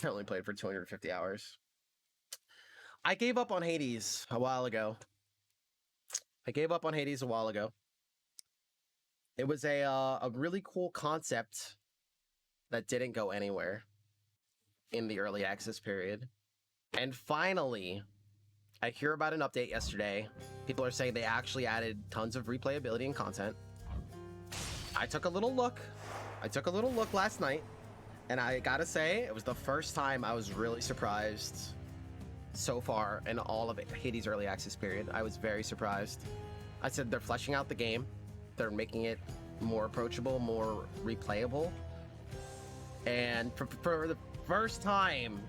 I only played for 250 hours. I gave up on Hades a while ago. It was a really cool concept that didn't go anywhere in the early access period. And finally, I hear about an update yesterday. People are saying they actually added tons of replayability and content. I took a little look last night, and I gotta say, it was the first time I was really surprised so far in all of Hades' early access period. I was very surprised. I said they're fleshing out the game. They're making it more approachable, more replayable. And for the first time,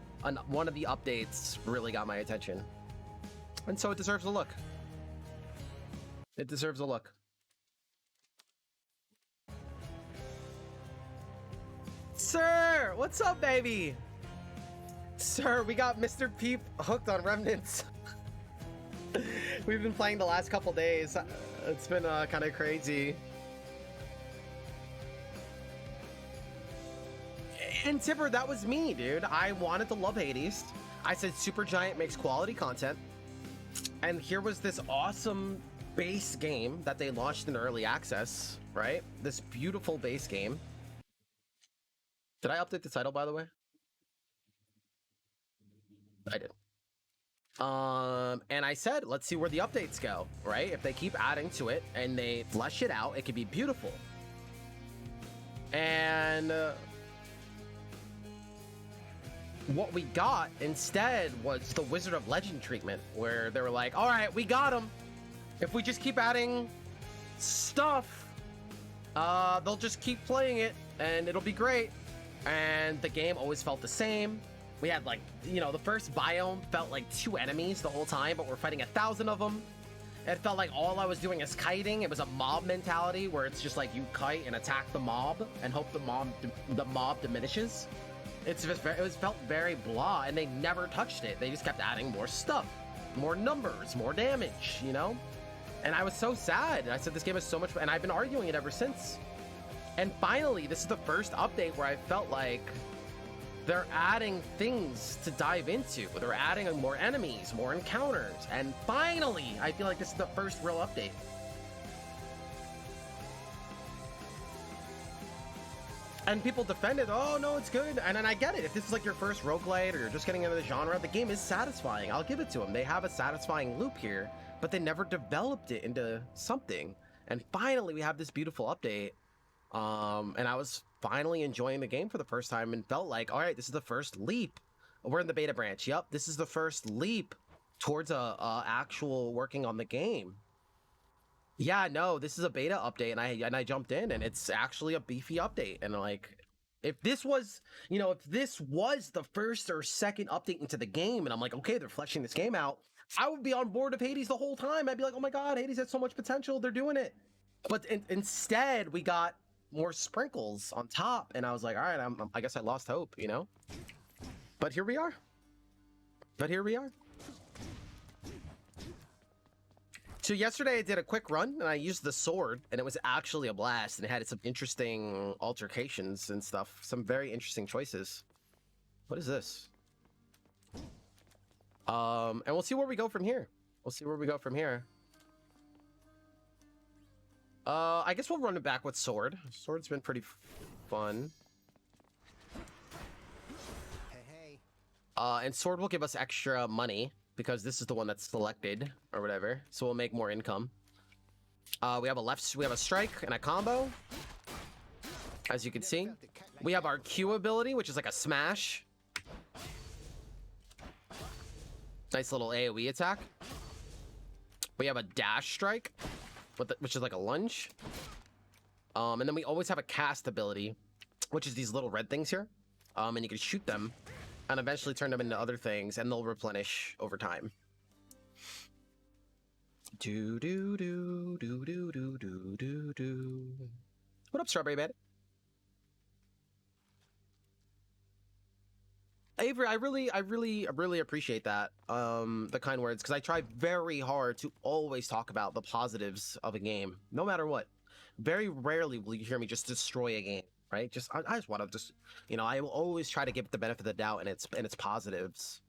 one of the updates really got my attention. And so it deserves a look. It deserves a look. Sir, what's up, baby? Sir, we got Mr. Peep hooked on Remnants. We've been playing the last couple days. It's been kind of crazy. And Tipper, that was me, dude. I wanted to love Hades. I said Supergiant makes quality content. And here was this awesome base game that they launched in early access, right? This beautiful base game. Did I update the title, by the way? I did. And I said, let's see where the updates go, right? If they keep adding to it and they flesh it out, it could be beautiful. And what we got instead was the Wizard of Legend treatment, where they were like, all right, we got them. If we just keep adding stuff, they'll just keep playing it and it'll be great. And the game always felt the same. We had, like, you know, the first biome felt like 2 enemies the whole time, but we're fighting 1,000 of them. It felt like all I was doing is kiting. It was a mob mentality where it's just like you kite and attack the mob and hope the mob diminishes. It felt very blah, and they never touched it. They just kept adding more stuff, more numbers, more damage, you know? And I was so sad. I said, this game is so much fun, and I've been arguing it ever since. And finally, this is the first update where I felt like they're adding things to dive into. They're adding more enemies, more encounters. And finally, I feel like this is the first real update. And people defend it, oh no, it's good. And then I get it. If this is like your first roguelite or you're just getting into the genre, the game is satisfying. I'll give it to them. They have a satisfying loop here, but they never developed it into something. And finally, we have this beautiful update. And I was finally enjoying the game for the first time and felt like, all right, this is the first leap. We're in the beta branch. Yep, this is the first leap towards a actual working on the game. Yeah, no, this is a beta update, and I jumped in, and it's actually a beefy update. And like, if this was, you know, if this was the first or second update into the game, and I'm like, okay, they're fleshing this game out, I would be on board with Hades the whole time. I'd be like, oh my god, Hades has so much potential. They're doing it. But instead, we got more sprinkles on top, and I was like, all right, I guess I lost hope, you know? But here we are. So yesterday I did a quick run, and I used the sword, and it was actually a blast, and it had some interesting altercations and stuff, some very interesting choices. What is this? And we'll see where we go from here. I guess we'll run it back with sword. Sword's been pretty fun. Hey. And sword will give us extra money because this is the one that's selected or whatever. So we'll make more income. We have a strike and a combo. As you can see, we have our Q ability, which is like a smash. Nice little AoE attack. We have a dash strike, which is like a lunge. And then we always have a cast ability, which is these little red things here. And you can shoot them and eventually turn them into other things, and they'll replenish over time. What up, Strawberry Bandit? Avery, I really appreciate that, the kind words, because I try very hard to always talk about the positives of a game, no matter what. Very rarely will you hear me just destroy a game. right? Just I just want to just, you know, I will always try to give it the benefit of the doubt and its positives.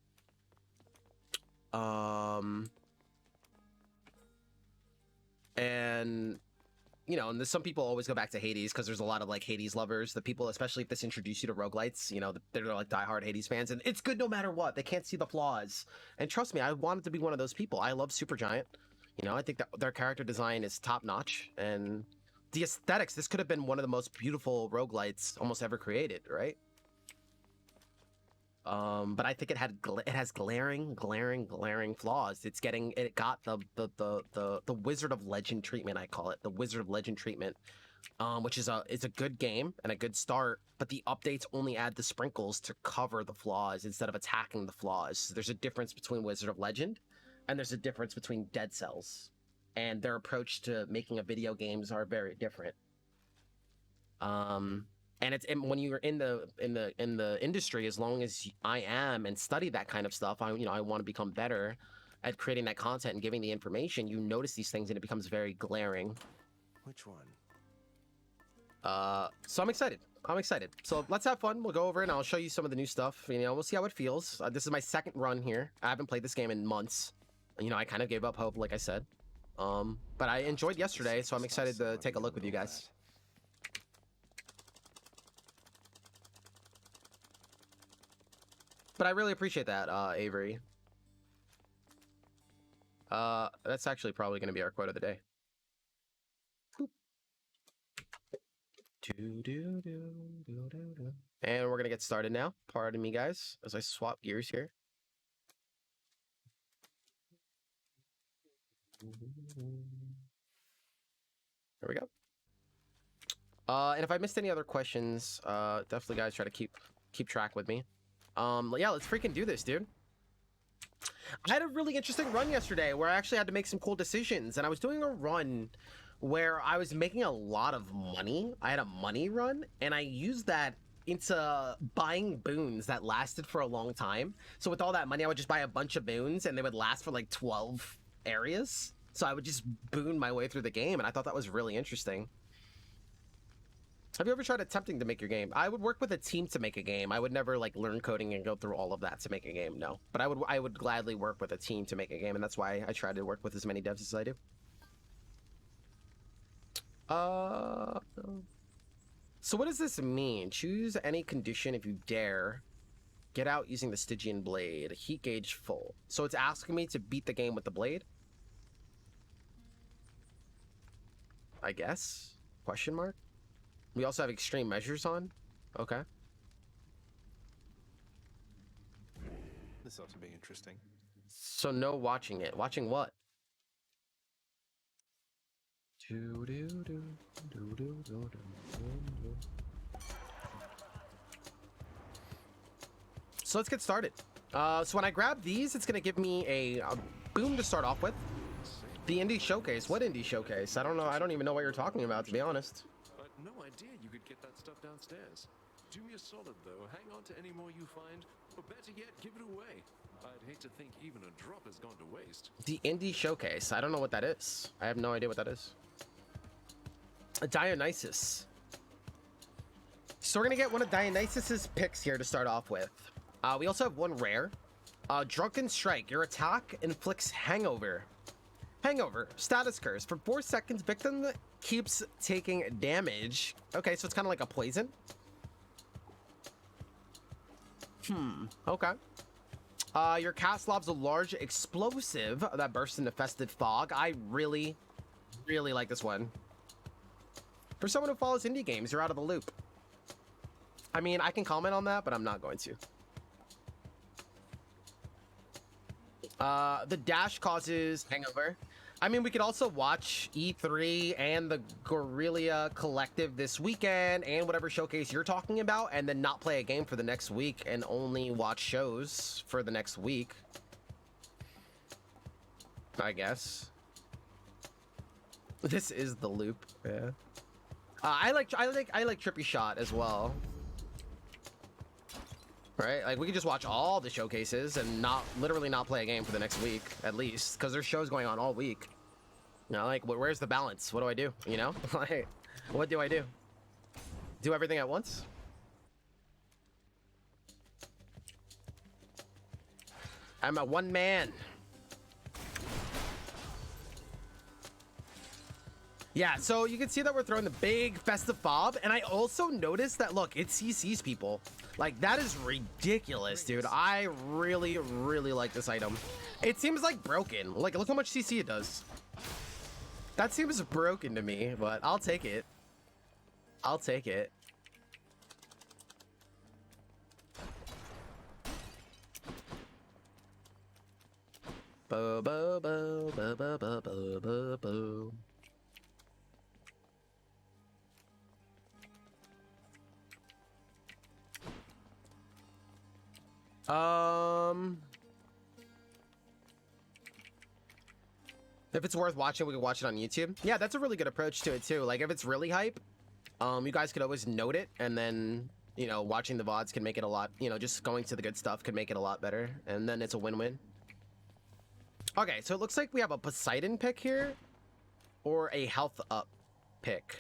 And you know, and there's some people always go back to Hades because there's a lot of like Hades lovers. The people, especially if this introduced you to roguelites, you know, they're like diehard Hades fans, and it's good no matter what. They can't see the flaws. And trust me, I wanted to be one of those people. I love Supergiant. You know, I think that their character design is top notch, and the aesthetics. This could have been one of the most beautiful roguelites almost ever created, right? But I think it has glaring flaws. It got the Wizard of Legend treatment. I call it the Wizard of Legend treatment, which is a good game and a good start. But the updates only add the sprinkles to cover the flaws instead of attacking the flaws. There's a difference between Wizard of Legend, and there's a difference between Dead Cells, and their approach to making a video games are very different. And when you're in the industry, as long as I am and study that kind of stuff, I want to become better at creating that content and giving the information. You notice these things and it becomes very glaring. Which one? So I'm excited. So let's have fun. We'll go over it and I'll show you some of the new stuff. You know, we'll see how it feels. This is my second run here. I haven't played this game in months. You know, I kind of gave up hope, like I said. But I enjoyed yesterday, so I'm excited to take a look with you guys. But I really appreciate that, Avery. That's actually probably going to be our quote of the day. And we're going to get started now. Pardon me, guys, as I swap gears here. There we go. And if I missed any other questions, definitely, guys, try to keep track with me. Yeah, let's freaking do this, dude. I had a really interesting run yesterday where I actually had to make some cool decisions, and I was doing a run where I was making a lot of money. I had a money run, and I used that into buying boons that lasted for a long time. So with all that money, I would just buy a bunch of boons, and they would last for like 12 areas. So I would just boon my way through the game, and I thought that was really interesting. Have you ever tried attempting to make your game? I would work with a team to make a game. I would never like learn coding and go through all of that to make a game. No, but I would gladly work with a team to make a game, and that's why I try to work with as many devs as I do. So what does this mean? Choose any condition if you dare. Get out using the Stygian blade. Heat gauge full. So it's asking me to beat the game with the blade? I guess? Question mark? We also have extreme measures on. Okay. This ought to be interesting. So no watching it. Watching what? So let's get started. So when I grab these, it's gonna give me a boom to start off with. The indie showcase. What indie showcase? I don't know. I don't even know what you're talking about, to be honest. No idea you could get that stuff downstairs. Do me a solid though, hang on to any more you find, or better yet, give it away. I'd hate to think even a drop has gone to waste. The indie showcase. I don't know what that is. I have no idea what that is. A Dionysus. So we're gonna get one of Dionysus's picks here to start off with. We also have one rare. Drunken Strike. Your attack inflicts hangover. Hangover. Status curse. For 4 seconds, victim keeps taking damage. Okay, so it's kind of like a poison. Okay. Your cast lobs a large explosive that bursts into festive fog. I really like this one. For someone who follows indie games, you're out of the loop. I mean, I can comment on that, but I'm not going to. The dash causes hangover. I mean, we could also watch E3 and the Guerrilla Collective this weekend and whatever showcase you're talking about, and then not play a game for the next week and only watch shows for the next week, I guess. This is the loop. Yeah. I like Trippy Shot as well. Right? Like, we could just watch all the showcases and literally not play a game for the next week, at least, because there's shows going on all week. You know, like, where's the balance? What do I do? You know? Like, what do I do? do everything at once. I'm a one man. Yeah, so you can see that we're throwing the big festive fob, and I also noticed that, look, it CCs people. Like, that is ridiculous, dude. I really, really like this item. It seems like broken. Like, look how much CC it does. That seems broken to me, but I'll take it. I'll take it. Bo bo bo bo bo bo bo bo bo. If it's worth watching, we can watch it on YouTube. Yeah, that's a really good approach to it too. Like, if it's really hype, you guys could always note it, and then, you know, watching the VODs can make it a lot, you know, just going to the good stuff could make it a lot better, and then it's a win-win. Okay, so it looks like we have a Poseidon pick here, or a health up pick.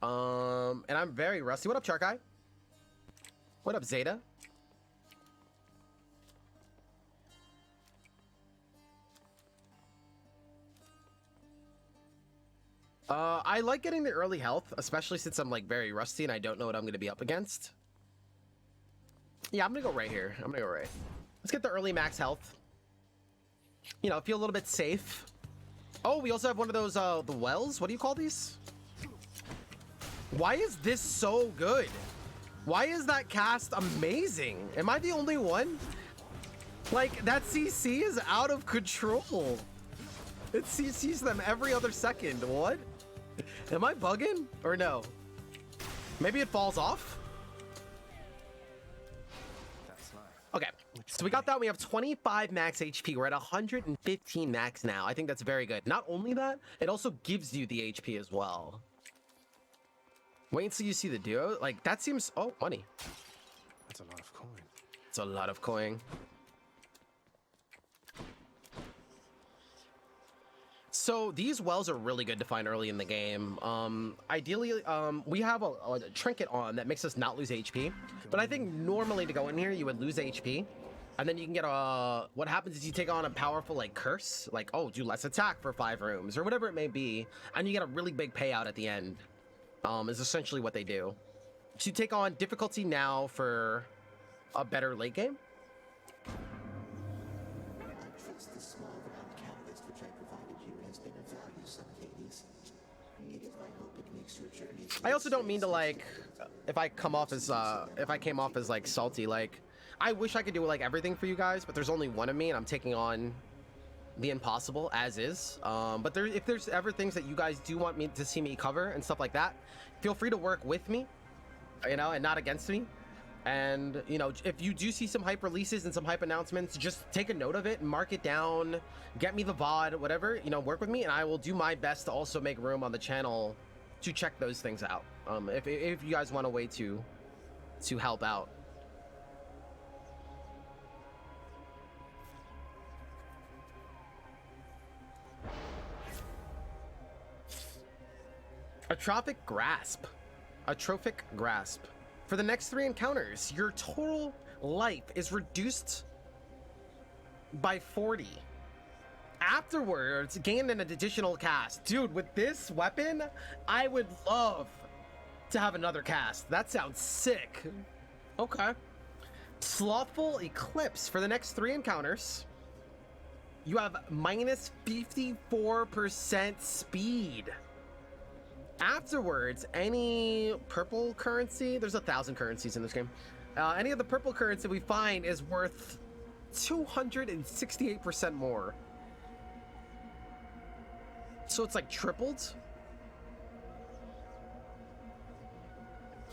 And I'm very rusty. What up, Charkai? What up, Zeta? I like getting the early health, especially since I'm like very rusty and I don't know what I'm gonna be up against. Yeah, I'm gonna go right here. I'm gonna go right. Let's get the early max health. You know, feel a little bit safe. Oh, we also have one of those, the wells. What do you call these? Why is this so good? Why is that cast amazing? Am I the only one? Like, that CC is out of control. It CCs them every other second. What? Am I bugging? Or no? Maybe it falls off? That's nice. Okay, so we got that. We have 25 max HP. We're at 115 max now. I think that's very good. Not only that, it also gives you the HP as well. Wait until you see the duo. Like, that seems... Oh, money. That's a lot of coin. It's a lot of coin. So these wells are really good to find early in the game. Ideally, we have a trinket on that makes us not lose HP. But I think normally to go in here, you would lose HP. And then you can get a... What happens is you take on a powerful, like, curse. Like, oh, do less attack for 5 rooms. Or whatever it may be. And you get a really big payout at the end. Is essentially what they do. So you take on difficulty now for a better late game. The small round catalyst which I provided you has been of value some days. It is my hope it makes your journey. I also don't mean to, like, if I came off as like salty, like, I wish I could do like everything for you guys, but there's only one of me and I'm taking on the impossible as is. But if there's ever things that you guys do want me to see me cover and stuff like that, feel free to work with me, you know, and not against me. And, you know, if you do see some hype releases and some hype announcements, just take a note of it, mark it down, get me the VOD, whatever, you know, work with me, and I will do my best to also make room on the channel to check those things out. If you guys want a way to help out. Atrophic Grasp. Atrophic Grasp. For the next 3 encounters, your total life is reduced by 40. Afterwards, gain an additional cast. Dude, with this weapon, I would love to have another cast. That sounds sick. Okay. Slothful Eclipse. For the next 3 encounters, you have minus 54% speed. Afterwards, any purple currency, there's 1,000 currencies in this game. Any of the purple currency we find is worth 268% more. So it's like tripled.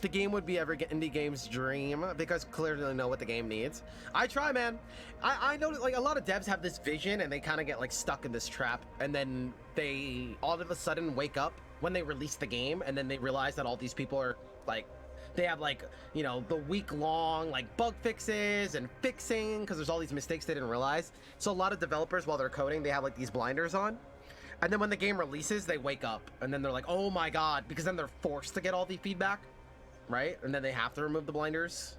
The game would be every indie game's dream because clearly they know what the game needs. I try, man. I know like a lot of devs have this vision and they kind of get like stuck in this trap, and then they all of a sudden wake up when they release the game, and then they realize that all these people are like, they have like, you know, the week-long like bug fixes and fixing because there's all these mistakes they didn't realize. So a lot of developers, while they're coding, they have like these blinders on. And then when the game releases, they wake up and then they're like, oh my god, because then they're forced to get all the feedback, right? And then they have to remove the blinders.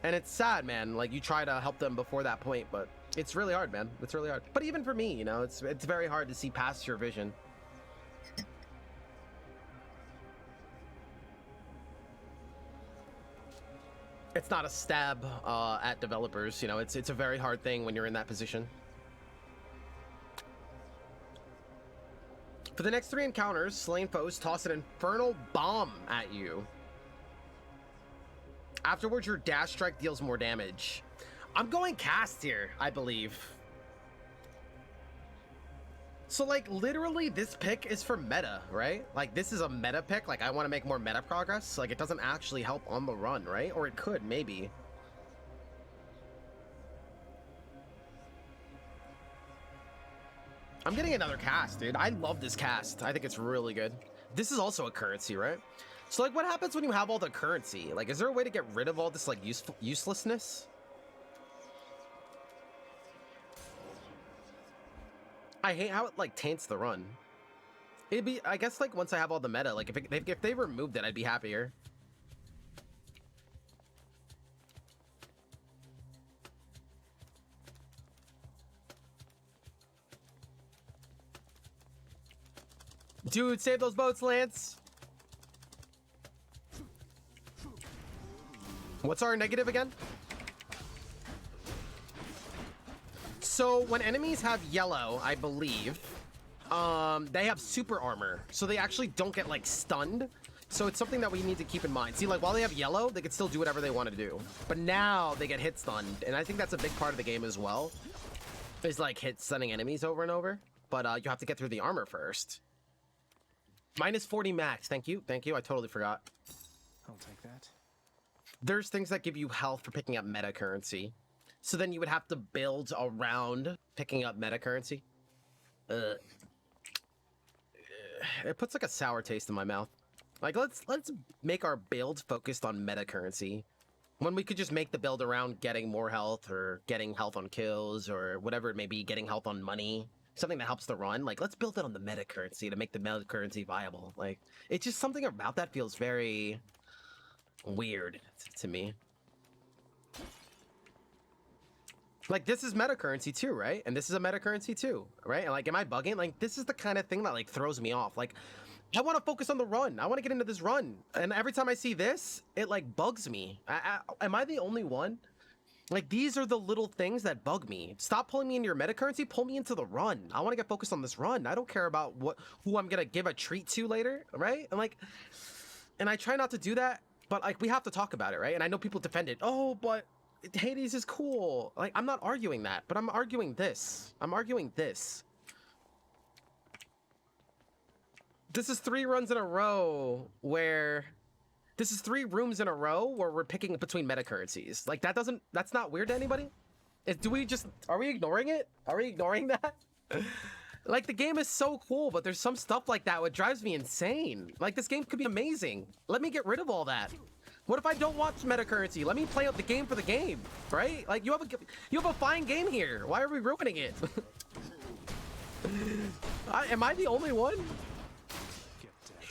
And it's sad, man. Like, you try to help them before that point, but it's really hard, man. It's really hard. But even for me, you know, it's very hard to see past your vision. It's not a stab at developers, you know, it's a very hard thing when you're in that position. For the next 3 encounters, slain foes toss an infernal bomb at you. Afterwards, your dash strike deals more damage. I'm going cast here, I believe. So, like, literally, this pick is for meta, right? Like, this is a meta pick. Like, I want to make more meta progress. Like, it doesn't actually help on the run, right? Or it could, maybe. I'm getting another cast, dude. I love this cast. I think it's really good. This is also a currency, right? So, like, what happens when you have all the currency? Like, is there a way to get rid of all this, like, uselessness? I hate how it, like, taints the run. It'd be, I guess, like, once I have all the meta, like, if they removed it, I'd be happier. Dude, save those boats, Lance. What's our negative again? So when enemies have yellow, I believe, they have super armor. So they actually don't get, like, stunned. So it's something that we need to keep in mind. See, like, while they have yellow, they can still do whatever they want to do. But now they get hit stunned. And I think that's a big part of the game as well. Is, like, hit stunning enemies over and over. But you have to get through the armor first. Minus 40 max. Thank you. Thank you. I totally forgot. I'll take that. There's things that give you health for picking up meta currency. So then you would have to build around picking up meta currency. It puts like a sour taste in my mouth. Like, let's make our build focused on meta currency. When we could just make the build around getting more health or getting health on kills or whatever it may be, getting health on money. Something that helps the run. Like, let's build it on the meta currency to make the meta currency viable. Like, it's just something about that feels very weird to me. Like, this is meta currency too, right? And this is a meta currency too, right? And like, am I bugging? Like, this is the kind of thing that, like, throws me off. Like, I want to focus on the run. I want to get into this run. And every time I see this, it, like, bugs me. Am I the only one? Like, these are the little things that bug me. Stop pulling me into your meta currency. Pull me into the run. I want to get focused on this run. I don't care about who I'm gonna give a treat to later, right? And like, and I try not to do that, but like, we have to talk about it, right? And I know people defend it. Oh, but Hades is cool. Like, I'm not arguing that, but I'm arguing this. I'm arguing this. This is 3 runs in a row where... This is 3 rooms in a row where we're picking between meta currencies. Like, that's not weird to anybody? Are we ignoring it? Are we ignoring that? Like, the game is so cool, but there's some stuff like that which drives me insane. Like, this game could be amazing. Let me get rid of all that. What if I don't want meta currency? Let me play out the game for the game, right? Like, you have a fine game here. Why are we ruining it? Am I the only one?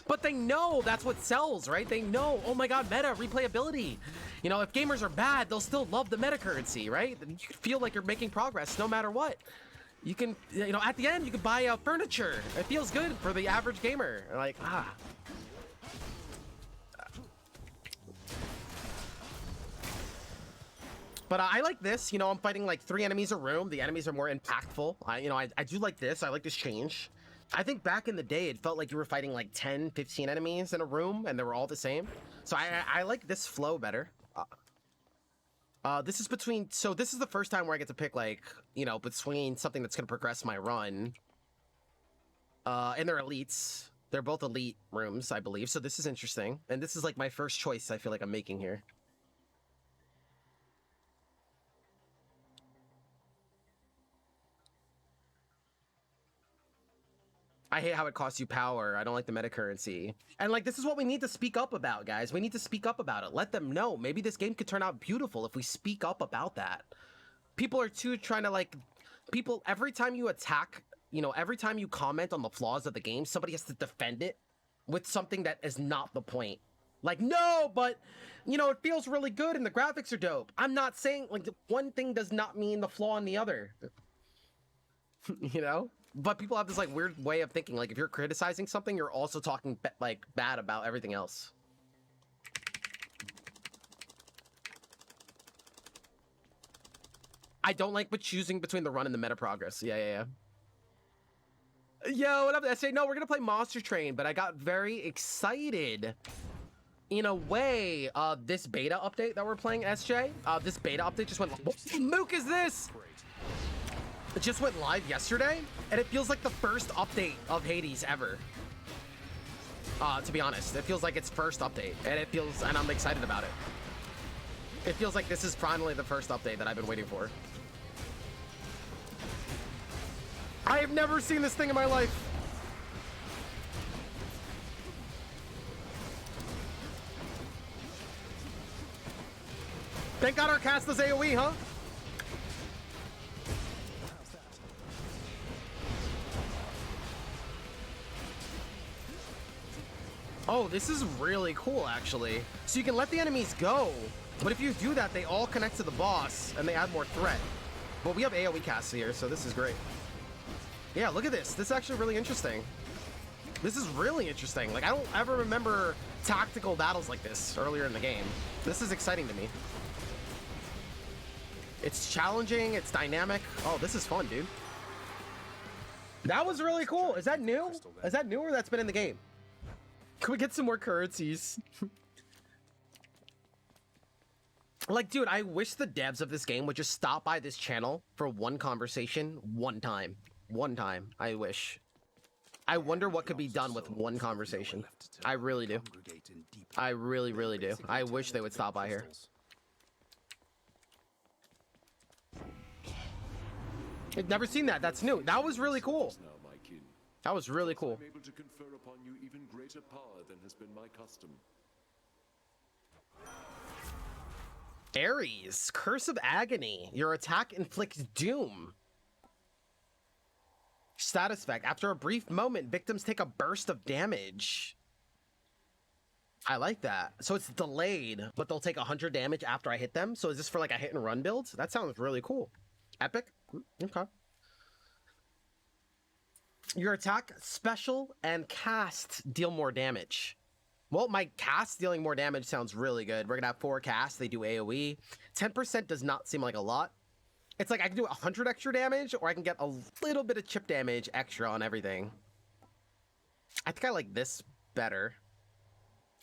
But they know that's what sells, right? They know, oh my god, meta, replayability. You know, if gamers are bad, they'll still love the meta currency, right? You can feel like you're making progress no matter what. You can, you know, at the end, you can buy furniture. It feels good for the average gamer. Like, But I like this, you know, I'm fighting like 3 enemies a room. The enemies are more impactful. I do like this. I like this change. I think back in the day, it felt like you were fighting like 10, 15 enemies in a room and they were all the same. So I like this flow better. This is this is the first time where I get to pick, like, you know, between something that's going to progress my run. And they're elites. They're both elite rooms, I believe. So this is interesting. And this is like my first choice I feel like I'm making here. I hate how it costs you power. I don't like the meta currency. And like, this is what we need to speak up about, guys. We need to speak up about it. Let them know. Maybe this game could turn out beautiful if we speak up about that. People are too trying to, like, every time you attack you know, every time you comment on the flaws of the game, somebody has to defend it with something that is not the point. Like, no, but, you know, it feels really good and the graphics are dope. I'm not saying, like, one thing does not mean the flaw in the other. You know? But people have this, like, weird way of thinking. Like, if you're criticizing something, you're also talking, like, bad about everything else. I don't like but choosing between the run and the meta progress. Yeah. Yo, what up? I say, no, we're gonna play Monster Train, but I got very excited. In a way, this beta update that we're playing, SJ, this beta update just went, what the mook is this? It just went live yesterday, and it feels like the first update of Hades ever. To be honest, it feels like its first update, and I'm excited about it. It feels like this is finally the first update that I've been waiting for. I have never seen this thing in my life. Thank God our cast is AoE, huh? Oh, this is really cool, actually. So you can let the enemies go, but if you do that, they all connect to the boss, and they add more threat. But we have AoE casts here, so this is great. Yeah, look at this. This is actually really interesting. This is really interesting. Like, I don't ever remember tactical battles like this earlier in the game. This is exciting to me. It's challenging, it's dynamic. Oh, this is fun, dude. That was really cool. Is that new? Is that new or that's been in the game? Can we get some more currencies? Like, dude, I wish the devs of this game would just stop by this channel for one conversation, one time. One time, I wish. I wonder what could be done with one conversation. I really do. I really, really do. I wish they would stop by here. I've never seen that. That's new. That was really cool. That was really cool. I'm able to confer upon you even greater power than has been my custom. Ares, Curse of Agony. Your attack inflicts doom. Status effect. After a brief moment, victims take a burst of damage. I like that. So it's delayed, but they'll take 100 damage after I hit them. So is this for like a hit and run build? That sounds really cool. Epic. Okay. Your attack, special, and cast deal more damage. Well, my cast dealing more damage sounds really good. We're gonna have 4 casts. They do AoE. 10% does not seem like a lot. It's like I can do 100 extra damage, or I can get a little bit of chip damage extra on everything. I think I like this better.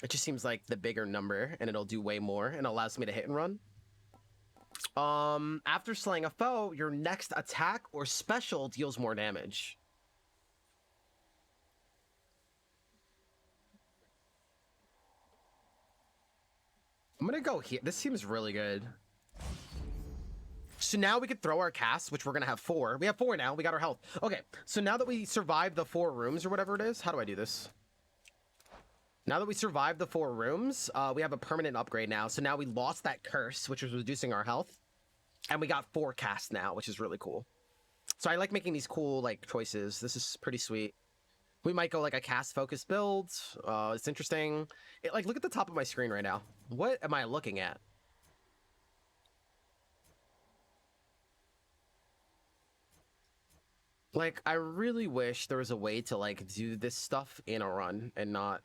It just seems like the bigger number, and it'll do way more, and allows me to hit and run. After slaying a foe, your next attack or special deals more damage. I'm gonna go here. This seems really good. So now we could throw our casts, which we're gonna have 4. We have 4 now. We got our health. Okay, so now that we survived the 4 rooms or whatever it is, how do I do this? Now that we survived the 4 rooms, we have a permanent upgrade now. So now we lost that curse, which was reducing our health, and we got 4 casts now, which is really cool. So I like making these cool like choices. This is pretty sweet. We might go like a cast focused build. It's interesting. Like, look at the top of my screen right now. What am I looking at? Like, I really wish there was a way to, like, do this stuff in a run and not...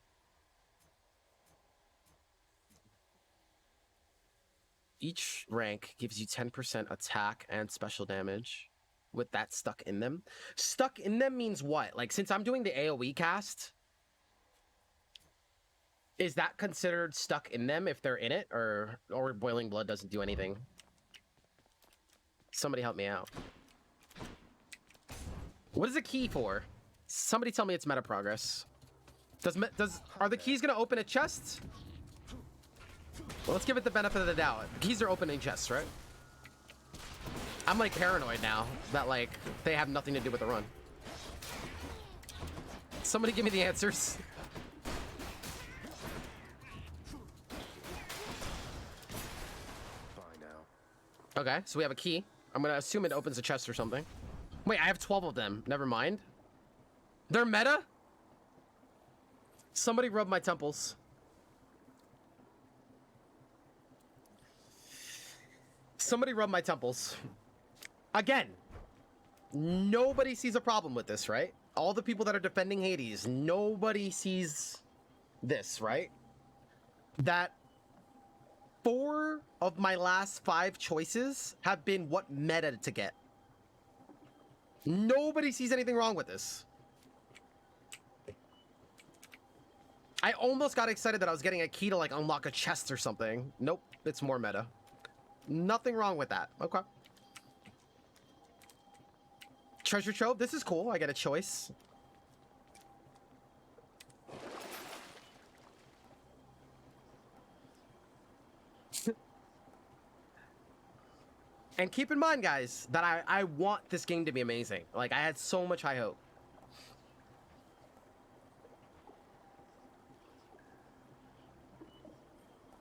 Each rank gives you 10% attack and special damage with that stuck in them. Stuck in them means what? Like, since I'm doing the AoE cast, is that considered stuck in them if they're in it? Or Boiling Blood doesn't do anything? Somebody help me out. What is the key for? Somebody tell me it's meta progress. Are the keys gonna open a chest? Well, let's give it the benefit of the doubt. The keys are opening chests, right? I'm like paranoid now that like they have nothing to do with the run. Somebody give me the answers. Bye now. Okay, so we have a key. I'm gonna assume it opens a chest or something. Wait, I have 12 of them. Never mind. They're meta? Somebody rub my temples. Somebody rub my temples. Again, nobody sees a problem with this, right? All the people that are defending Hades, nobody sees this, right? That 4 of my last 5 choices have been what meta to get. Nobody sees anything wrong with this. I almost got excited that I was getting a key to like unlock a chest or something. Nope, it's more meta. Nothing wrong with that. Okay. Treasure trove. This is cool. I get a choice. And keep in mind, guys, that I want this game to be amazing. Like, I had so much high hope.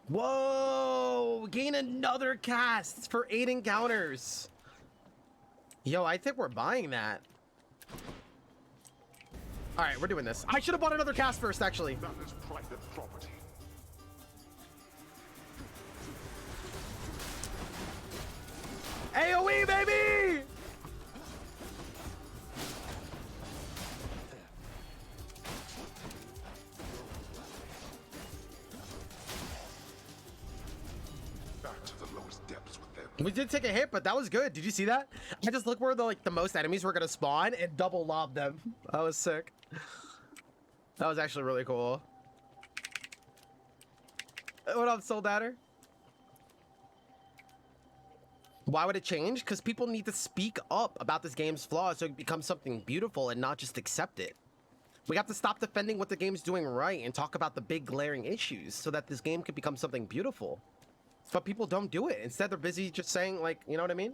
Whoa! Gain another cast for 8 encounters. Yo, I think we're buying that. All right, we're doing this. I should have bought another cast first, actually. That is private property. AoE, baby! Back to the lowest depths with them. We did take a hit, but that was good. Did you see that? I just looked where the most enemies were gonna spawn and double lob them. That was sick. That was actually really cool. What up, Soldater? Why would it change? Because people need to speak up about this game's flaws so it becomes something beautiful and not just accept it. We have to stop defending what the game's doing right and talk about the big glaring issues so that this game can become something beautiful. But people don't do it. Instead, they're busy just saying, like, you know what I mean?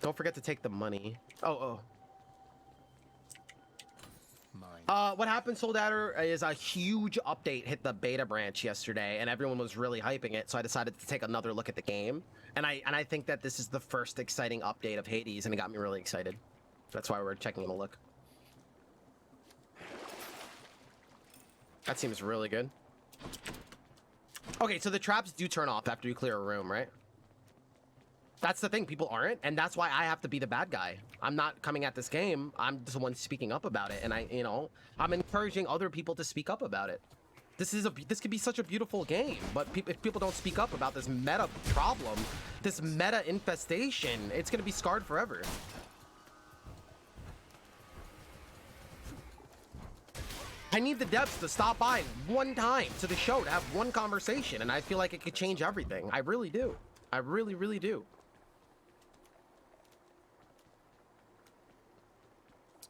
Don't forget to take the money. Oh. What happened, Soldater, is a huge update hit the beta branch yesterday, and everyone was really hyping it, so I decided to take another look at the game. And I think that this is the first exciting update of Hades, and it got me really excited. That's why we're checking in a look. That seems really good. Okay, so the traps do turn off after you clear a room, right? That's the thing, people aren't, and that's why I have to be the bad guy. I'm not coming at this game, I'm just the one speaking up about it, and I'm encouraging other people to speak up about it. This could be such a beautiful game, but if people don't speak up about this meta problem, this meta infestation, it's gonna be scarred forever. I need the devs to stop by one time to the show to have one conversation, and I feel like it could change everything. I really do. I really, really do.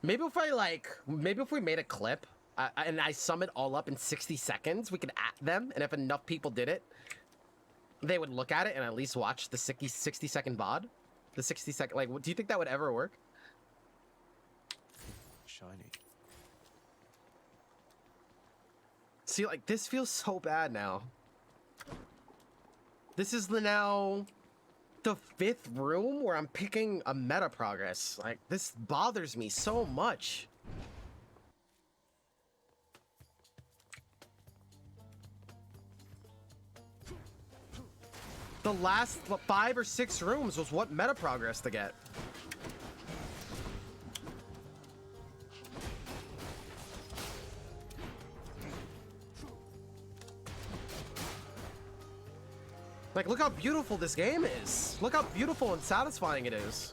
Maybe if we made a clip and I sum it all up in 60 seconds, we could at them, and if enough people did it, they would look at it and at least watch the 60-second VOD. The 60-second, like, do you think that would ever work? Shiny. See, like, this feels so bad now. This is now the 5th room where I'm picking a meta progress. Like, this bothers me so much. The last 5 or 6 rooms was what meta progress to get. Like, look how beautiful this game is. Look how beautiful and satisfying it is.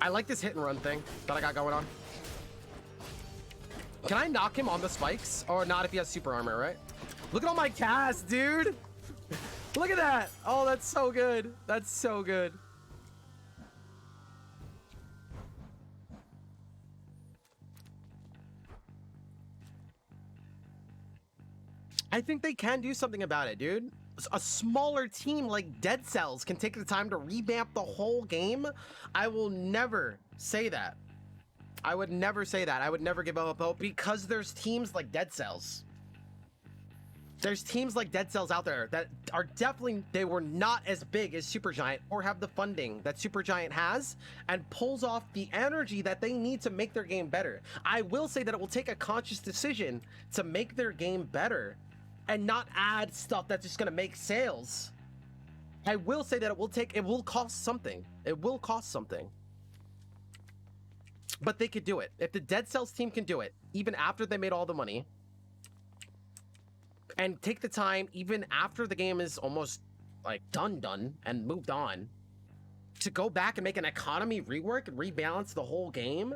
I like this hit and run thing that I got going on. Can I knock him on the spikes? Or not if he has super armor, right? Look at all my cast, dude. Look at that. Oh, that's so good. That's so good. I think they can do something about it, dude. A smaller team like Dead Cells can take the time to revamp the whole game. I will never say that. I would never say that. I would never give up hope because there's teams like Dead Cells. There's teams like Dead Cells out there that are definitely, they were not as big as Supergiant or have the funding that Supergiant has and pulls off the energy that they need to make their game better. I will say that it will take a conscious decision to make their game better and not add stuff that's just going to make sales. I will say that it will cost something. It will cost something. But they could do it. If the Dead Cells team can do it, even after they made all the money, and take the time, even after the game is almost like done and moved on, to go back and make an economy rework and rebalance the whole game,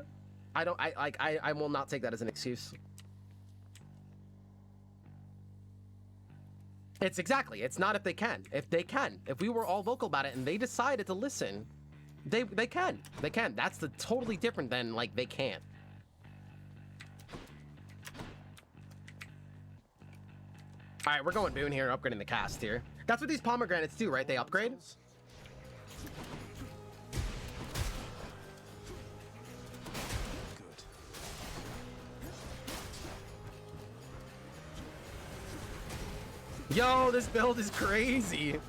I will not take that as an excuse. It's not if they can. If they can, if we were all vocal about it and they decided to listen, they can. That's the totally different than like they can't. All right, we're going Boon here, upgrading the cast here. That's what these pomegranates do, right? They upgrade. Good. Yo, this build is crazy.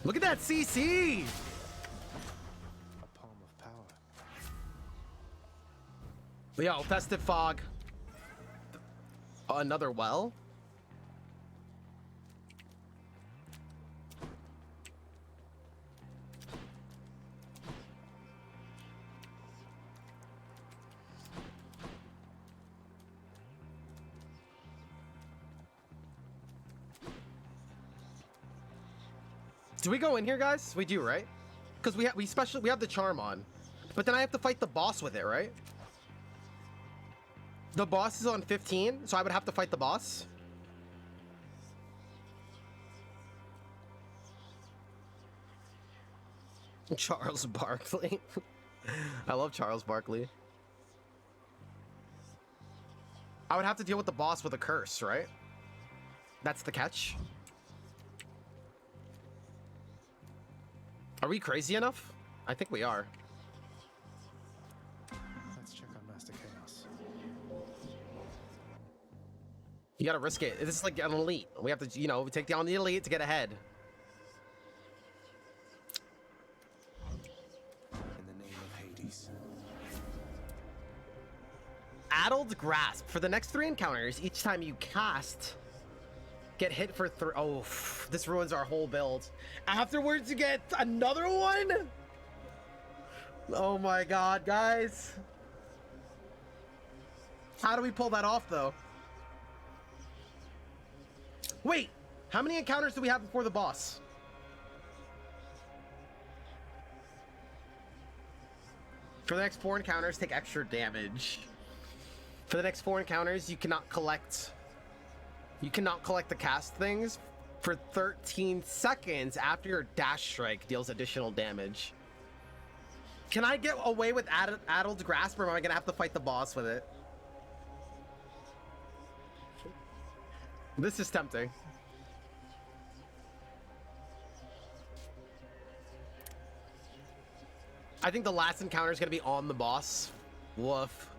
Look at that CC. A palm of power. Yo, Festive Fog. Another well? Do we go in here, guys? We do, right? Because we have the charm on. But then I have to fight the boss with it, right? The boss is on 15, so I would have to fight the boss. Charles Barkley. I love Charles Barkley. I would have to deal with the boss with a curse, right? That's the catch. Are we crazy enough? I think we are. Let's check on Master Chaos. You gotta risk it. This is like an elite. We have to, you know, take down the elite to get ahead. In the name of Hades. Addled Grasp. For the next 3 encounters, each time you cast, get hit for 3. Oh, this ruins our whole build. Afterwards, you get another one? Oh my god, guys. How do we pull that off, though? Wait, how many encounters do we have before the boss? For the next 4 encounters, take extra damage. For the next 4 encounters, you cannot collect the cast things for 13 seconds after your dash strike deals additional damage. Can I get away with Addled Grasp, or am I gonna have to fight the boss with it? This is tempting. I think the last encounter is gonna be on the boss. Woof.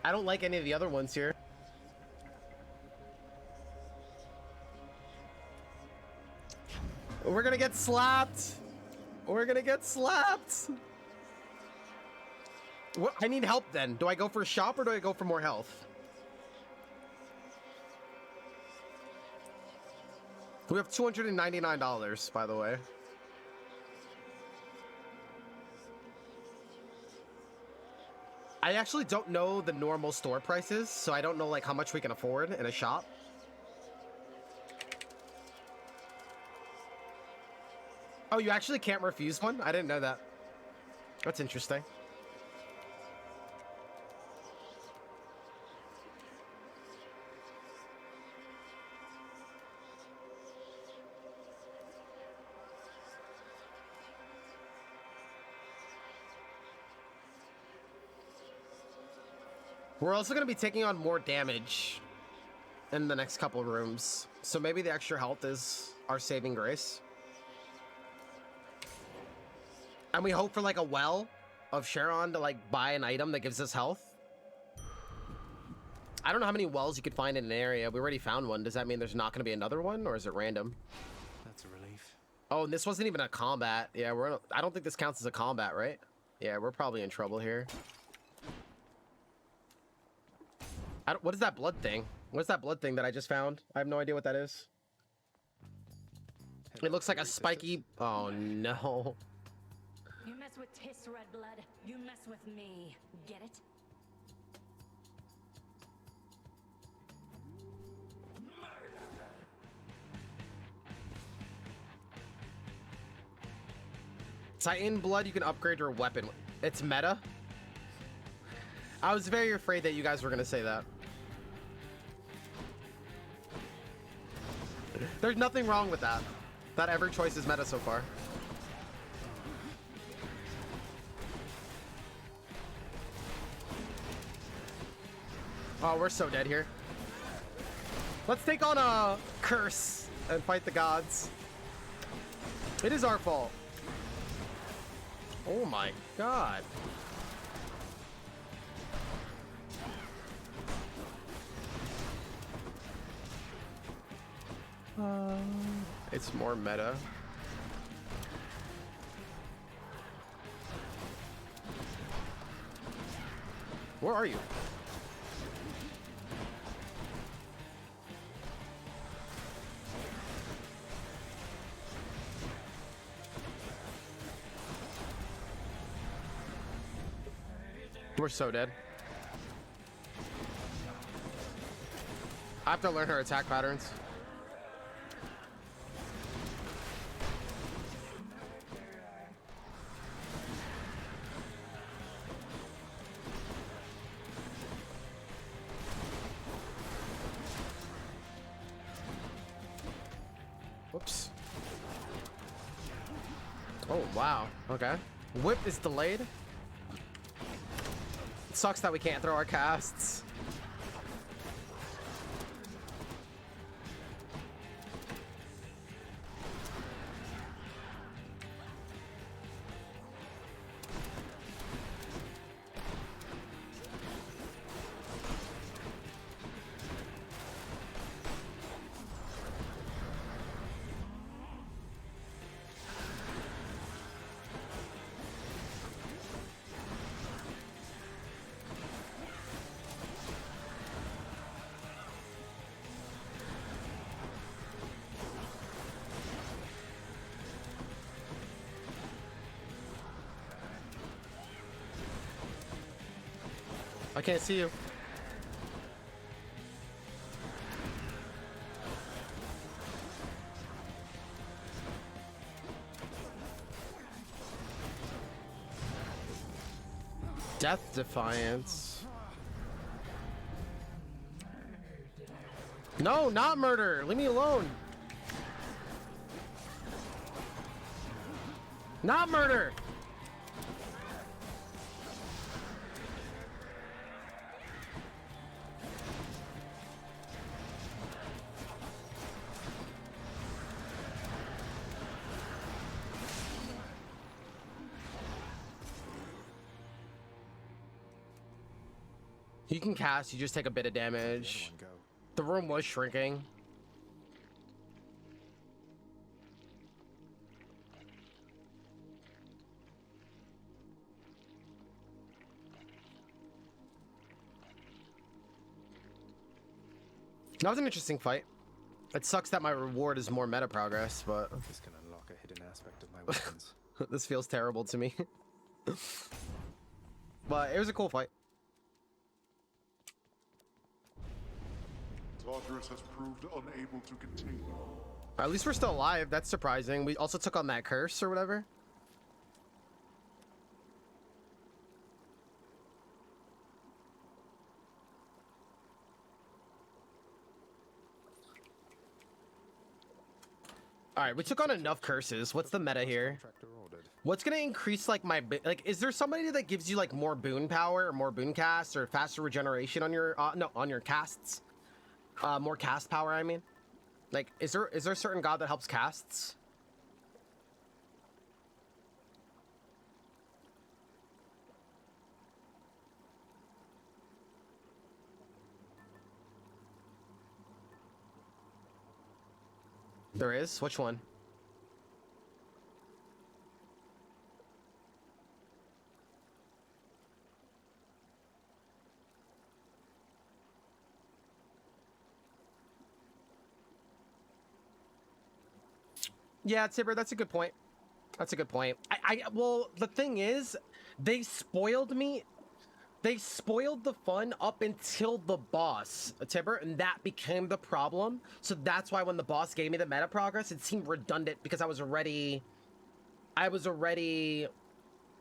I don't like any of the other ones here. We're gonna get slapped. We're gonna get slapped. What? I need help then. Do I go for a shop or do I go for more health? We have $299, by the way. I actually don't know the normal store prices, so I don't know like how much we can afford in a shop. Oh, you actually can't refuse one? I didn't know that. That's interesting. We're also going to be taking on more damage in the next couple rooms. So maybe the extra health is our saving grace. And we hope for like a well of Charon to like buy an item that gives us health. I don't know how many wells you could find in an area. We already found one. Does that mean there's not going to be another one, or is it random? That's a relief. Oh, and this wasn't even a combat. Yeah, I don't think this counts as a combat, right? Yeah, we're probably in trouble here. What is that blood thing? What's that blood thing that I just found? I have no idea what that is. It looks like a spiky... Oh, no. You mess with Tiss, Red Blood. You mess with me. Get it? Titan blood, you can upgrade your weapon. It's meta? I was very afraid that you guys were going to say that. There's nothing wrong with that. That every choice is meta so far. Oh, we're so dead here. Let's take on a curse and fight the gods. It is our fault. Oh my god. It's more meta. Where are you? We're so dead. I have to learn her attack patterns. Whoops. Oh, wow. Okay. Whip is delayed. It sucks that we can't throw our casts. I can't see you. Death Defiance. No, not murder. Leave me alone. Not murder. You can cast, you just take a bit of damage. The room was shrinking. That was an interesting fight. It sucks that my reward is more meta progress, but This can unlock a hidden aspect of my weapons. this feels terrible to me. But it was a cool fight. Tartarus has proved unable to contain. At least we're still alive. That's surprising. We also took on that curse or whatever. All right, we took on enough curses. What's the meta here? Contractor ordered. What's gonna increase like my like? Is there somebody that gives you like more boon power or more boon casts or faster regeneration on your no, on your casts? More cast power, I mean. Like, is there a certain god that helps casts? There is? Which one? Yeah, Tibber, that's a good point. That's a good point. Well, the thing is, they spoiled me. They spoiled the fun up until the boss, Tibber, and that became the problem. So that's why when the boss gave me the meta progress, it seemed redundant because I was already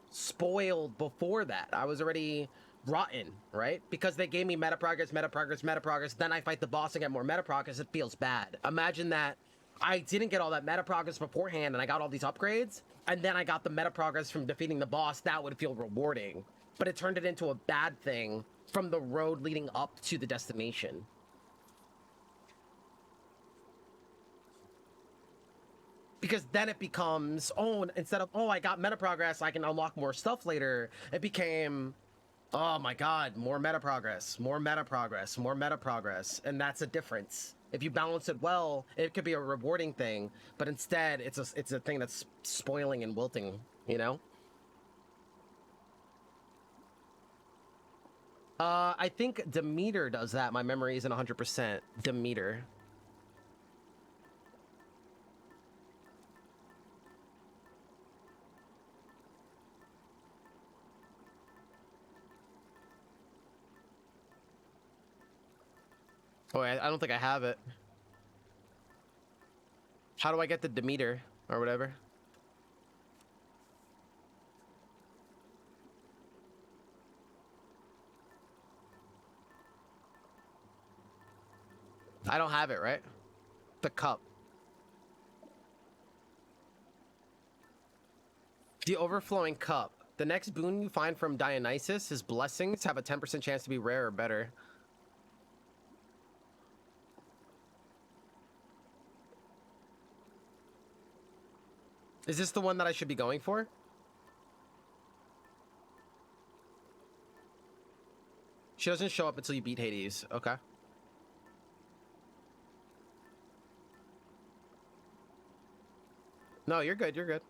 spoiled before that. I was already rotten, right? Because they gave me meta progress, then I fight the boss and get more meta progress. It feels bad. Imagine that I didn't get all that meta progress beforehand and I got all these upgrades, and then I got the meta progress from defeating the boss. That would feel rewarding. But it turned it into a bad thing from the road leading up to the destination. Because then it becomes, oh, instead of, oh, I got meta progress, I can unlock more stuff later, it became, oh my god, more meta progress, more meta progress, more meta progress. And that's a difference. If you balance it well, it could be a rewarding thing, but instead it's a thing that's spoiling and wilting, you know? I think Demeter does that. My memory isn't 100%. Demeter. Oh, I don't think I have it. How do I get the Demeter or whatever? I don't have it, right? The cup. The overflowing cup. The next boon you find from Dionysus, his blessings, have a 10% chance to be rare or better. Is this the one that I should be going for? She doesn't show up until you beat Hades. Okay. No, you're good. You're good.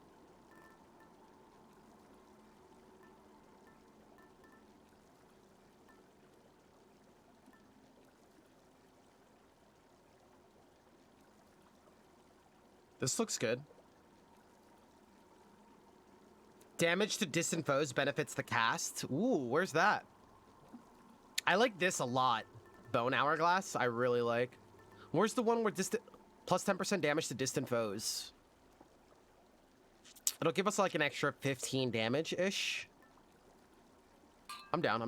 This looks good. Damage to distant foes benefits the cast. Ooh, where's that? I like this a lot. Bone Hourglass, I really like. Where's the one where plus 10% damage to distant foes? It'll give us like an extra 15 damage-ish. I'm down.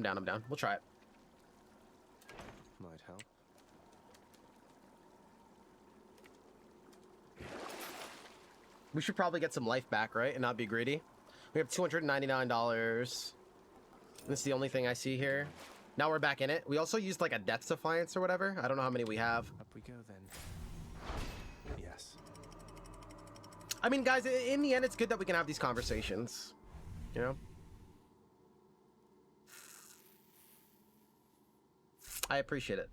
We'll try it. Might help. We should probably get some life back, right? And not be greedy. We have $299. This is the only thing I see here. Now we're back in it. We also used like a Death Defiance or whatever. I don't know how many we have. Up we go then. Yes. I mean, guys, in the end, it's good that we can have these conversations. You know? I appreciate it.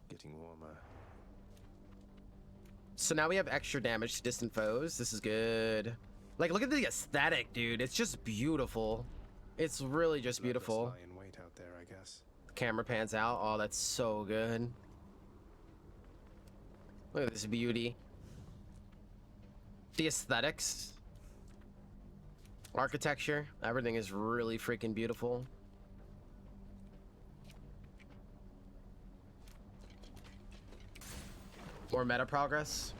Getting warmer. So now we have extra damage to distant foes. This is good. Like, look at the aesthetic, dude. It's just beautiful. It's really just beautiful. Lie in wait out there, I guess. Camera pans out. Oh, that's so good. Look at this beauty. The aesthetics. Architecture. Everything is really freaking beautiful. More meta progress.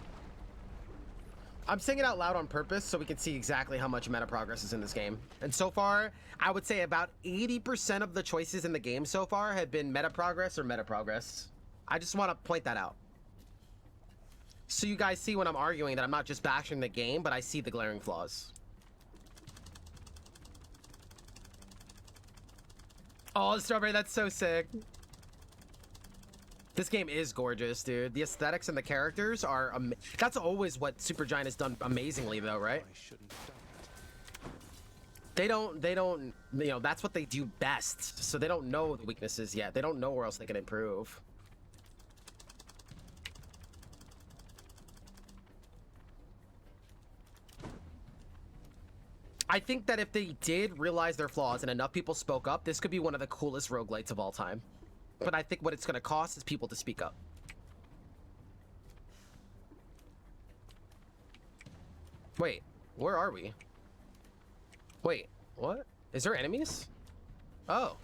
I'm saying it out loud on purpose so we can see exactly how much meta progress is in this game. And so far, I would say about 80% of the choices in the game so far have been meta progress or meta progress. I just want to point that out. So you guys see when I'm arguing that I'm not just bashing the game, but I see the glaring flaws. Oh, Strawberry, that's so sick. This game is gorgeous, dude. The aesthetics and the characters are that's always what Supergiant has done amazingly, though, right? I shouldn't have done that. They don't, you know, that's what they do best. So they don't know the weaknesses yet. They don't know where else they can improve. I think that if they did realize their flaws and enough people spoke up, this could be one of the coolest roguelites of all time. But I think what it's going to cost is people to speak up. Wait, where are we? Wait, what? Is there enemies? Oh.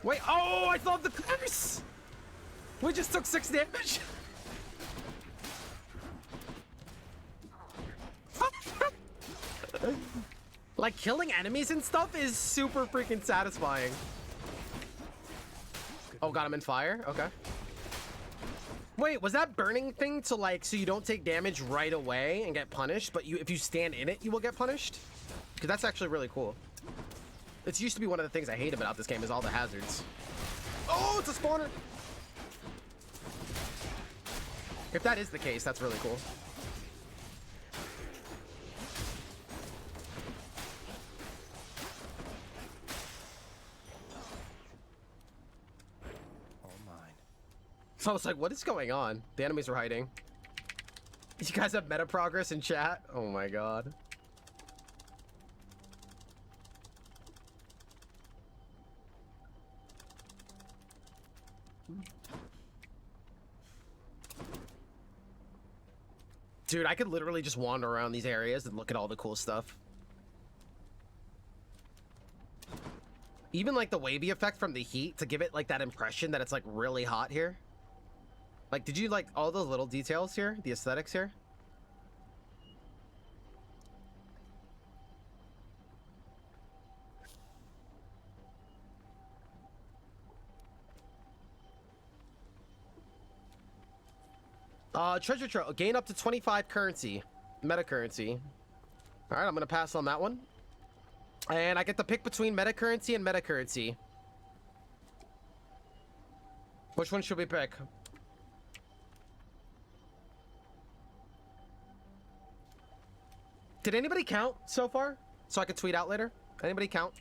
Wait, oh, I thought the curse! We just took 6 damage. Like, killing enemies and stuff is super freaking satisfying. Oh, got him in fire? Okay. Wait, was that burning thing to, like, so you don't take damage right away and get punished, but if you stand in it, you will get punished? Because that's actually really cool. It used to be one of the things I hate about this game is all the hazards. Oh, it's a spawner! If that is the case, that's really cool. All mine. So I was like, what is going on? The enemies were hiding. You guys have meta progress in chat? Oh my god. Dude, I could literally just wander around these areas and look at all the cool stuff. Even like the wavy effect from the heat to give it like that impression that it's like really hot here. Like, did you like all those little details here? The aesthetics here? Treasure trove. Gain up to 25 currency. Meta currency. All right, I'm going to pass on that one. And I get to pick between meta currency and meta currency. Which one should we pick? Did anybody count so far? So I could tweet out later? Anybody count?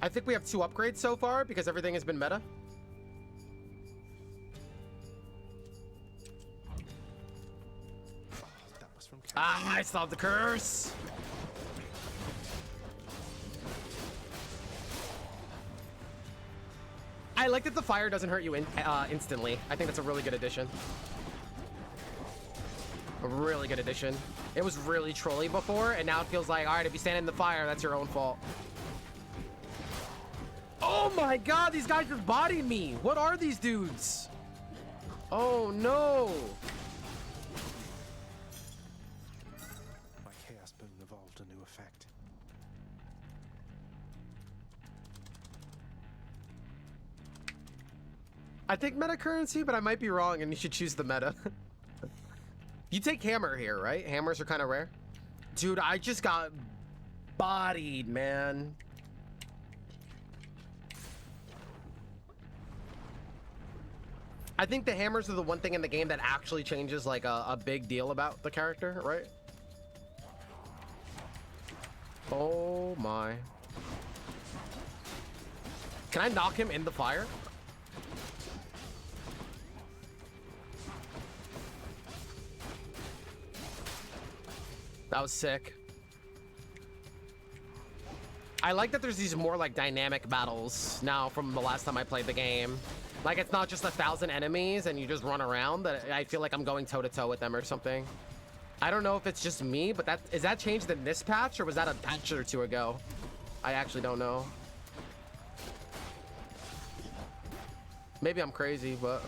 I think we have 2 upgrades so far because everything has been meta. That was from Ah, I stopped the curse. I like that the fire doesn't hurt you instantly. I think that's a really good addition. A really good addition. It was really trolly before, and now it feels like, all right, if you stand in the fire, that's your own fault. Oh my god, these guys just bodied me. What are these dudes? Oh no. my chaos boon evolved a new effect. I think meta currency, but I might be wrong, and you should choose the meta. You take hammer here, right? Hammers are kind of rare. Dude, I just got bodied, man. I think the hammers are the one thing in the game that actually changes like a big deal about the character, right? Oh my. Can I knock him in the fire? That was sick. I like that there's these more like dynamic battles now from the last time I played the game. Like, it's not just 1,000 enemies and you just run around. That I feel like I'm going toe-to-toe with them or something. I don't know if it's just me, but is that changed in this patch, or was that a patch or 2 ago? I actually don't know. Maybe I'm crazy, but...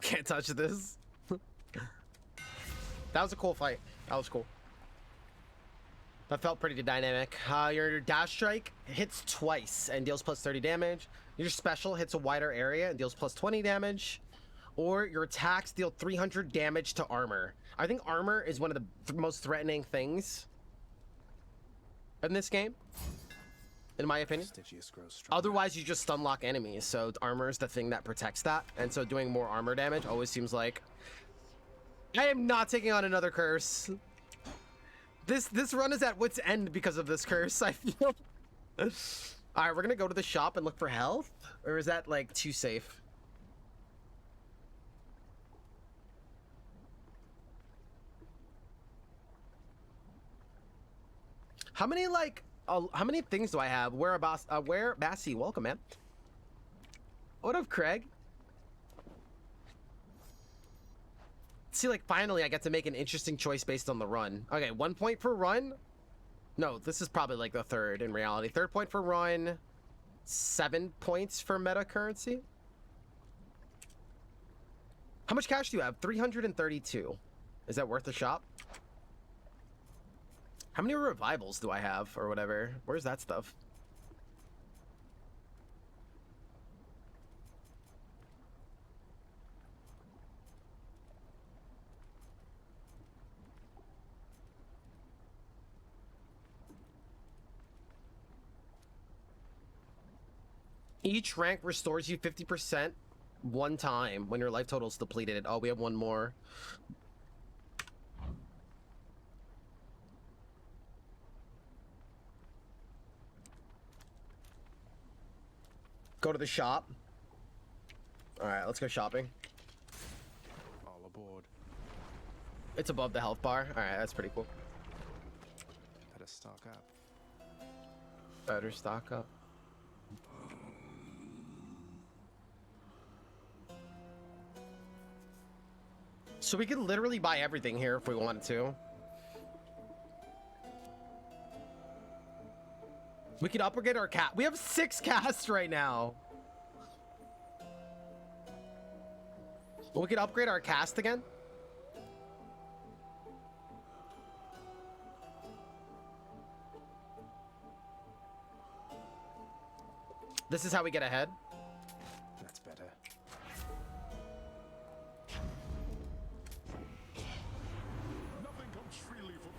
Can't touch this. That was a cool fight. That was cool. That felt pretty dynamic. Your dash strike hits twice and deals plus 30 damage. Your special hits a wider area and deals plus 20 damage. Or your attacks deal 300 damage to armor. I think armor is one of the most threatening things in this game, in my opinion. Otherwise, you just stun lock enemies. So armor is the thing that protects that. And so doing more armor damage always seems like... I am not taking on another curse. This run is at wit's end because of this curse, I feel. Alright, we're gonna go to the shop and look for health? Or is that, like, too safe? How many, like, how many things do I have? Where Bassie, welcome, man. What up, Craig? See, like, finally I get to make an interesting choice based on the run. Okay, 1 point for run. No, this is probably like the third in reality. 3rd point for run. 7 points for meta currency. How much cash do you have? 332. Is that worth the shop? How many revivals do I have or whatever? Where's that stuff? Each rank restores you 50% one time when your life total is depleted. Oh, we have one more. Go to the shop. All right, let's go shopping. All aboard. It's above the health bar. All right, that's pretty cool. Better stock up. Better stock up. So we could literally buy everything here if we wanted to. We could upgrade our cat. We have 6 casts right now. We could upgrade our cast again. This is how we get ahead. That's better. Nothing comes freely from...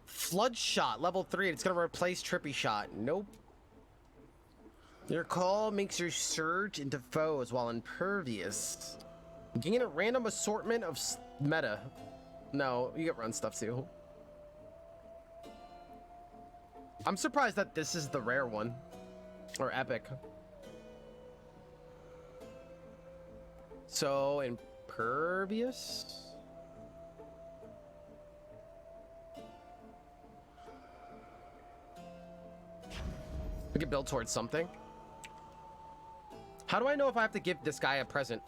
Flood shot, level 3. It's gonna replace Trippy shot. Nope. Your call makes your surge into foes while impervious. Gain a random assortment of meta. No, you get run stuff too. I'm surprised that this is the rare one. Or epic. So, impervious? We can build towards something. How do I know if I have to give this guy a present?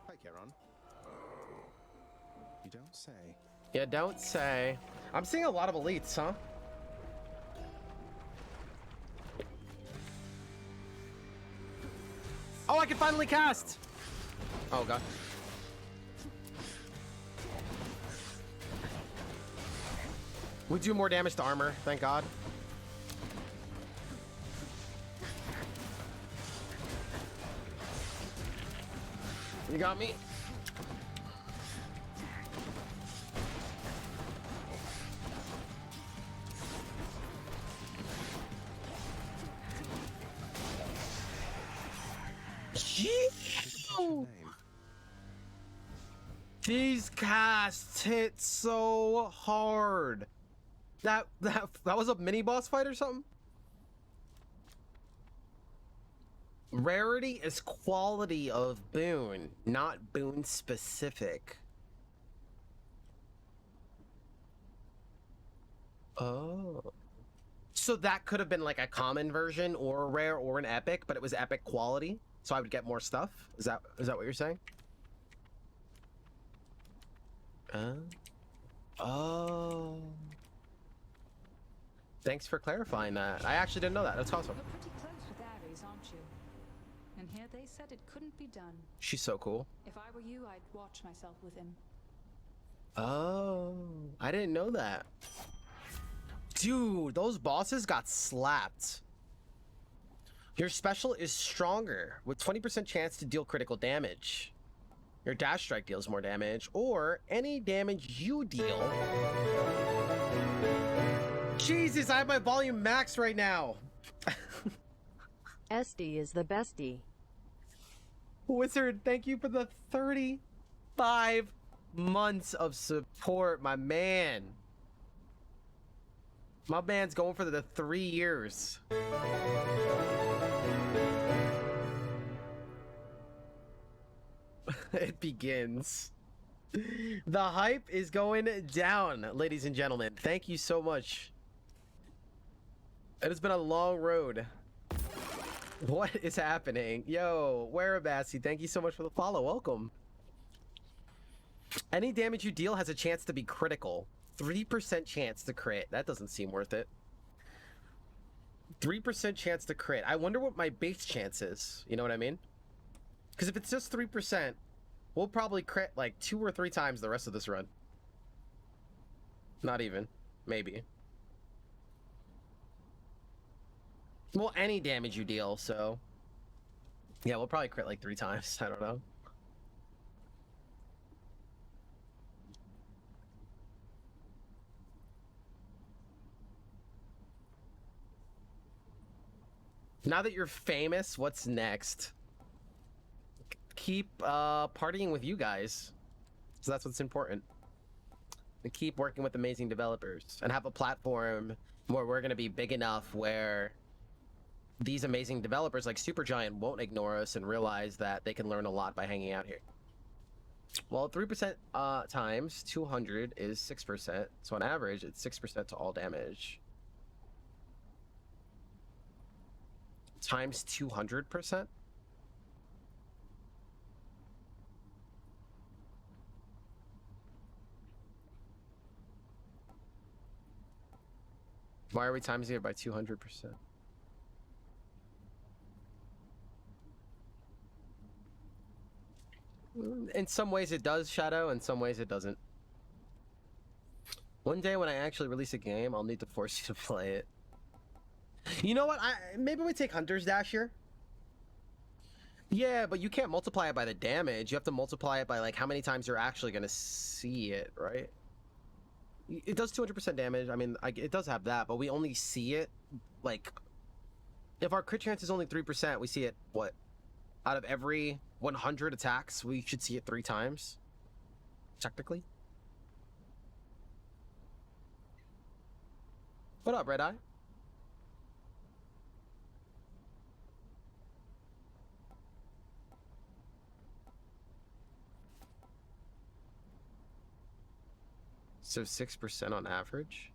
Hi, Charon. You don't say. Yeah, don't say. I'm seeing a lot of elites, huh? Oh, I can finally cast! Oh, God. We do more damage to armor, thank God. You got me? These casts hit so hard. That was a mini boss fight or something? Rarity is quality of boon, not boon specific. Oh. So that could have been like a common version or a rare or an epic, but it was epic quality, so I would get more stuff. Is that what you're saying? Oh. Thanks for clarifying that. I actually didn't know that. That's awesome. You're pretty close with Ares, aren't you? And here they said it couldn't be done. She's so cool. If I were you, I'd watch myself with him. Oh, I didn't know that. Dude, those bosses got slapped. Your special is stronger with 20% chance to deal critical damage. Your dash strike deals more damage, or any damage you deal. Jesus, I have my volume maxed right now. Esty is the bestie. Wizard, thank you for the 35 months of support, my man. My man's going for the 3 years. It begins. The hype is going down, ladies and gentlemen. Thank you so much. It has been a long road. What is happening? Yo, Whereaboutsy, thank you so much for the follow. Welcome. Any damage you deal has a chance to be critical. 3% chance to crit. That doesn't seem worth it. 3% chance to crit. I wonder what my base chance is. You know what I mean? Because if it's just 3%, we'll probably crit like 2 or 3 times the rest of this run. Not even. Maybe. Well, any damage you deal, so... yeah, we'll probably crit like 3 times. I don't know. Now that you're famous, what's next? Keep partying with you guys. So that's what's important. And keep working with amazing developers. And have a platform where we're going to be big enough where these amazing developers like Supergiant won't ignore us and realize that they can learn a lot by hanging out here. Well, 3% times 200 is 6%. So on average, it's 6% to all damage. Times 200%? Why are we timesing it by 200%? In some ways it does, Shadow, in some ways it doesn't. One day when I actually release a game, I'll need to force you to play it. You know what? Maybe we take Hunter's Dash here. Yeah, but you can't multiply it by the damage. You have to multiply it by like how many times you're actually gonna see it, right? It does 200% damage. I mean, it does have that, but we only see it like if our crit chance is only 3%, we see it what? Out of every 100 attacks, we should see it 3 times. Technically. What up, Red Eye? So 6% on average?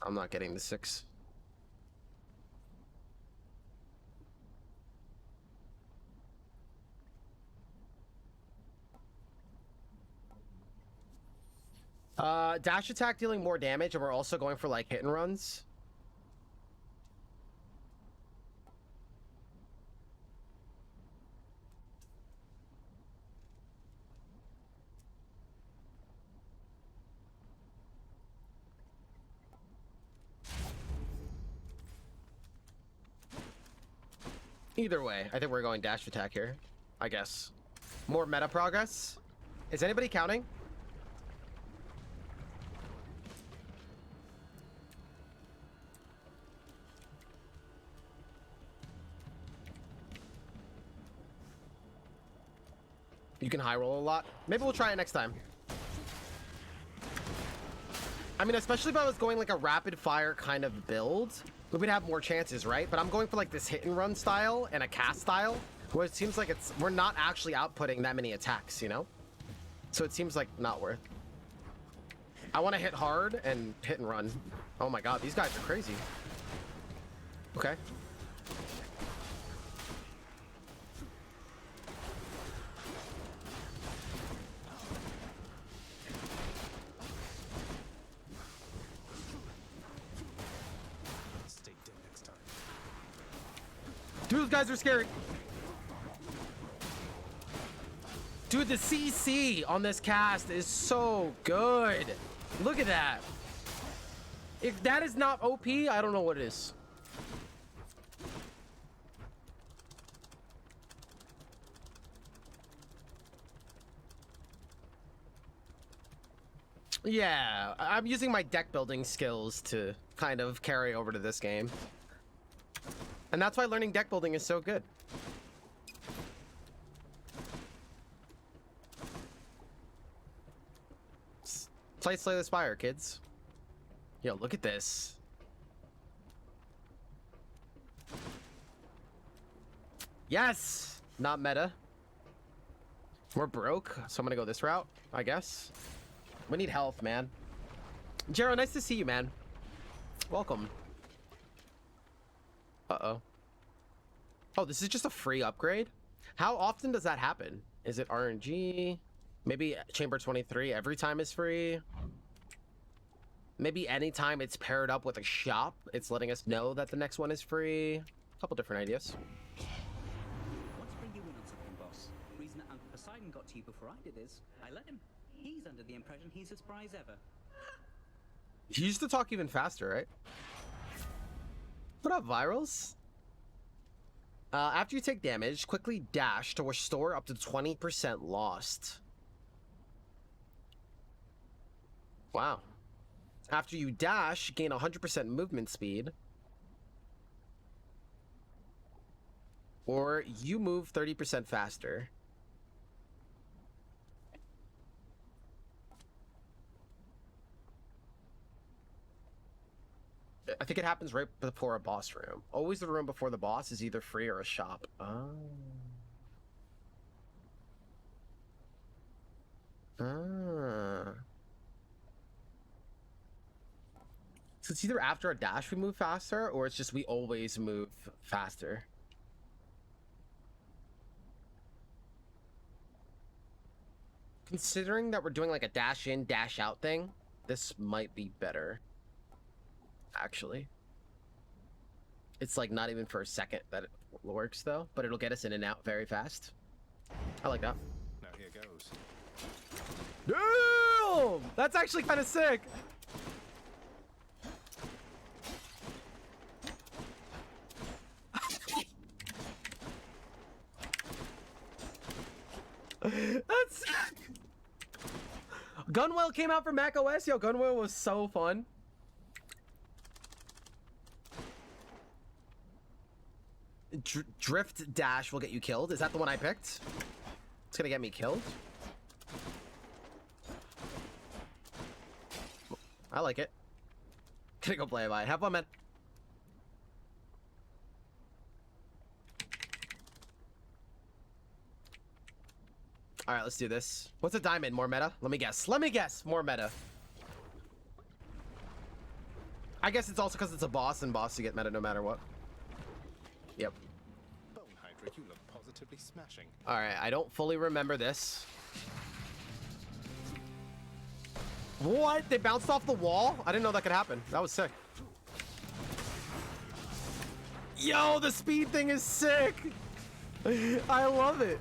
I'm not getting the 6. Dash attack dealing more damage, and we're also going for like hit and runs. Either way, I think we're going dash attack here, I guess. More meta progress. Is anybody counting? You can high roll a lot. Maybe we'll try it next time. I mean, especially if I was going like a rapid fire kind of build, we would have more chances, right? But I'm going for like this hit and run style and a cast style, where it seems like we're not actually outputting that many attacks, you know? So it seems like not worth. I want to hit hard and hit and run. Oh my god, these guys are crazy. Okay. Dude, those guys are scary. Dude, the CC on this cast is so good. Look at that. If that is not OP, I don't know what is. Yeah, I'm using my deck building skills to kind of carry over to this game. And that's why learning deck building is so good. Play Slay the Spire, kids. Yo, look at this. Yes! Not meta. We're broke, so I'm gonna go this route, I guess. We need health, man. Jero, nice to see you, man. Welcome. Uh-oh. Oh, this is just a free upgrade? How often does that happen? Is it RNG? Maybe Chamber 23 every time is free? Maybe anytime it's paired up with a shop, it's letting us know that the next one is free. A couple different ideas. Want to bring you in on something, boss? Reason that Uncle Poseidon got to you before I did is I let him. He's under the impression he's as spry as ever. He used to talk even faster, right? What up, Virals? After you take damage, quickly dash to restore up to 20% lost. Wow. After you dash, gain 100% movement speed. Or you move 30% faster. I think it happens right before a boss room. Always the room before the boss is either free or a shop. Oh. Ah. So it's either after a dash we move faster, or it's just we always move faster. Considering that we're doing like a dash in, dash out thing, this might be better. Actually. It's like not even for a second that it works though, but it'll get us in and out very fast. I like that. Now here goes. Damn! That's actually kind of sick. That's sick. Gunwell came out for Mac OS. Yo, Gunwell was so fun. Drift dash will get you killed. Is that the one I picked? It's gonna get me killed. I like it. Gonna go play by. Have fun, man. All right, let's do this. What's a diamond? More meta? Let me guess. Let me guess. More meta. I guess it's also because it's a boss, and boss you get meta no matter what. Yep. Bone Hydra, you look positively smashing. All right, I don't fully remember this. What? They bounced off the wall? I didn't know that could happen. That was sick. Yo, the speed thing is sick. I love it.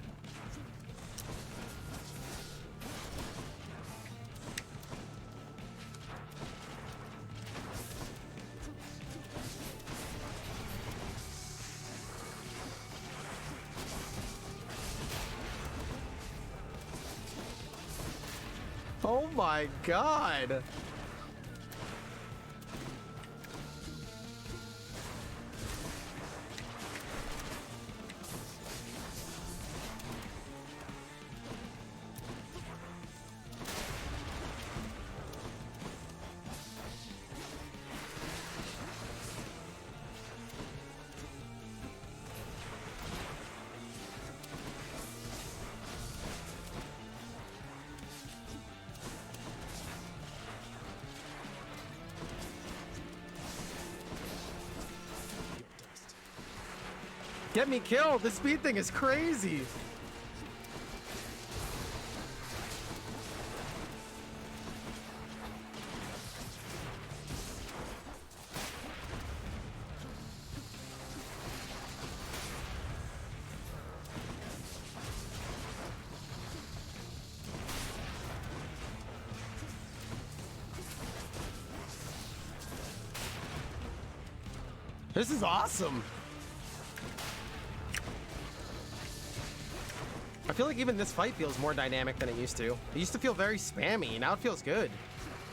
Oh my god. Get me killed. This speed thing is crazy. This is awesome. I feel like even this fight feels more dynamic than it used to. It used to feel very spammy. Now it feels good.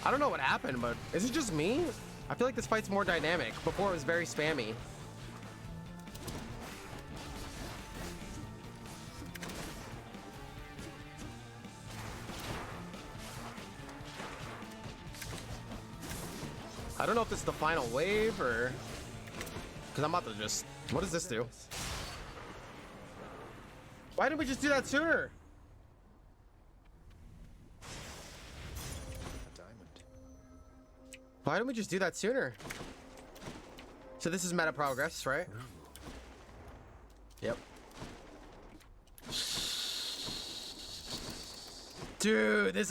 I don't know what happened, but is it just me? I feel like this fight's more dynamic. Before it was very spammy. I don't know if this is the final wave or... Because I'm about to just... What does this do? Why didn't we just do that sooner? A diamond. Why didn't we just do that sooner? So this is meta progress, right? Yep. Dude, this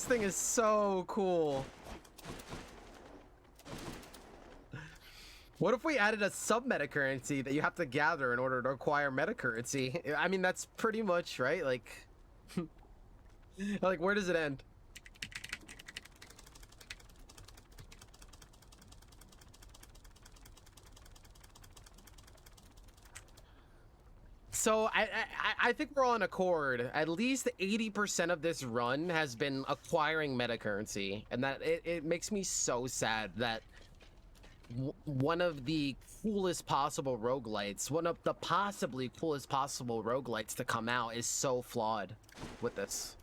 thing is so cool. What if we added a sub-meta currency that you have to gather in order to acquire meta currency? I mean, that's pretty much, right? Like, like where does it end? So I think we're all in accord. At least 80% of this run has been acquiring meta currency, and that it makes me so sad that one of the coolest possible roguelites, one of the possibly coolest possible roguelites to come out is so flawed with this.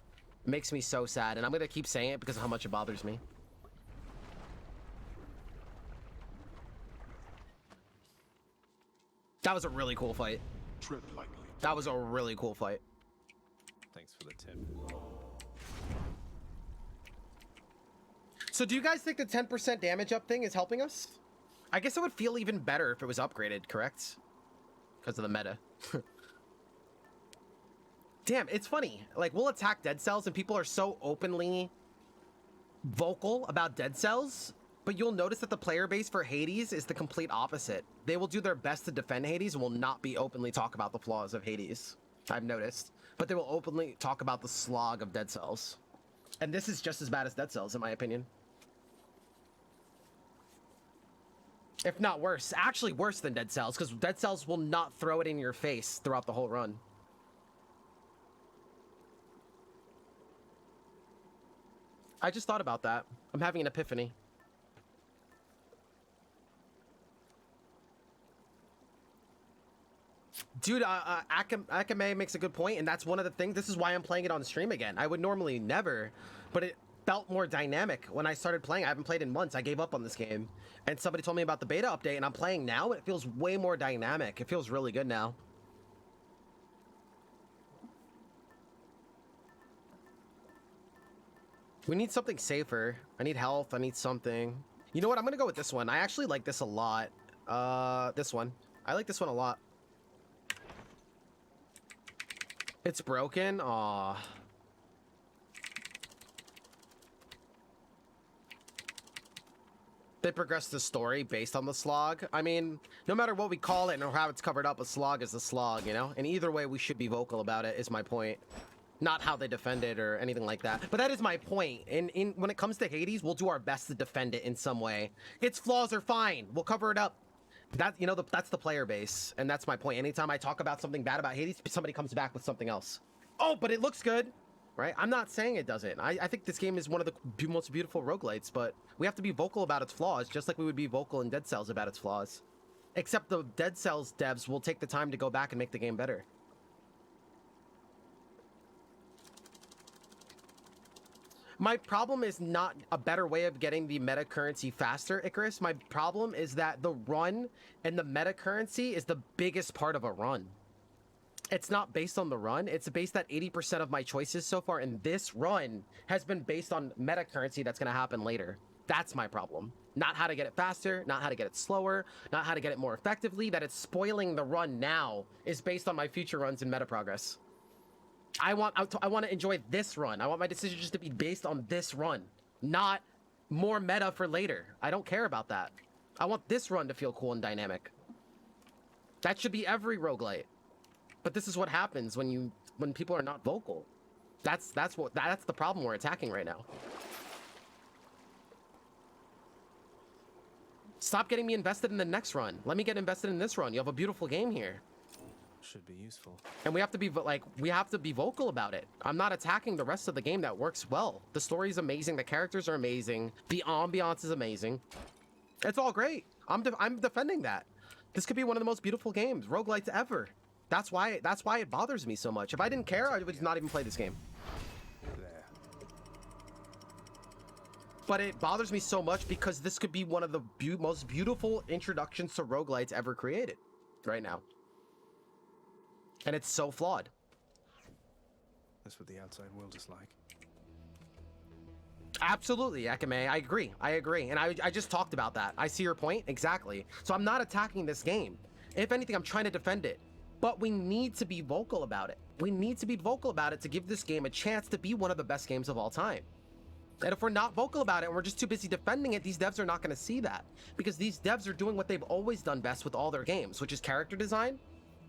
It makes me so sad, and I'm gonna keep saying it because of how much it bothers me. That was a really cool fight. Tread lightly. That was a really cool fight. Thanks for the tip. So do you guys think the 10% damage up thing is helping us? I guess it would feel even better if it was upgraded, correct? Because of the meta. Damn, it's funny. Like, we'll attack dead cells and people are so openly vocal about dead cells, but you'll notice that the player base for Hades is the complete opposite. They will do their best to defend Hades and will not be openly talk about the flaws of Hades. I've noticed. But they will openly talk about the slog of dead cells. And this is just as bad as dead cells, in my opinion. If not worse. Actually worse than dead cells, because dead cells will not throw it in your face throughout the whole run. I just thought about that. I'm having an epiphany. Dude, Akame makes a good point, and that's one of the things. This is why I'm playing it on stream again. I would normally never, but it felt more dynamic when I started playing. I haven't played in months. I gave up on this game, and somebody told me about the beta update, and I'm playing now. It feels way more dynamic. It feels really good now. We need something safer. I need health. I need something. You know what? I'm gonna go with this one. I actually like this a lot. This one. I like this one a lot. It's broken. Aw. They progressed the story based on the slog. I mean, no matter what we call it or how it's covered up, a slog is a slog, you know? And either way, we should be vocal about it, is my point. Not how they defend it or anything like that. But that is my point. When it comes to Hades, we'll do our best to defend it in some way. Its flaws are fine. We'll cover it up. That, you know, that's the player base. And that's my point. Anytime I talk about something bad about Hades, somebody comes back with something else. Oh, but it looks good. Right? I'm not saying it doesn't. I think this game is one of the most beautiful roguelites, but we have to be vocal about its flaws, just like we would be vocal in Dead Cells about its flaws. Except the Dead Cells devs will take the time to go back and make the game better. My problem is not a better way of getting the meta currency faster, Icarus. My problem is that the run and the meta currency is the biggest part of a run. It's not based on the run. It's based that 80% of my choices so far in this run has been based on meta currency that's going to happen later. That's my problem. Not how to get it faster, not how to get it slower, not how to get it more effectively. That it's spoiling the run now is based on my future runs in meta progress. I want to enjoy this run. I want my decisions to be based on this run, not more meta for later. I don't care about that. I want this run to feel cool and dynamic. That should be every roguelite. But this is what happens when people are not vocal. That's the problem we're attacking right now. Stop getting me invested in the next run. Let me get invested in this run. You have a beautiful game here. Should be useful. And we have to be we have to be vocal about it. I'm not attacking the rest of the game that works well. The story's amazing. The characters are amazing. The ambiance is amazing. It's all great. I'm defending that. This could be one of the most beautiful games, roguelites ever. That's why it bothers me so much. If I didn't care, I would not even play this game. There. But it bothers me so much because this could be one of the most beautiful introductions to roguelites ever created right now. And it's so flawed. That's what the outside world is like. Absolutely, Akame. I agree. I agree. And I just talked about that. I see your point. Exactly. So I'm not attacking this game. If anything, I'm trying to defend it. But we need to be vocal about it. We need to be vocal about it to give this game a chance to be one of the best games of all time. And if we're not vocal about it and we're just too busy defending it, these devs are not going to see that. Because these devs are doing what they've always done best with all their games, which is character design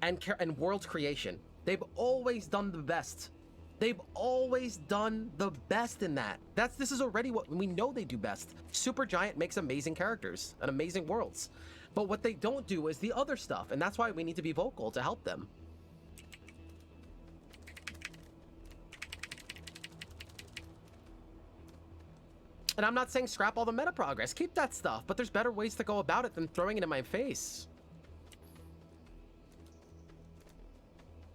and world creation. They've always done the best. They've always done the best in that. This is already what we know they do best. Supergiant makes amazing characters and amazing worlds. But what they don't do is the other stuff, and that's why we need to be vocal to help them. And I'm not saying scrap all the meta progress. Keep that stuff, but there's better ways to go about it than throwing it in my face.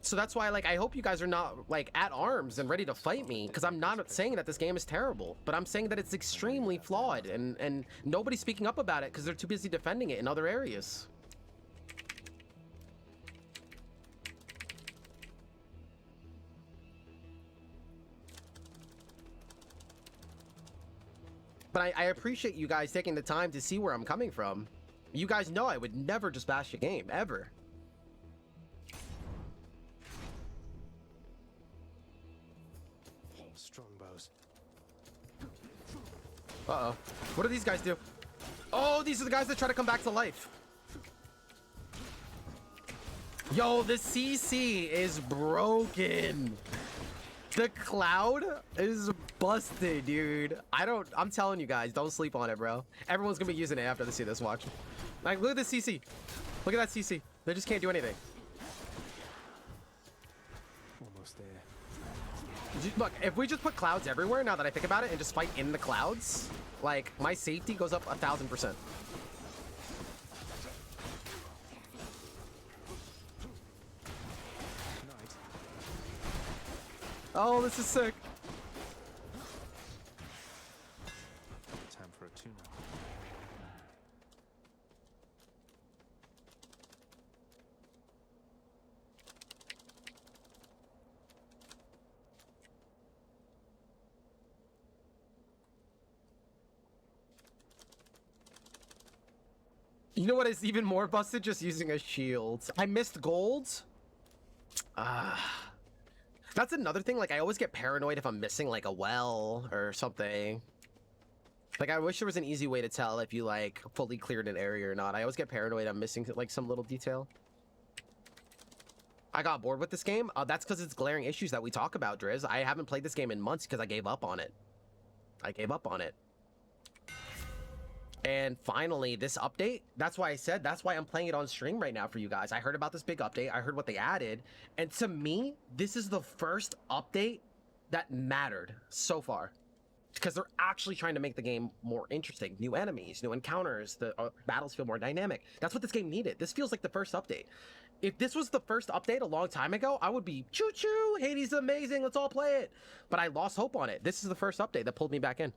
So that's why, like, I hope you guys are not, like, at arms and ready to fight me, because I'm not saying that this game is terrible, but I'm saying that it's extremely flawed, and nobody's speaking up about it because they're too busy defending it in other areas. But I appreciate you guys taking the time to see where I'm coming from. You guys know I would never just bash a game, ever. Strong bows. Uh-oh. What do these guys do? Oh, these are the guys that try to come back to life. Yo, the CC is broken. The cloud is busted, dude. I'm telling you guys, don't sleep on it, bro. Everyone's gonna be using it after they see this, watch. Like, look at the CC. Look at that CC. They just can't do anything. Almost there. Look, if we just put clouds everywhere, now that I think about it, and just fight in the clouds, like, my safety goes up 1,000%. Oh, this is sick. Time for a tune-up. You know what is even more busted? Just using a shield. I missed gold. That's another thing. Like, I always get paranoid if I'm missing, like, a well or something. Like, I wish there was an easy way to tell if you, like, fully cleared an area or not. I always get paranoid I'm missing, like, some little detail. I got bored with this game. That's because it's glaring issues that we talk about, Driz. I haven't played this game in months because I gave up on it. And finally, this update, that's why I'm playing it on stream right now for you guys. I heard about this big update. I heard what they added. And to me, this is the first update that mattered so far. Because they're actually trying to make the game more interesting. New enemies, new encounters, the battles feel more dynamic. That's what this game needed. This feels like the first update. If this was the first update a long time ago, I would be choo-choo, Hades is amazing, let's all play it. But I lost hope on it. This is the first update that pulled me back in.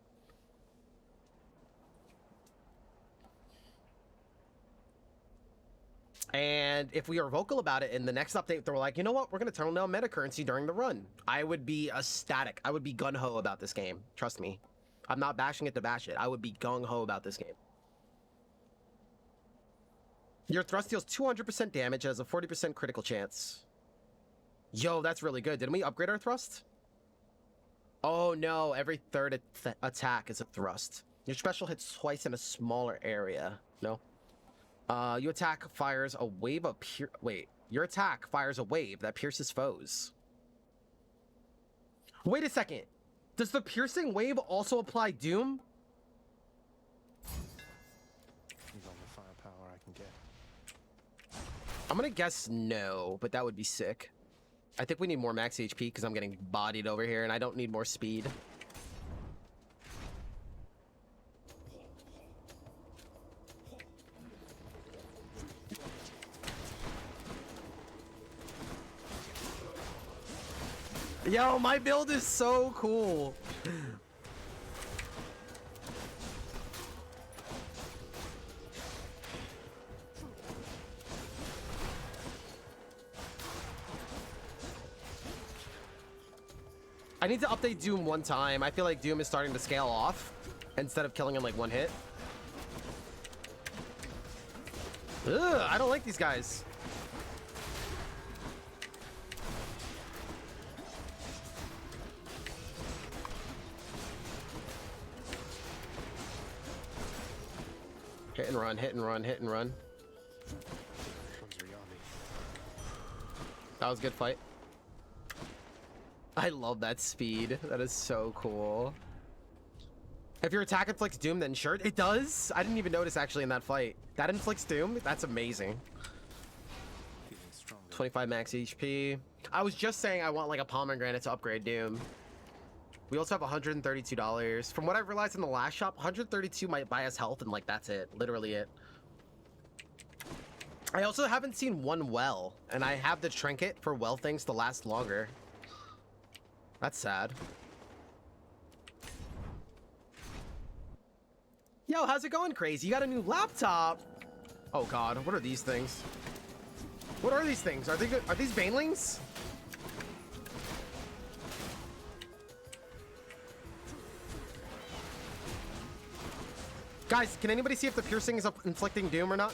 And if we are vocal about it in the next update, they're like, you know what? We're going to turn down meta currency during the run. I would be ecstatic. I would be gung-ho about this game. Trust me. I'm not bashing it to bash it. I would be gung-ho about this game. Your thrust deals 200% damage and has a 40% critical chance. Yo, that's really good. Didn't we upgrade our thrust? Oh no, every third attack is a thrust. Your special hits twice in a smaller area. No? Your attack fires a wave of your attack fires a wave that pierces foes. Wait a second. Does the piercing wave also apply Doom? He's on I'm gonna guess no, but that would be sick. I think we need more max HP because I'm getting bodied over here and I don't need more speed. Yo, my build is so cool. I need to update Doom one time. I feel like Doom is starting to scale off instead of killing in like one hit. Ugh, I don't like these guys. Hit and run, hit and run, hit and run. One's Rihanna. That was a good fight. I love that speed. That is so cool. If your attack inflicts doom, then sure. It does? I didn't even notice actually in that fight. That inflicts doom? That's amazing. Feeling stronger. 25 max HP. I was just saying I want like a pomegranate to upgrade doom. We also have $132. From what I realized in the last shop, 132 might buy us health and like that's it. Literally it. I also haven't seen one well, and I have the trinket for well things to last longer. That's sad. Yo, how's it going, Crazy? You got a new laptop? Oh god, what are these things? What are these things? Are they good? Are these banelings? Guys, can anybody see if the piercing is inflicting doom or not?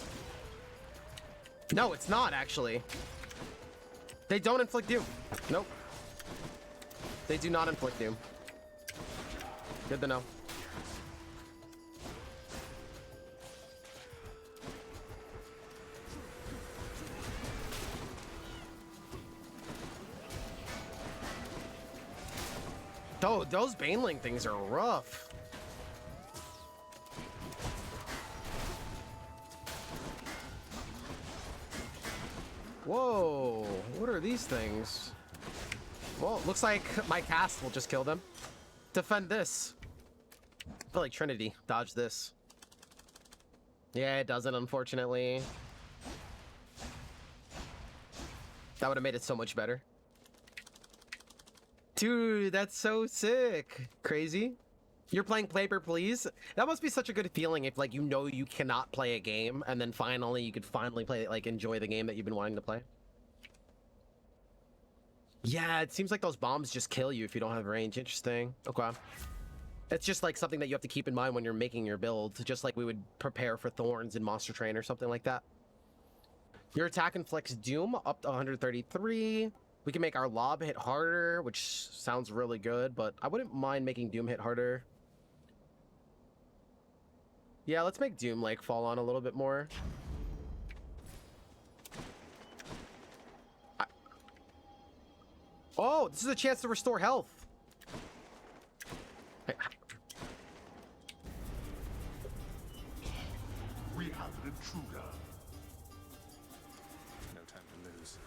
No, it's not actually. They don't inflict doom. Nope. They do not inflict doom. Good to know. Oh, those baneling things are rough. Whoa, what are these things? Well, looks like my cast will just kill them. Defend this. I feel like Trinity. Dodge this. Yeah, it doesn't, unfortunately. That would have made it so much better. Dude, that's so sick. Crazy. You're playing Paper Please? That must be such a good feeling if, like, you know you cannot play a game, and then finally, you could finally play, like, enjoy the game that you've been wanting to play. Yeah, it seems like those bombs just kill you if you don't have range. Interesting. Okay. It's just, like, something that you have to keep in mind when you're making your build, just like we would prepare for Thorns in Monster Train or something like that. Your attack inflicts Doom up to 133. We can make our lob hit harder, which sounds really good, but I wouldn't mind making Doom hit harder. Yeah, let's make Doom, like, fall on a little bit more. Oh, this is a chance to restore health. Hey. We have an intruder. No time to lose.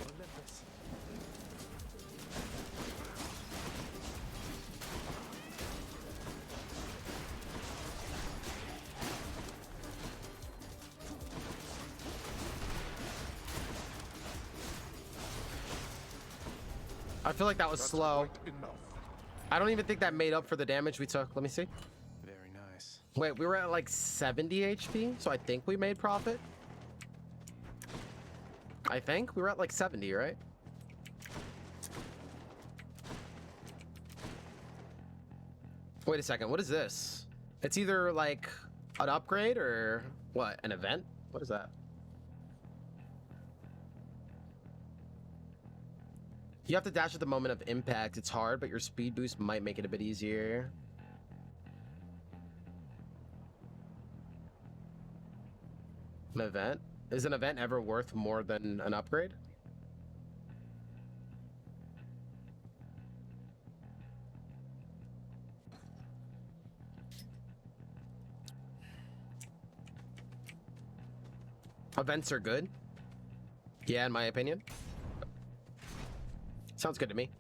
Olympus. I feel like that was slow. Quite enough. I don't even think that made up for the damage we took. Let me see. Very nice. Wait, we were at like 70 HP, so I think we made profit. I think we were at like 70, right? Wait a second, what is this? It's either like an upgrade or what? An event? What is that? You have to dash at the moment of impact. It's hard, but your speed boost might make it a bit easier. An event? Is an event ever worth more than an upgrade? Events are good. Yeah, in my opinion. Sounds good to me.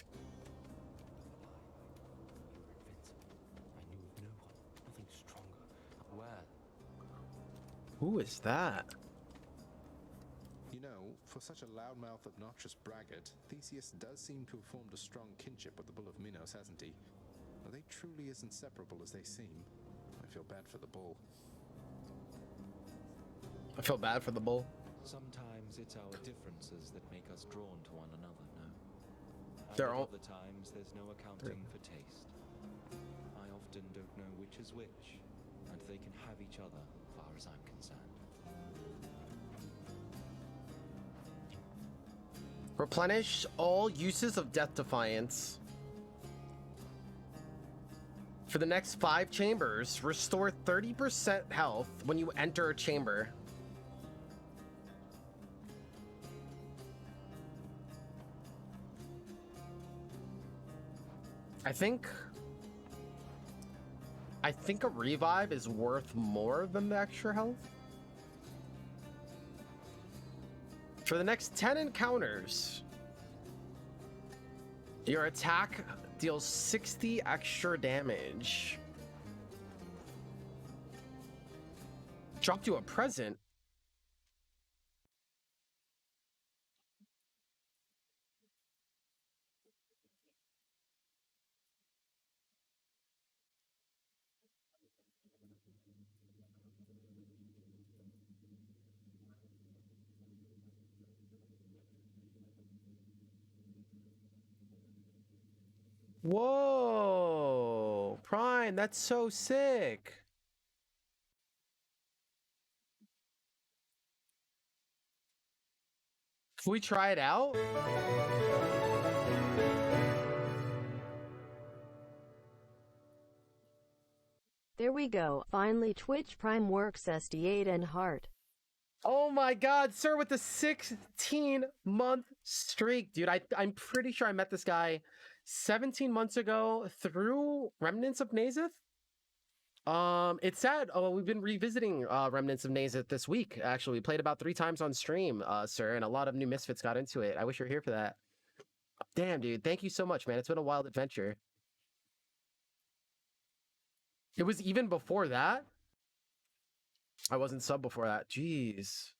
I knew of no one, nothing stronger. Where? Who is that? You know, for such a loudmouth, obnoxious braggart, Theseus does seem to have formed a strong kinship with the Bull of Minos, hasn't he? Are they truly as inseparable as they seem? I feel bad for the bull. I feel bad for the bull. Sometimes it's our differences that make us drawn to one another, no? They're And all- other times there's no accounting for taste. I often don't know which is which, and they can have each other, far as I'm concerned. Replenish all uses of Death Defiance. For the next 5 chambers, restore 30% health when you enter a chamber. I think a revive is worth more than the extra health. For the next 10 encounters, your attack deals 60 extra damage. Dropped you a present. Whoa, Prime, that's so sick. Can we try it out? There we go. Finally, Twitch Prime works. Esty8 and Heart. Oh my god, sir, with the 16-month streak. Dude, I'm pretty sure I met this guy 17 months ago through Remnants of Nazith. It's sad. Oh, we've been revisiting Remnants of Nazith this week. Actually, we played about 3 times on stream, sir, and a lot of new Misfits got into it. I wish you were here for that. Damn, dude, thank you so much, man. It's been a wild adventure. It was even before that. I wasn't sub before that. Jeez.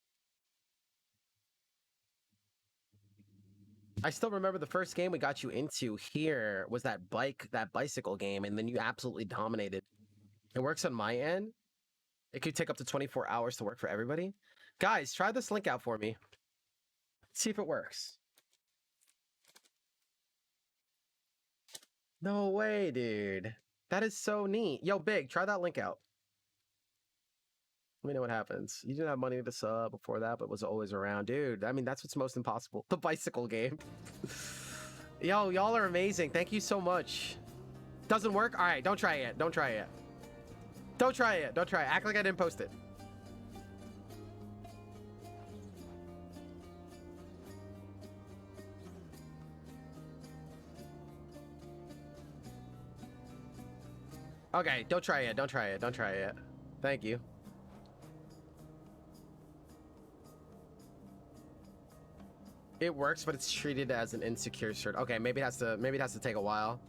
I still remember the first game we got you into here was that bicycle game, and then you absolutely dominated. It works on my end. It could take up to 24 hours to work for everybody. Guys, try this link out for me. See if it works. No way, dude. That is so neat. Yo, Big, try that link out. Let me know what happens. You didn't have money to sub before that, but was always around. Dude, I mean, that's what's most impossible. The bicycle game. Yo, y'all are amazing. Thank you so much. Doesn't work? All right, don't try it. Don't try it. Don't try it. Don't try it. Act like I didn't post it. Okay, don't try it. Don't try it. Don't try it. Thank you. It works, but it's treated as an insecure cert. Okay, maybe it has to take a while.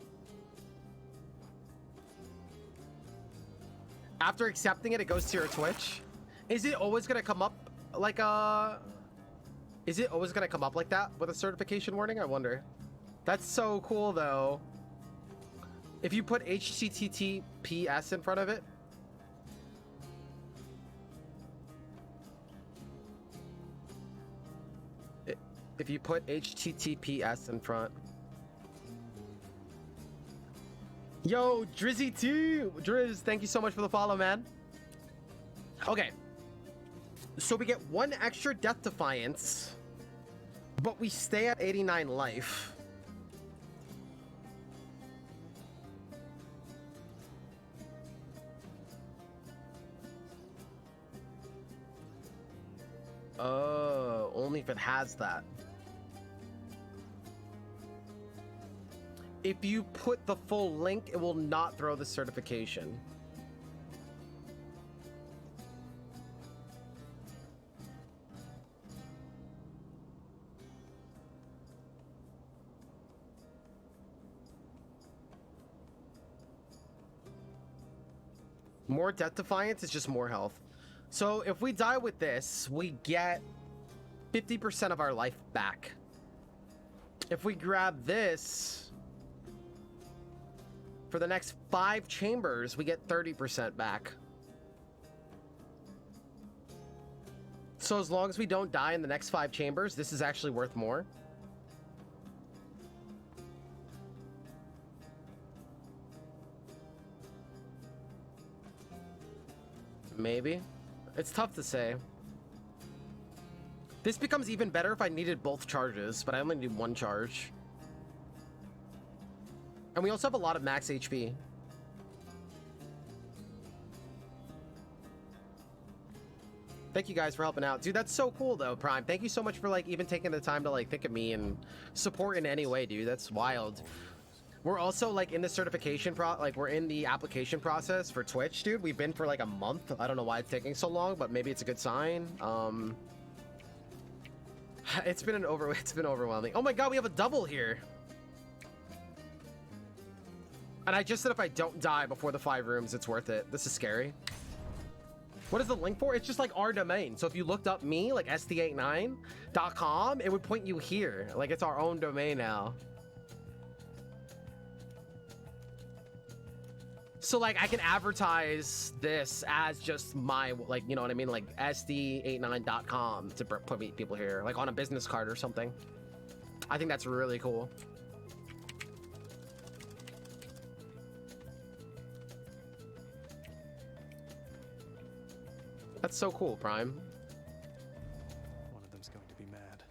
After accepting it, it goes to your Twitch. Is it always gonna come up like is it always gonna come up like that with a certification warning? I wonder. That's so cool though. If you put HTTPS in front of it. If you put HTTPS in front. Yo, Drizzy2! Driz, thank you so much for the follow, man. Okay. So we get 1 extra Death Defiance, but we stay at 89 life. Oh, only if it has that. If you put the full link, it will not throw the certification. More Death Defiance is just more health. So if we die with this, we get 50% of our life back. If we grab this, for the next 5 chambers, we get 30% back. So as long as we don't die in the next 5 chambers, this is actually worth more. Maybe. It's tough to say. This becomes even better if I needed both charges, but I only need 1 charge. And we also have a lot of max HP. Thank you guys for helping out. Dude, that's so cool though, Prime. Thank you so much for like even taking the time to like think of me and support in any way, dude. That's wild. We're also like in the certification we're in the application process for Twitch, dude. We've been for like a month. I don't know why it's taking so long, but maybe it's a good sign. It's been overwhelming. Oh my god, we have a double here. And I just said if I don't die before the 5 rooms, it's worth it. This is scary. What is the link for? It's just like our domain. So if you looked up me, like Esty8nine.com, it would point you here. Like it's our own domain now. So like I can advertise this as just my, like, you know what I mean? Like Esty8nine.com to put people here, like on a business card or something. I think that's really cool. That's so cool, Prime. One of them's going to be mad.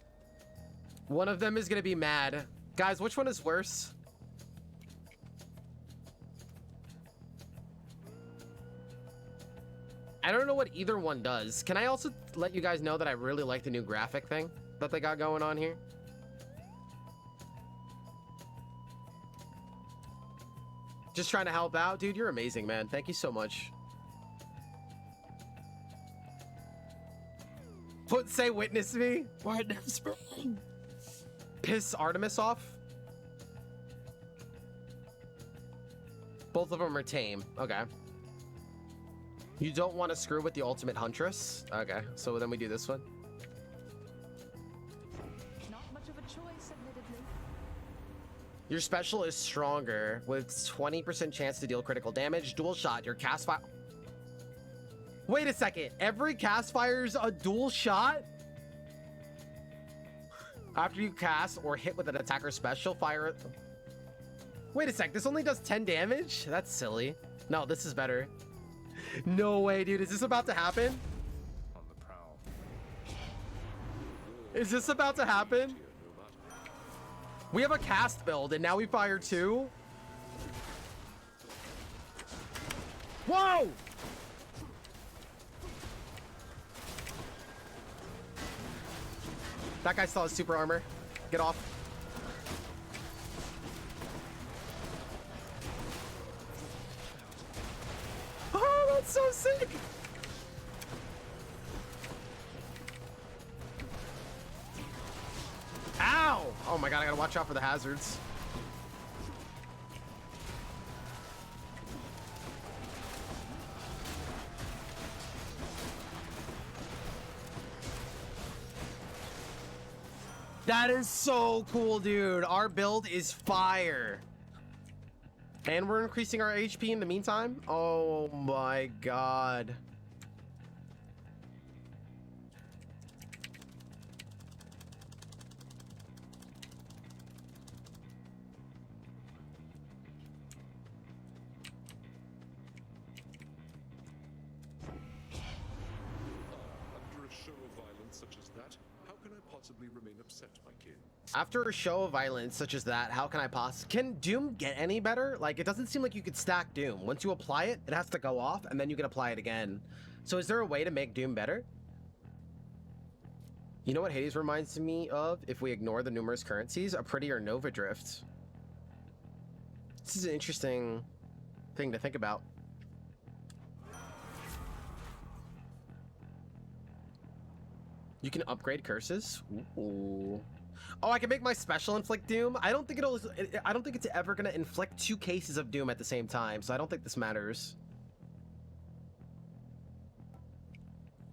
One of them is going to be mad. Guys, which one is worse? I don't know what either one does. Can I also let you guys know that I really like the new graphic thing that they got going on here? Just trying to help out. Dude, you're amazing, man. Thank you so much. Say witness me. Witness me. Piss Artemis off. Both of them are tame. Okay. You don't want to screw with the ultimate huntress? Okay, so then we do this one. Not much of a choice, admittedly. Your special is stronger with 20% chance to deal critical damage. Dual shot. Your cast fire. Wait a second. Every cast fire's a dual shot? After you cast or hit with an attacker special, fire. Wait a sec. This only does 10 damage? That's silly. No, this is better. No way, dude. Is this about to happen? On the prowl. Is this about to happen? We have a cast build and now we fire 2. Whoa! That guy still has super armor. Get off. Oh, that's so sick. Ow! Oh my god, I gotta watch out for the hazards. That is so cool, dude. Our build is fire. And we're increasing our HP in the meantime. Oh my god. After a show of violence such as that, how can I possibly remain upset, my kid? After a show of violence such as that, how can I Can Doom get any better? Like, it doesn't seem like you could stack Doom. Once you apply it, it has to go off, and then you can apply it again. So is there a way to make Doom better? You know what Hades reminds me of? If we ignore the numerous currencies, a prettier Nova Drift. This is an interesting thing to think about. You can upgrade curses. Ooh. Oh, I can make my special inflict Doom. I don't think it's ever gonna inflict 2 cases of Doom at the same time, so I don't think this matters.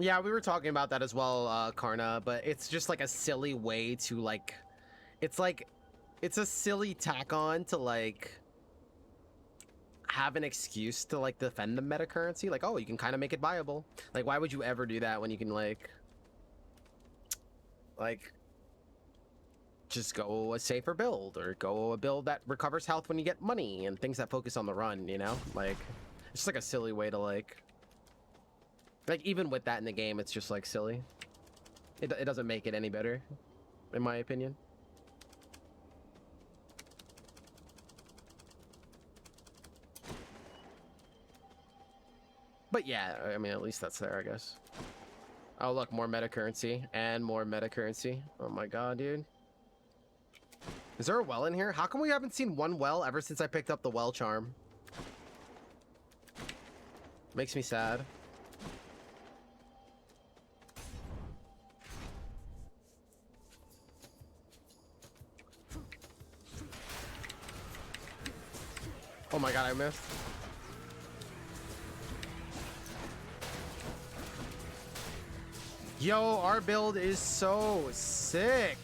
Yeah, we were talking about that as well, Karna, but it's just like a silly way to like, it's a silly tack on to like have an excuse to like defend the meta currency. Like, oh, you can kind of make it viable. Like, why would you ever do that when you can like just go a safer build or go a build that recovers health when you get money and things that focus on the run, you know? Like, it's just like a silly way to like even with that in the game, it's just like silly. It doesn't make it any better, in my opinion. But yeah, I mean, at least that's there, I guess. Oh, look, more meta currency and more meta currency. Oh my god, dude. Is there a well in here? How come we haven't seen one well ever since I picked up the well charm? Makes me sad. Oh my god, I missed. Yo, our build is so sick.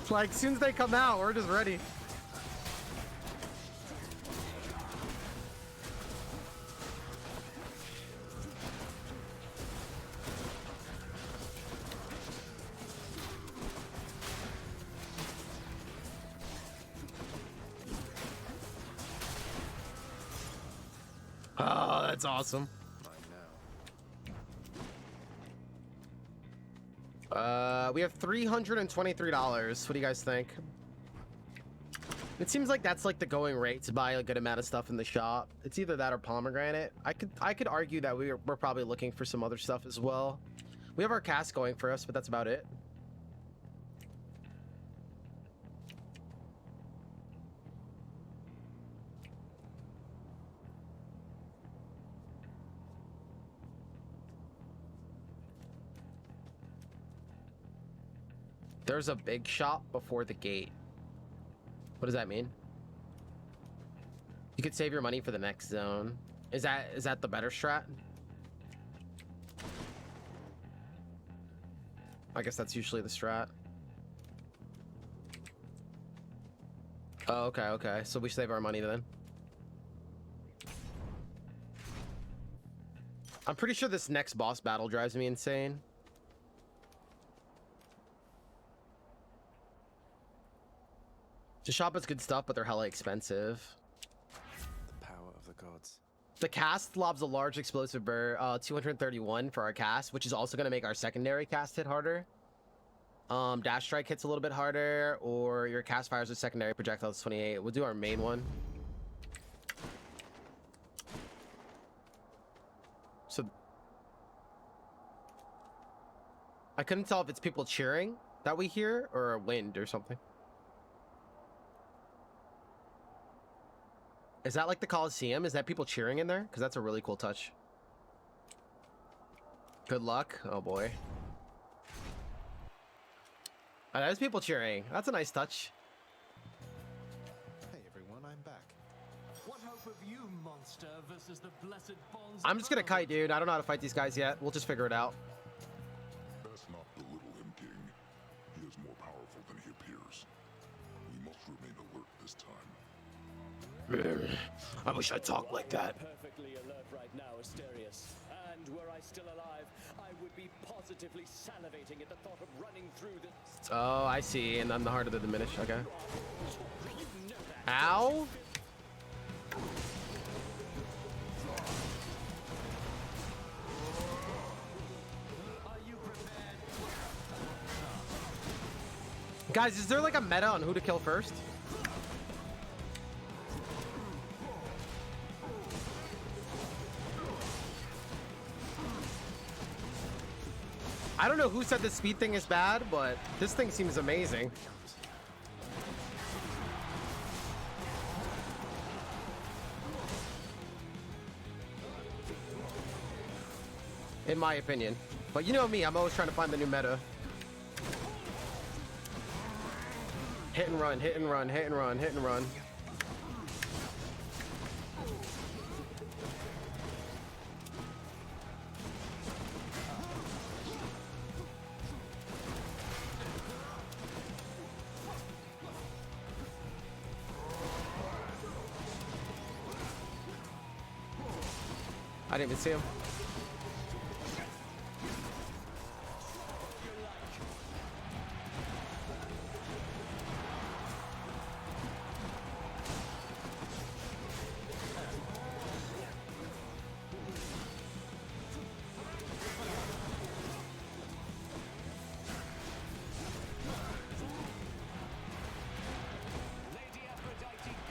Like, as soon as they come out, we're just ready. Oh, that's awesome. We have $323. What do you guys think? It seems like that's like the going rate to buy a good amount of stuff in the shop. It's either that or pomegranate. I could argue that we're probably looking for some other stuff as well. We have our cast going for us, but that's about it. There's a big shop before the gate. What does that mean? You could save your money for the next zone. Is that the better strat? I guess that's usually the strat. Oh, okay. So we save our money then. I'm pretty sure this next boss battle drives me insane. The shop has good stuff, but they're hella expensive. The power of the gods. The cast lobs a large explosive burr, 231 for our cast, which is also going to make our secondary cast hit harder. Dash strike hits a little bit harder, or your cast fires with secondary projectiles 28. We'll do our main one. So I couldn't tell if it's people cheering that we hear or a wind or something. Is that like the Coliseum? Is that people cheering in there? Because that's a really cool touch. Good luck. Oh boy. Oh, there's people cheering. That's a nice touch. Hey everyone, I'm back. What hope have you, monster, versus the blessed bonds? I'm just gonna kite, dude. I don't know how to fight these guys yet. We'll just figure it out. Best not belittle him, King. He is more powerful than he appears. We must remain alert this time. I wish I talked like that. Perfectly alert right now, Asterius. And were I still alive, I would be positively salivating at the thought of running through this. Oh, I see. And I'm the heart of the diminish. Okay. Ow. Guys, is there like a meta on who to kill first? I don't know who said the speed thing is bad, but this thing seems amazing. In my opinion. But you know me, I'm always trying to find the new meta. Hit and run, hit and run, hit and run, hit and run. I didn't even see him.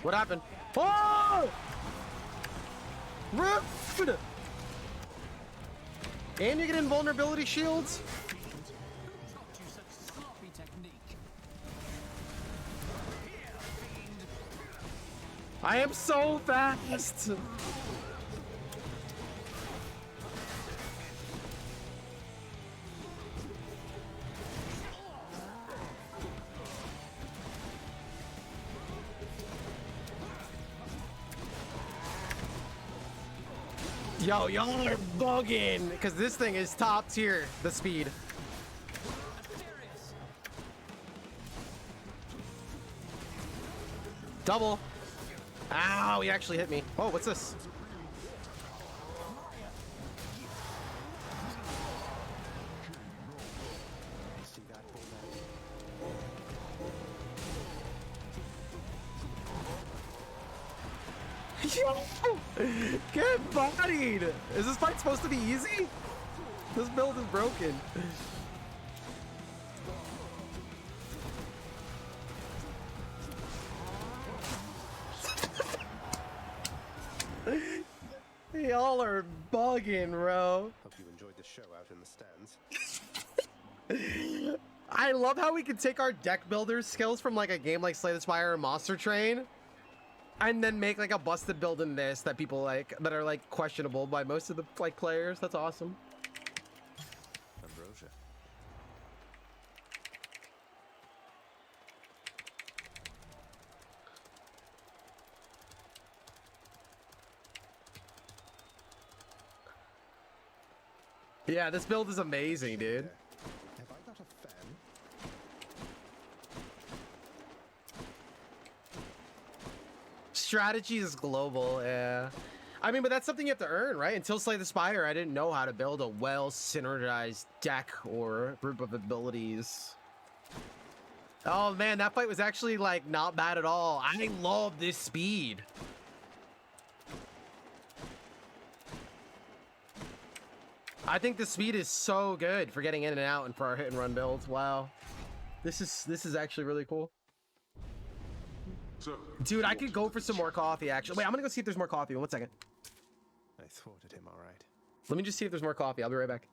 What happened? Oh! Rude! And you get invulnerability shields? I am so fast! Yo, y'all are bugging, because this thing is top tier, the speed. Double. Ow, he actually hit me. Oh, what's this? Get bodied! Is this fight supposed to be easy? This build is broken. Y'all are bugging, bro. Hope you enjoyed the show out in the stands. I love how we can take our deck builder skills from like a game like Slay the Spire or Monster Train and then make like a busted build in this that people like, that are like questionable by most of the like players. That's awesome. Ambrosia. Yeah, this build is amazing, dude. Have I got a fan? Strategy is global, yeah. I mean, but that's something you have to earn, right? Until Slay the Spire, I didn't know how to build a well-synergized deck or group of abilities. Oh man, that fight was actually like not bad at all. I love this speed. I think the speed is so good for getting in and out and for our hit and run builds. Wow. This is actually really cool. Dude, I could go for some more coffee actually. Wait, I'm gonna go see if there's more coffee. 1 second. I thwarted him, all right. Let me just see if there's more coffee. I'll be right back.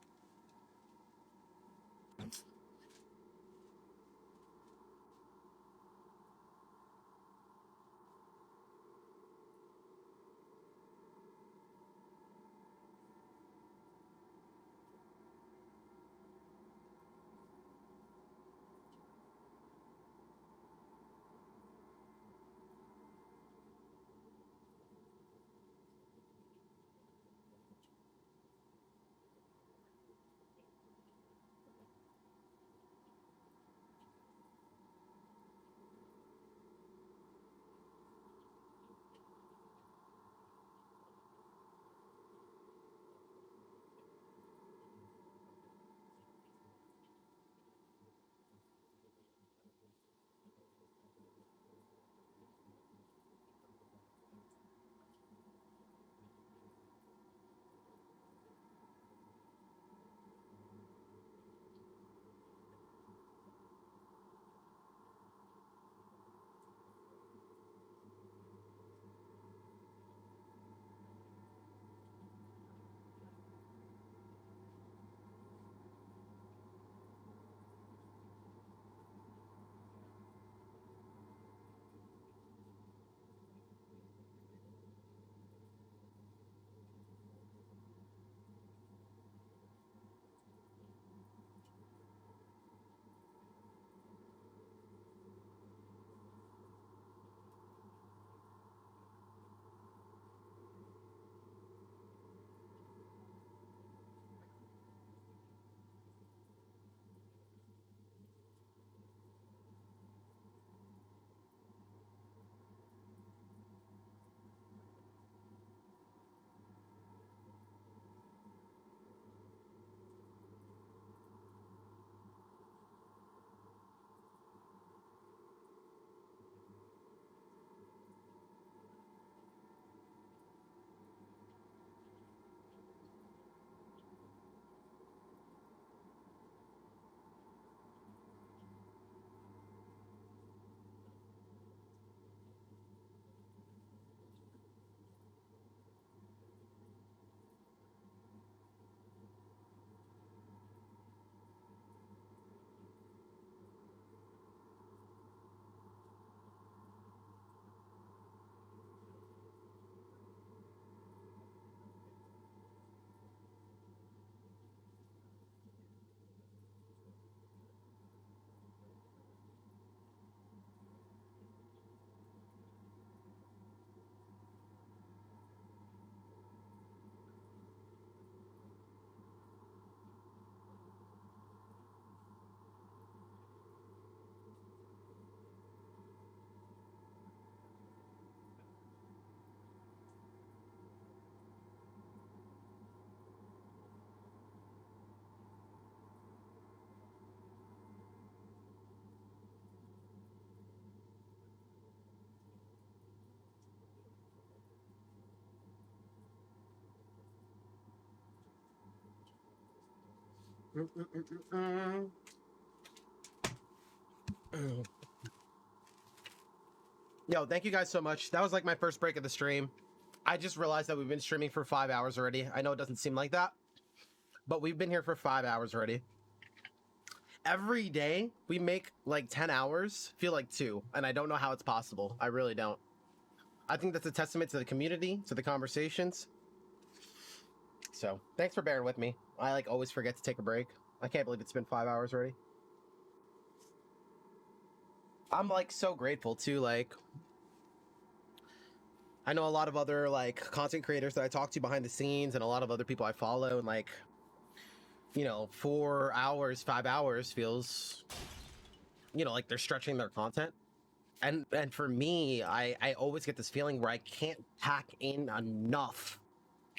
Yo, thank you guys so much. That was like my first break of the stream. I just realized that we've been streaming for 5 hours already. I know it doesn't seem like that, but we've been here for 5 hours already. Every day we make like 10 hours feel like 2, and I don't know how it's possible. I really don't. I think that's a testament to the community, to the conversations. So thanks for bearing with me. I like always forget to take a break. I can't believe it's been 5 hours already. I'm like so grateful too. Like, I know a lot of other like content creators that I talk to behind the scenes, and a lot of other people I follow, and like, you know, 4 hours, 5 hours feels, you know, like they're stretching their content. And for me, I always get this feeling where I can't pack in enough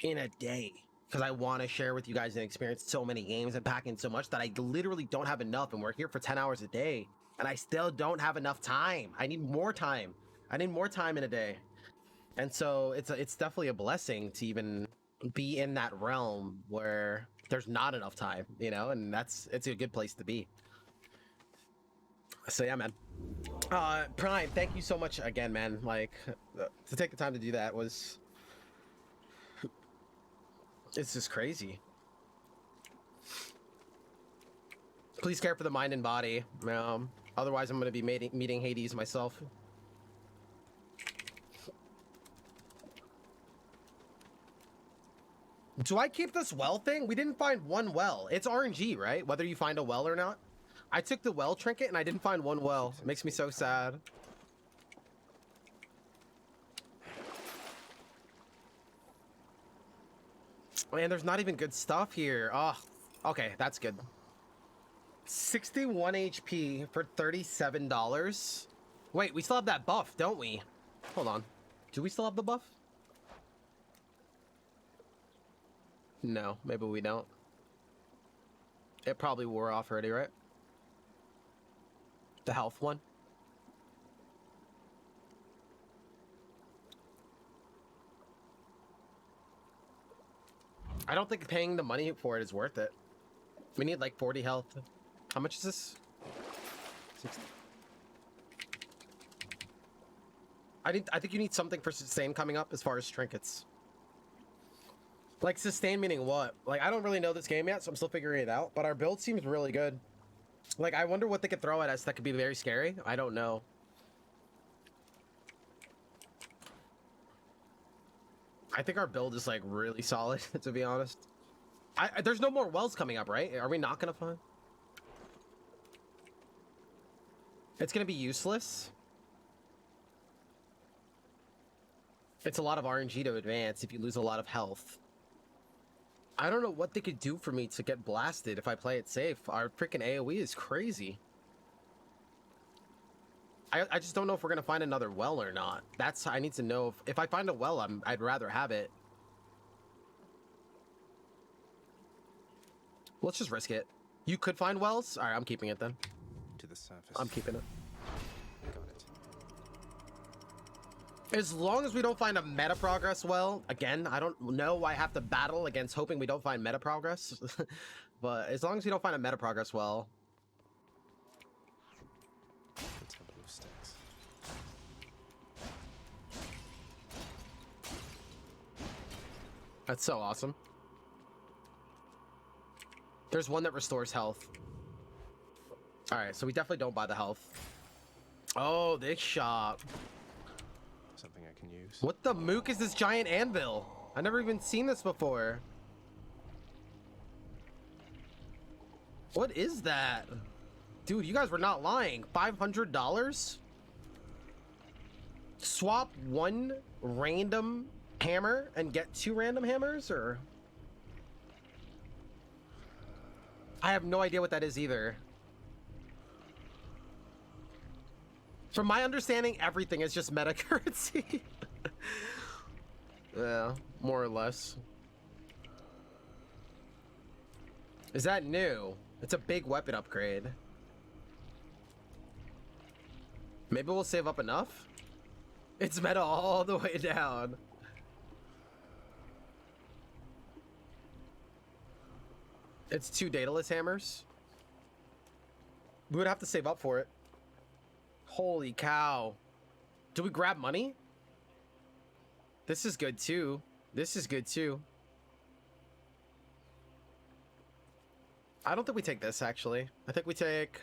in a day, because I want to share with you guys and experience so many games and pack in so much that I literally don't have enough. And we're here for 10 hours a day, and I still don't have enough time. I need more time. I need more time in a day. And so it's definitely a blessing to even be in that realm where there's not enough time, you know, and it's a good place to be. So yeah, man. Prime, thank you so much again, man. Like, to take the time to do that was, it's just crazy. Please care for the mind and body. Otherwise I'm going to be meeting Hades myself. Do I keep this well thing? We didn't find one well. It's RNG, right? Whether you find a well or not. I took the well trinket and I didn't find one well. It makes me so sad. Man, there's not even good stuff here. Oh, okay, that's good. 61 HP for $37. Wait, we still have that buff, don't we? Hold on. Do we still have the buff? No, maybe we don't. It probably wore off already, right? The health one. I don't think paying the money for it is worth it. We need like 40 health. How much is this? 60. I think you need something for sustain coming up as far as trinkets. Like sustain meaning what? Like, I don't really know this game yet, so I'm still figuring it out, but our build seems really good. Like, I wonder what they could throw at us that could be very scary. I don't know. I think our build is like really solid, to be honest. There's no more wells coming up, right? Are we not gonna find? It's gonna be useless. It's a lot of RNG to advance if you lose a lot of health. I don't know what they could do for me to get blasted if I play it safe. Our freaking AoE is crazy. I just don't know if we're gonna find another well or not. That's, I need to know if I find a well, I'd rather have it. Let's just risk it. You could find wells? All right, I'm keeping it then. To the surface. I'm keeping it. Got it. As long as we don't find a meta progress well, again, I don't know why I have to battle against hoping we don't find meta progress. But as long as we don't find a meta progress well. The Temple of Sticks. That's so awesome. There's one that restores health. All right, so we definitely don't buy the health. Oh, this shop. Something I can use. What the mook is this giant anvil? I've never even seen this before. What is that? Dude, you guys were not lying. $500? Swap one random hammer and get 2 random hammers, or? I have no idea what that is either. From my understanding, everything is just meta currency. Yeah, more or less. Is that new? It's a big weapon upgrade. Maybe we'll save up enough? It's meta all the way down. It's 2 dataless hammers. We would have to save up for it. Holy cow. Do we grab money? This is good too. This is good too. I don't think we take this, actually. I think we take...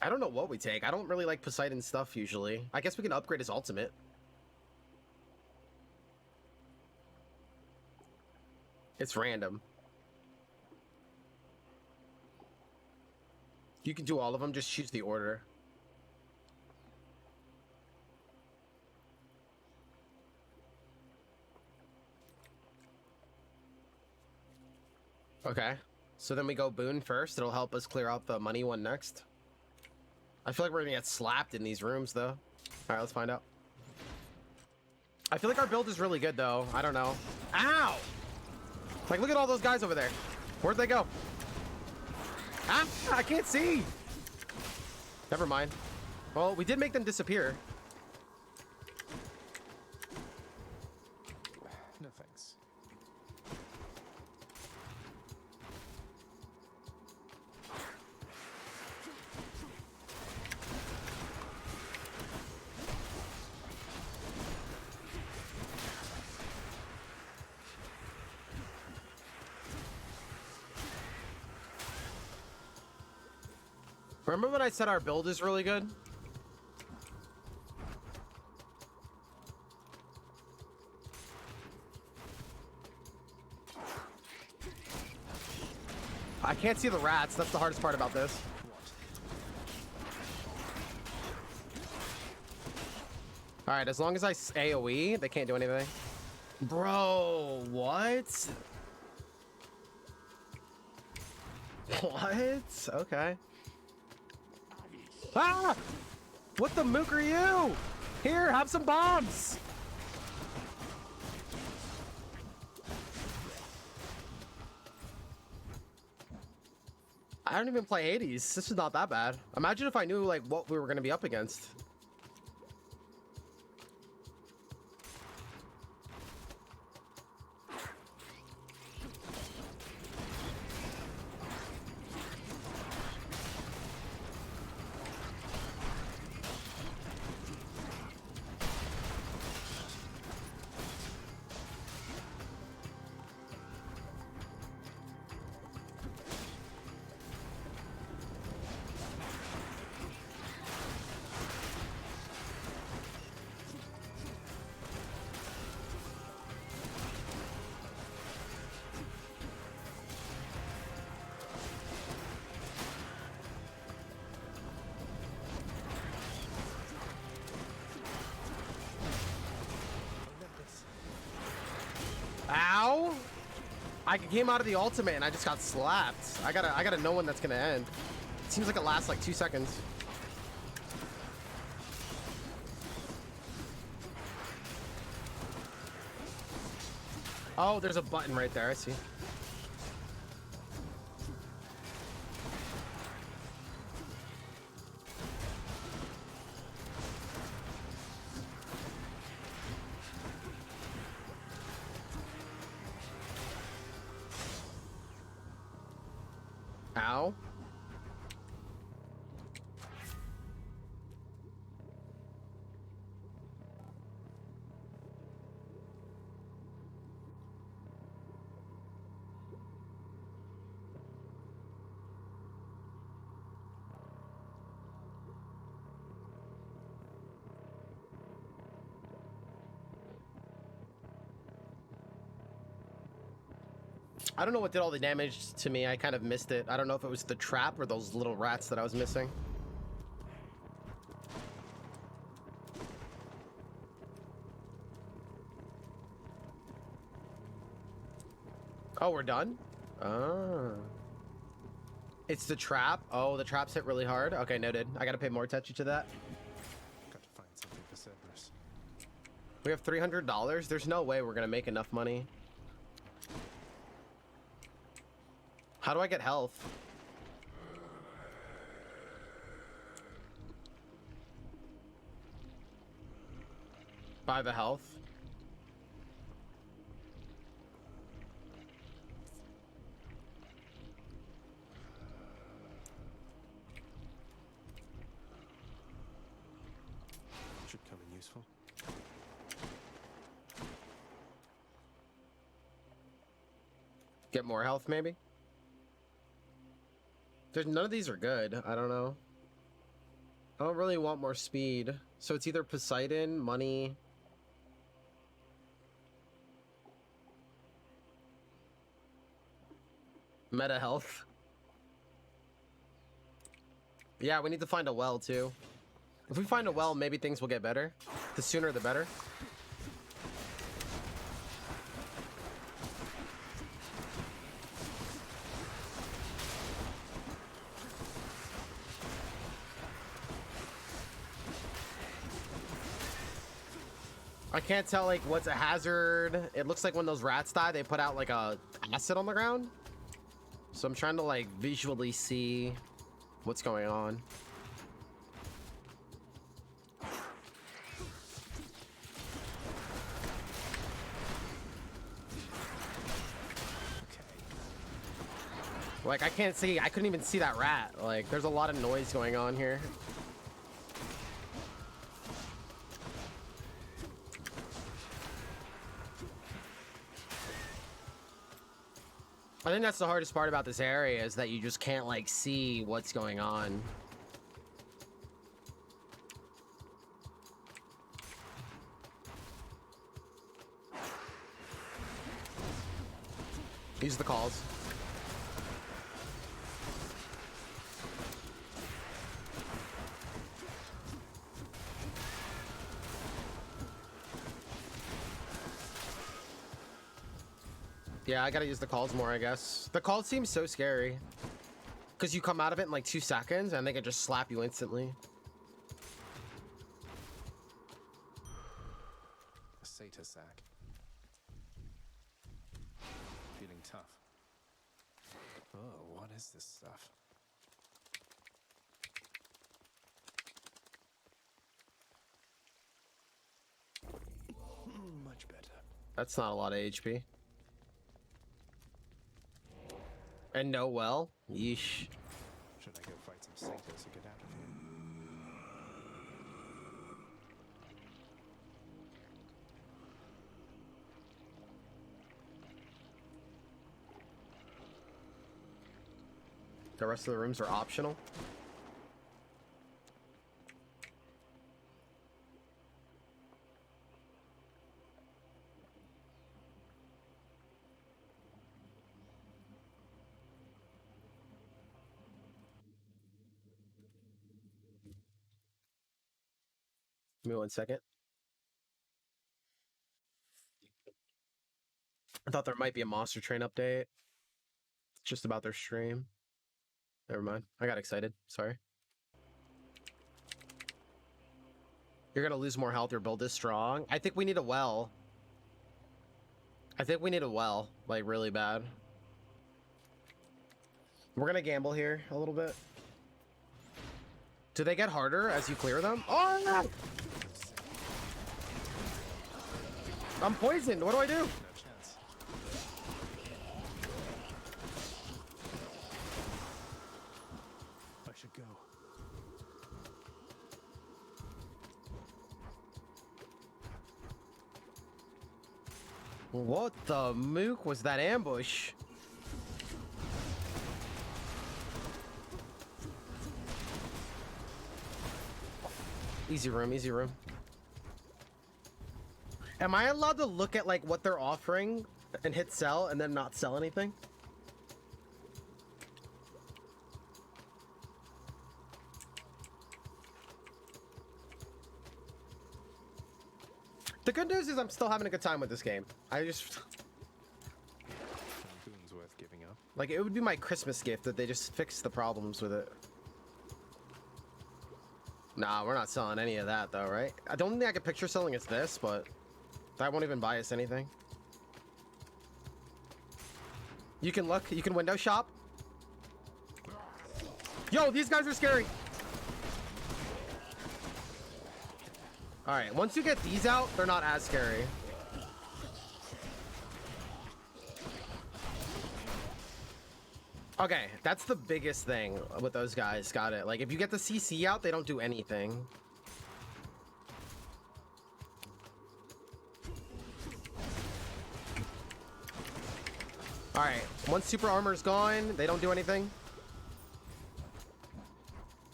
I don't know what we take. I don't really like Poseidon's stuff, usually. I guess we can upgrade his ultimate. It's random. You can do all of them, just choose the order. Okay, so then we go Boon first. It'll help us clear out the money one next. I feel like we're gonna get slapped in these rooms, though. All right, let's find out. I feel like our build is really good, though. I don't know. Ow! Like, look at all those guys over there. Where'd they go? Ah, I can't see. Never mind. Well, we did make them disappear. No thanks. Remember when I said our build is really good? I can't see the rats. That's the hardest part about this. All right, as long as I AoE, they can't do anything. Bro, what? What? Okay. Ah! What the mook are you? Here, have some bombs. I don't even play Hades. This is not that bad. Imagine if I knew like what we were going to be up against. Ow! I came out of the ultimate and I just got slapped. I gotta know when that's gonna end. It seems like it lasts like 2 seconds. Oh, there's a button right there. I see. Ow. I don't know what did all the damage to me. I kind of missed it. I don't know if it was the trap or those little rats that I was missing. Oh, we're done? Oh. It's the trap? Oh, the traps hit really hard? Okay, noted. I gotta pay more attention to that. Got to find something for Cerberus. We have $300? There's no way we're gonna make enough money. How do I get health? Buy the health. Get more health, maybe? There's none of these are good. I don't know. I don't really want more speed. So it's either Poseidon, money. Meta health. Yeah, we need to find a well too. If we find a well, maybe things will get better. The sooner the better. I can't tell like what's a hazard. It looks like when those rats die, they put out like a acid on the ground. So I'm trying to like visually see what's going on. Like I can't see, I couldn't even see that rat. Like there's a lot of noise going on here. I think that's the hardest part about this area is that you just can't like see what's going on. Use the calls. Yeah, I gotta use the calls more, I guess. The calls seem so scary. Because you come out of it in like 2 seconds and they can just slap you instantly. A satyr sack. Feeling tough. Oh, what is this stuff? Much better. That's not a lot of HP. And no well? Yeesh. Should I go fight some satyrs to get out of here? The rest of the rooms are optional. Give me 1 second. I thought there might be a Monster Train update. It's just about their stream. Never mind. I got excited. Sorry. You're gonna lose more health. Your build is strong. I think we need a well. I think we need a well. Like, really bad. We're gonna gamble here a little bit. Do they get harder as you clear them? Oh, no! I'm poisoned. What do I do? No chance. I should go. What the mook was that ambush? Easy room, easy room. Am I allowed to look at like what they're offering and hit sell and then not sell anything? The good news is I'm still having a good time with this game. I just... Goon's worth giving up. Like, it would be my Christmas gift that they just fix the problems with it. Nah, we're not selling any of that though, right? I don't think I could picture selling us this, but that won't even buy us anything. You can look, you can window shop. Yo, these guys are scary. All right, once you get these out, they're not as scary. Okay, that's the biggest thing with those guys. Got it. Like, if you get the CC out, they don't do anything. All right, once super armor's gone, they don't do anything.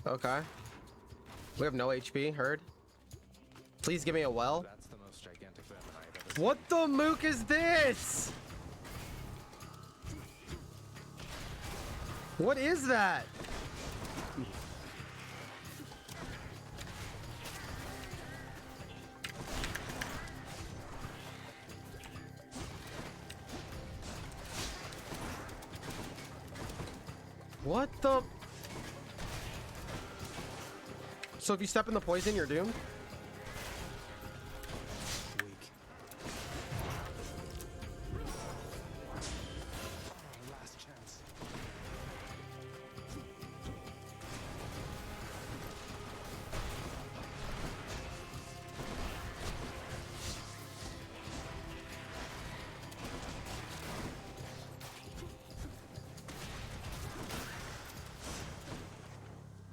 Okay. We have no HP, heard. Please give me a well. That's the most gigantic vermin I've ever What the mook is this? What is that? What the? So if you step in the poison, you're doomed? weak. Last chance.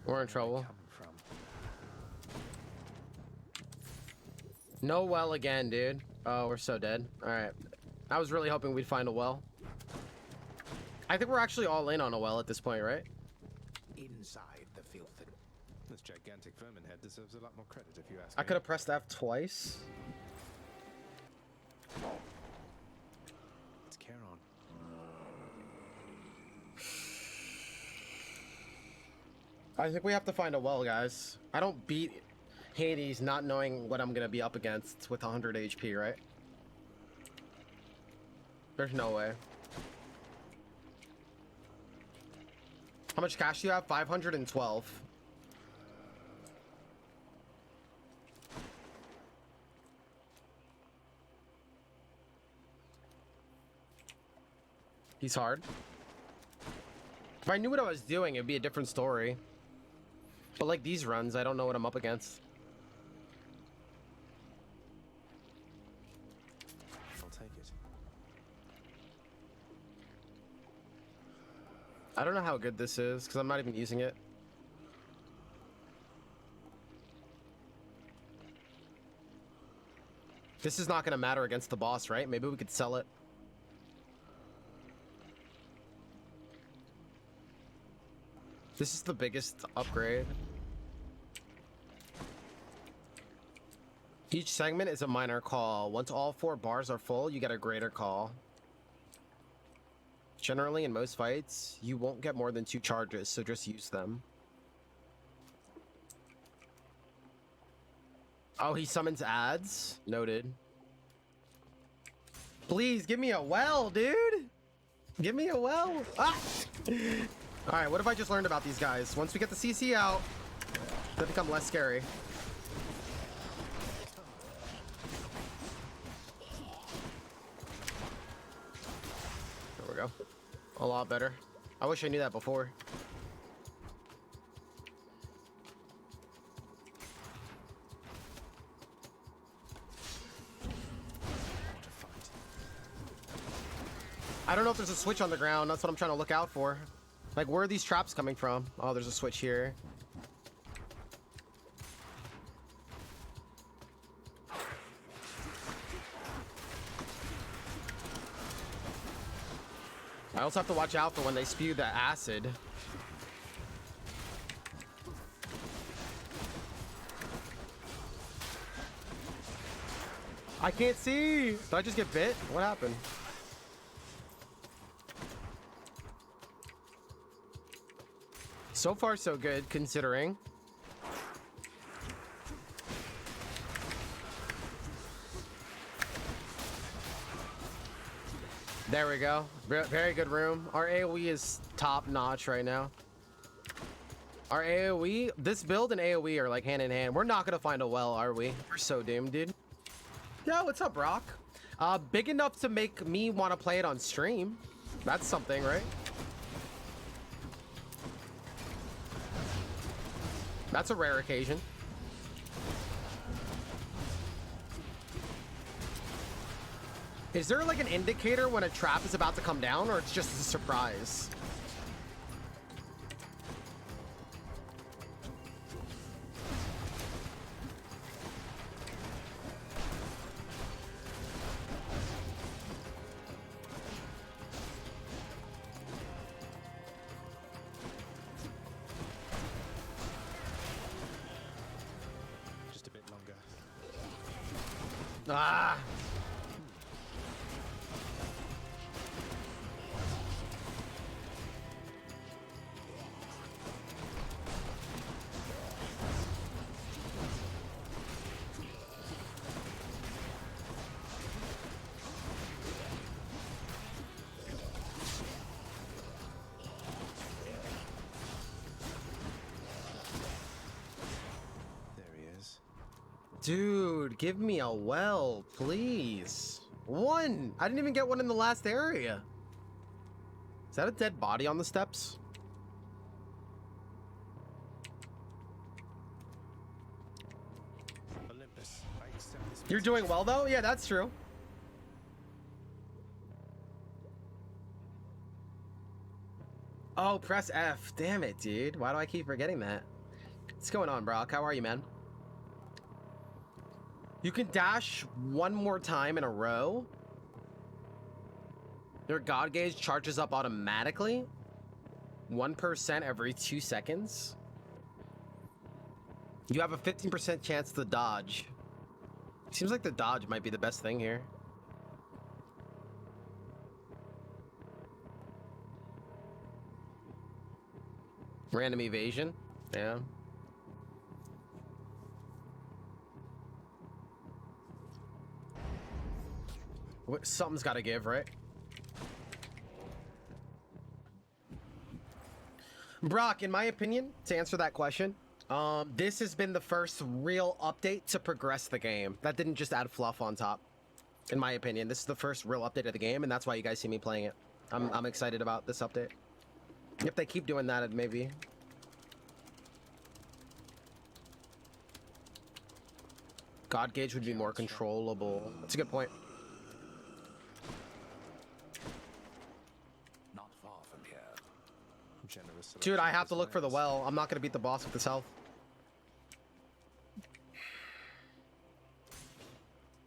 We're in trouble. Coming from? No well again, dude. Oh, we're so dead. All right. I was really hoping we'd find a well. I think we're actually all in on a well at this point, right? Inside the filth. This gigantic vermin head deserves a lot more credit if you ask I me. could have pressed F twice. Let's carry on. I think we have to find a well, guys. I don't beat Hades not knowing what I'm gonna be up against with 100 HP, right? There's no way. How much cash do you have? 512. He's hard. If I knew what I was doing, it'd be a different story. But like these runs, I don't know what I'm up against. I'll take it. I don't know how good this is because I'm not even using it. This is not going to matter against the boss, right? Maybe we could sell it. This is the biggest upgrade. Each segment is a minor call. Once all 4 bars are full, you get a greater call. Generally, in most fights, you won't get more than 2 charges, so just use them. Oh, he summons ads? Noted. Please, give me a well, dude! Give me a well! Ah! Alright, what have I just learned about these guys? Once we get the CC out, they become less scary. There we go. A lot better. I wish I knew that before. I don't know if there's a switch on the ground. That's what I'm trying to look out for. Like, where are these traps coming from? Oh, there's a switch here. I also have to watch out for when they spew the acid. I can't see! Did I just get bit? What happened? So far, so good, considering. There we go. Very good room. Our AoE is top notch right now. Our AoE, this build and AoE are like hand in hand. We're not gonna find a well, are we? We're so doomed, dude. Yo, what's up, Brock? Big enough to make me want to play it on stream. That's something, right? That's a rare occasion. Is there like an indicator when a trap is about to come down, or it's just a surprise? Ah! Dude, give me a well, please. One! I didn't even get one in the last area. Is that a dead body on the steps? Olympus, I accept this. You're doing well, though? Yeah, that's true. Oh, press F. Damn it, dude. Why do I keep forgetting that? What's going on, Brock? How are you, man? You can dash one more time in a row. Your God Gauge charges up automatically. 1% every 2 seconds. You have a 15% chance to dodge. Seems like the dodge might be the best thing here. Random evasion. Yeah. Something's got to give, right? Brock, in my opinion, to answer that question, this has been the first real update to progress the game. That didn't just add fluff on top. In my opinion, this is the first real update of the game, and that's why you guys see me playing it. I'm excited about this update. If they keep doing that, it maybe. God Gauge would be more controllable. That's a good point. Not far from here. Dude, I have to look for the well. I'm not gonna beat the boss with this health.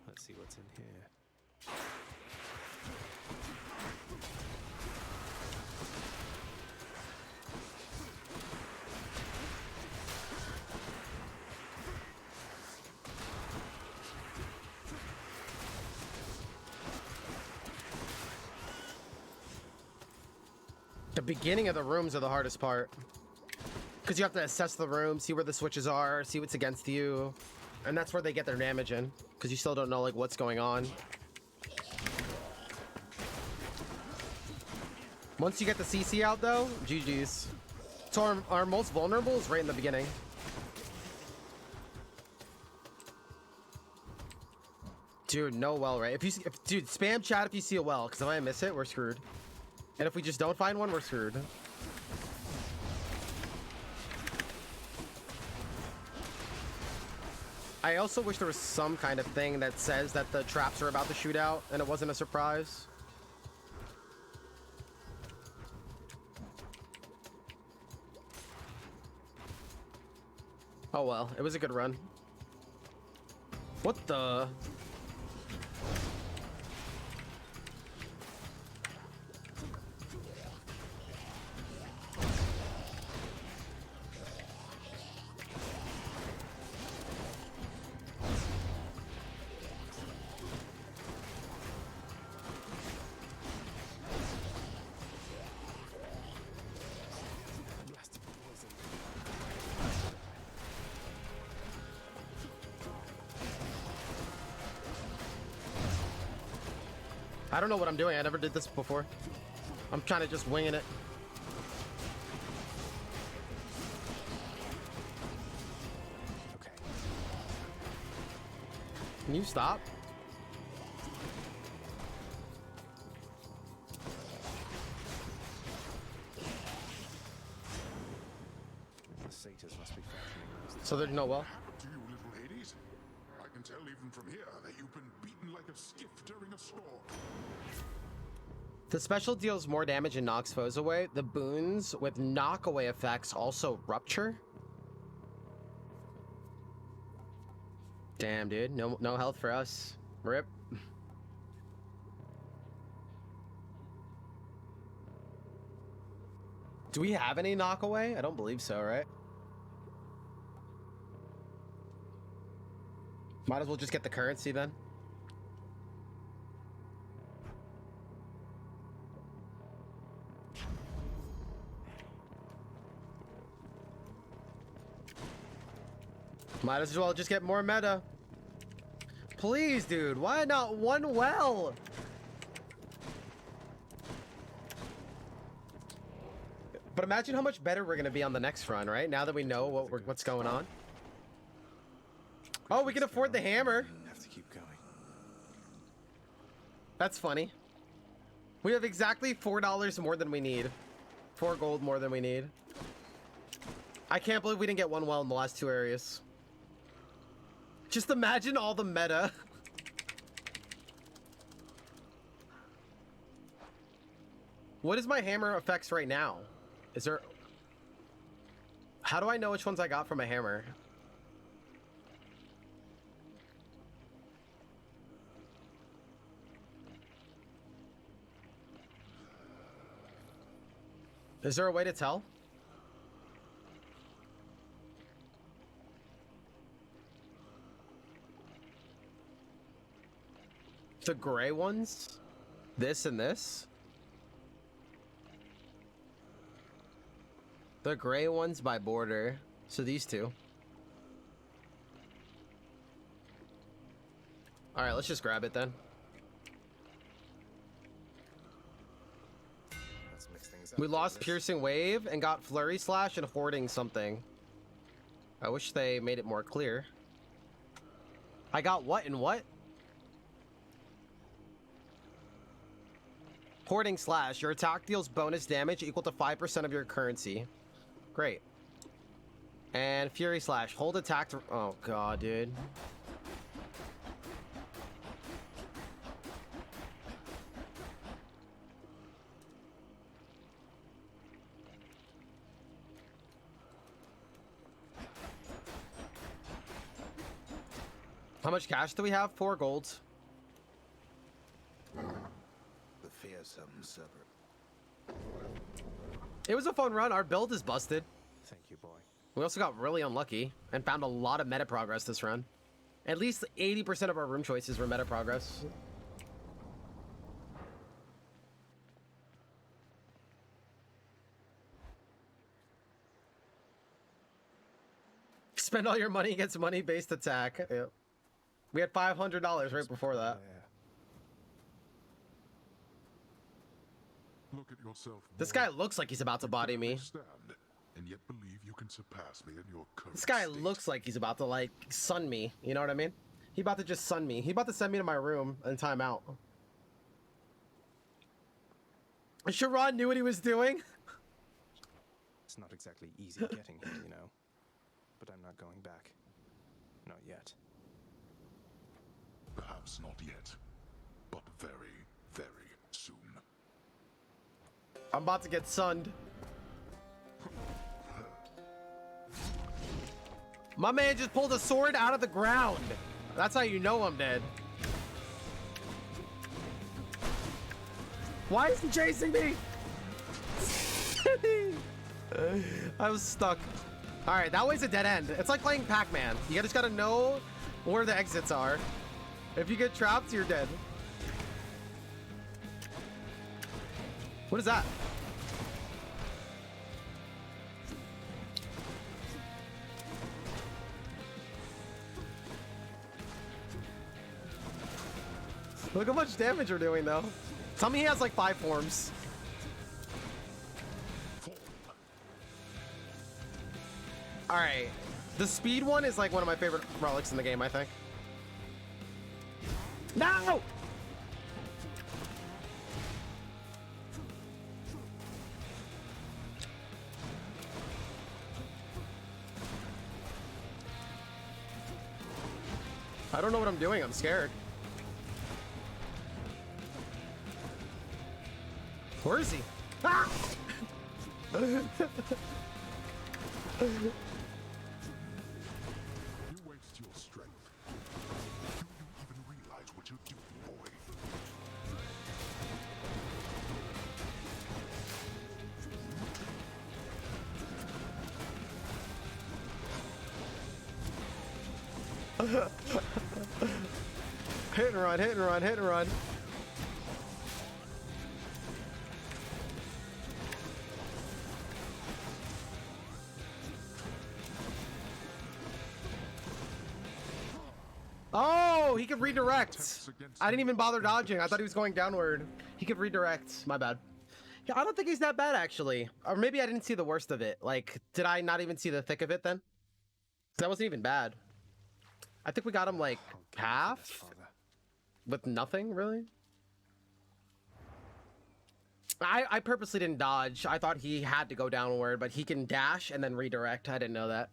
Let's see what's in here. The beginning of the rooms are the hardest part. Because you have to assess the room, see where the switches are, see what's against you. And that's where they get their damage in. Because you still don't know like what's going on. Once you get the CC out though, GG's. So our most vulnerable is right in the beginning. Dude, no well, right? Dude, spam chat if you see a well, because if I miss it, we're screwed. And if we just don't find one, we're screwed. I also wish there was some kind of thing that says that the traps are about to shoot out and it wasn't a surprise. Oh well, it was a good run. What the? I don't know what I'm doing. I never did this before. I'm kind of just winging it. Okay. Can you stop? The satyrs must be functioning. So there's no well? To you little ladies, I can tell even from here that you've been beaten like a skiff during a storm. The special deals more damage and knocks foes away. The boons with knockaway effects also rupture. Damn, dude. No health for us. Rip. Do we have any knockaway? I don't believe so, right? Might as well just get the currency then. Might as well just get more meta. Please, dude. Why not one well? But imagine how much better we're gonna be on the next run, right? Now that we know what's going on. Oh, we can afford the hammer. Have to keep going. That's funny. We have exactly $4 more than we need. 4 gold more than we need. I can't believe we didn't get one well in the last 2 areas. Just imagine all the meta. What is my hammer effects right now? Is there... How do I know which ones I got from a hammer? Is there a way to tell? The gray ones? This and this? The gray ones by border. So these two. Alright, let's just grab it then. Let's mix things up. We lost Piercing Wave and got Flurry Slash and Hoarding something. I wish they made it more clear. I got what and what? Hoarding Slash. Your attack deals bonus damage equal to 5% of your currency. Great. And Fury Slash. Hold attack to... Oh, God, dude. How much cash do we have? 4 golds. The fearsome serpent. It was a fun run. Our build is busted. Thank you, boy. We also got really unlucky and found a lot of meta progress this run. At least 80% of our room choices were meta progress. Spend all your money against money-based attack. Yep. We had $500 right before that. Look at yourself. This guy looks like he's about to body me. And yet believe you can surpass me in your current This guy state. looks like he's about to, like, sun me. You know what I mean? He about to just sun me. He about to send me to my room and time out. Sharon knew what he was doing. It's not exactly easy getting here, you know. But I'm not going back. Not yet. Perhaps not yet, but very, very soon. I'm about to get sunned. My man just pulled a sword out of the ground. That's how you know I'm dead. Why is he chasing me? I was stuck. All right, that way's a dead end. It's like playing Pac-Man. You just gotta know where the exits are. If you get trapped, you're dead. What is that? Look how much damage we're doing, though. Tell me he has like 5 forms. Alright. The speed one is like one of my favorite relics in the game, I think. No! I don't know what I'm doing. I'm scared. Where is he? Ah! You waste your strength. Do you even realize what you're doing, boy? Hit and run, hit and run, hit and run. he could redirect. I didn't even bother dodging. I thought he was going downward. He could redirect. My bad. Yeah, I don't think he's that bad, actually. Or maybe I didn't see the worst of it. Like, did I not even see the thick of it then? That wasn't even bad. I think we got him, like, half? With nothing, really? I purposely didn't dodge. I thought he had to go downward, but he can dash and then redirect. I didn't know that.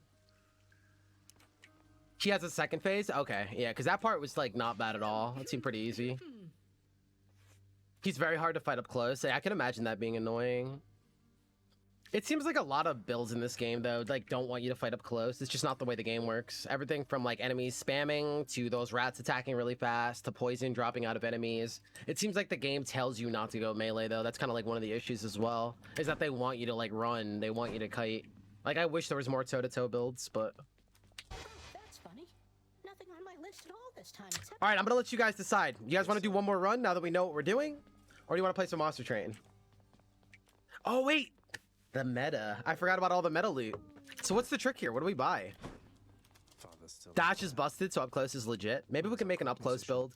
He has a second phase? Okay, yeah, because that part was, like, not bad at all. That seemed pretty easy. He's very hard to fight up close. I can imagine that being annoying. It seems like a lot of builds in this game, though, like, don't want you to fight up close. It's just not the way the game works. Everything from, like, enemies spamming to those rats attacking really fast to poison dropping out of enemies. It seems like the game tells you not to go melee, though. That's kind of like one of the issues as well, is that they want you to, like, run. They want you to kite. Like, I wish there was more toe-to-toe builds, but... That's funny. Nothing on my list at all this time. All right, I'm gonna let you guys decide. You guys want to do one more run now that we know what we're doing? Or do you want to play some Monster Train? Oh, wait! The meta. I forgot about all the meta loot. So what's the trick here? What do we buy? Dash is busted, so up close is legit. Maybe we can make an up close build.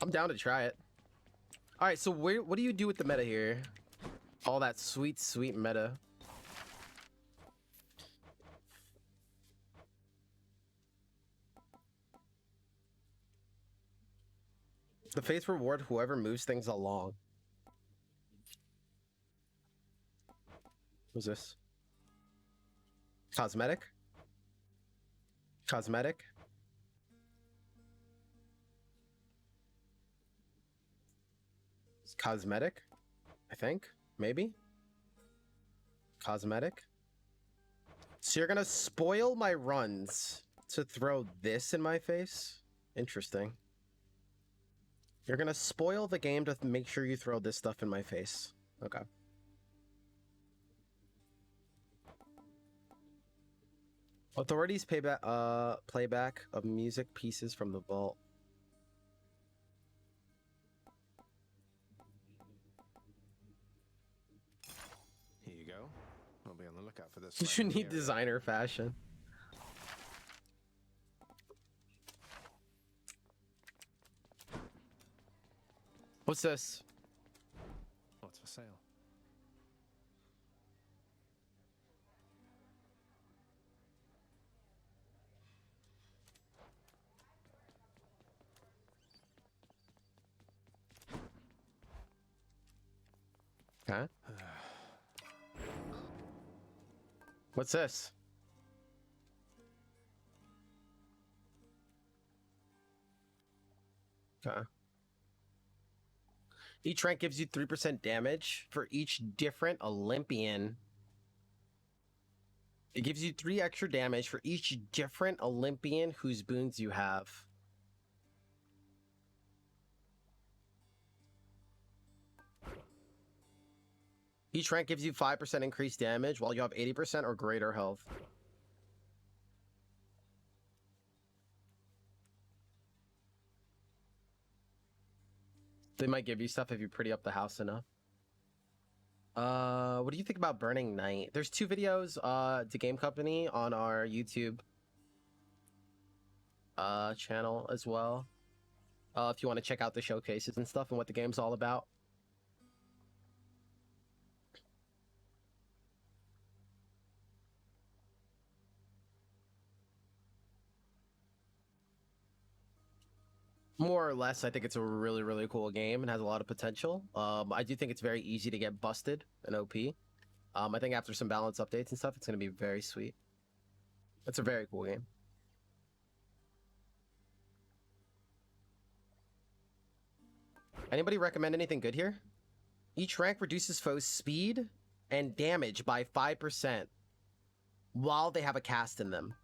I'm down to try it. All right, so what do you do with the meta here? All that sweet, sweet meta. The face reward whoever moves things along. What's this? Cosmetic? Cosmetic? It's cosmetic? I think? Maybe? Cosmetic? So you're gonna spoil my runs to throw this in my face? Interesting. You're gonna spoil the game to make sure you throw this stuff in my face. Okay. Authorities playback of music pieces from the vault. Here you go. I'll be on the lookout for this. You should need designer fashion. What's this? What's for sale? Okay. What's this? Okay. Each rank gives you 3% damage for each different Olympian. It gives you 3 extra damage for each different Olympian whose boons you have. Each rank gives you 5% increased damage while you have 80% or greater health. They might give you stuff if you pretty up the house enough. What do you think about Burning Night? There's 2 videos to Game Company on our YouTube channel as well. If you want to check out the showcases and stuff and what the game's all about. More or less, I think it's a really, really cool game and has a lot of potential. I do think it's very easy to get busted in OP. I think after some balance updates and stuff, it's going to be very sweet. It's a very cool game. Anybody recommend anything good here? Each rank reduces foes' speed and damage by 5% while they have a cast in them.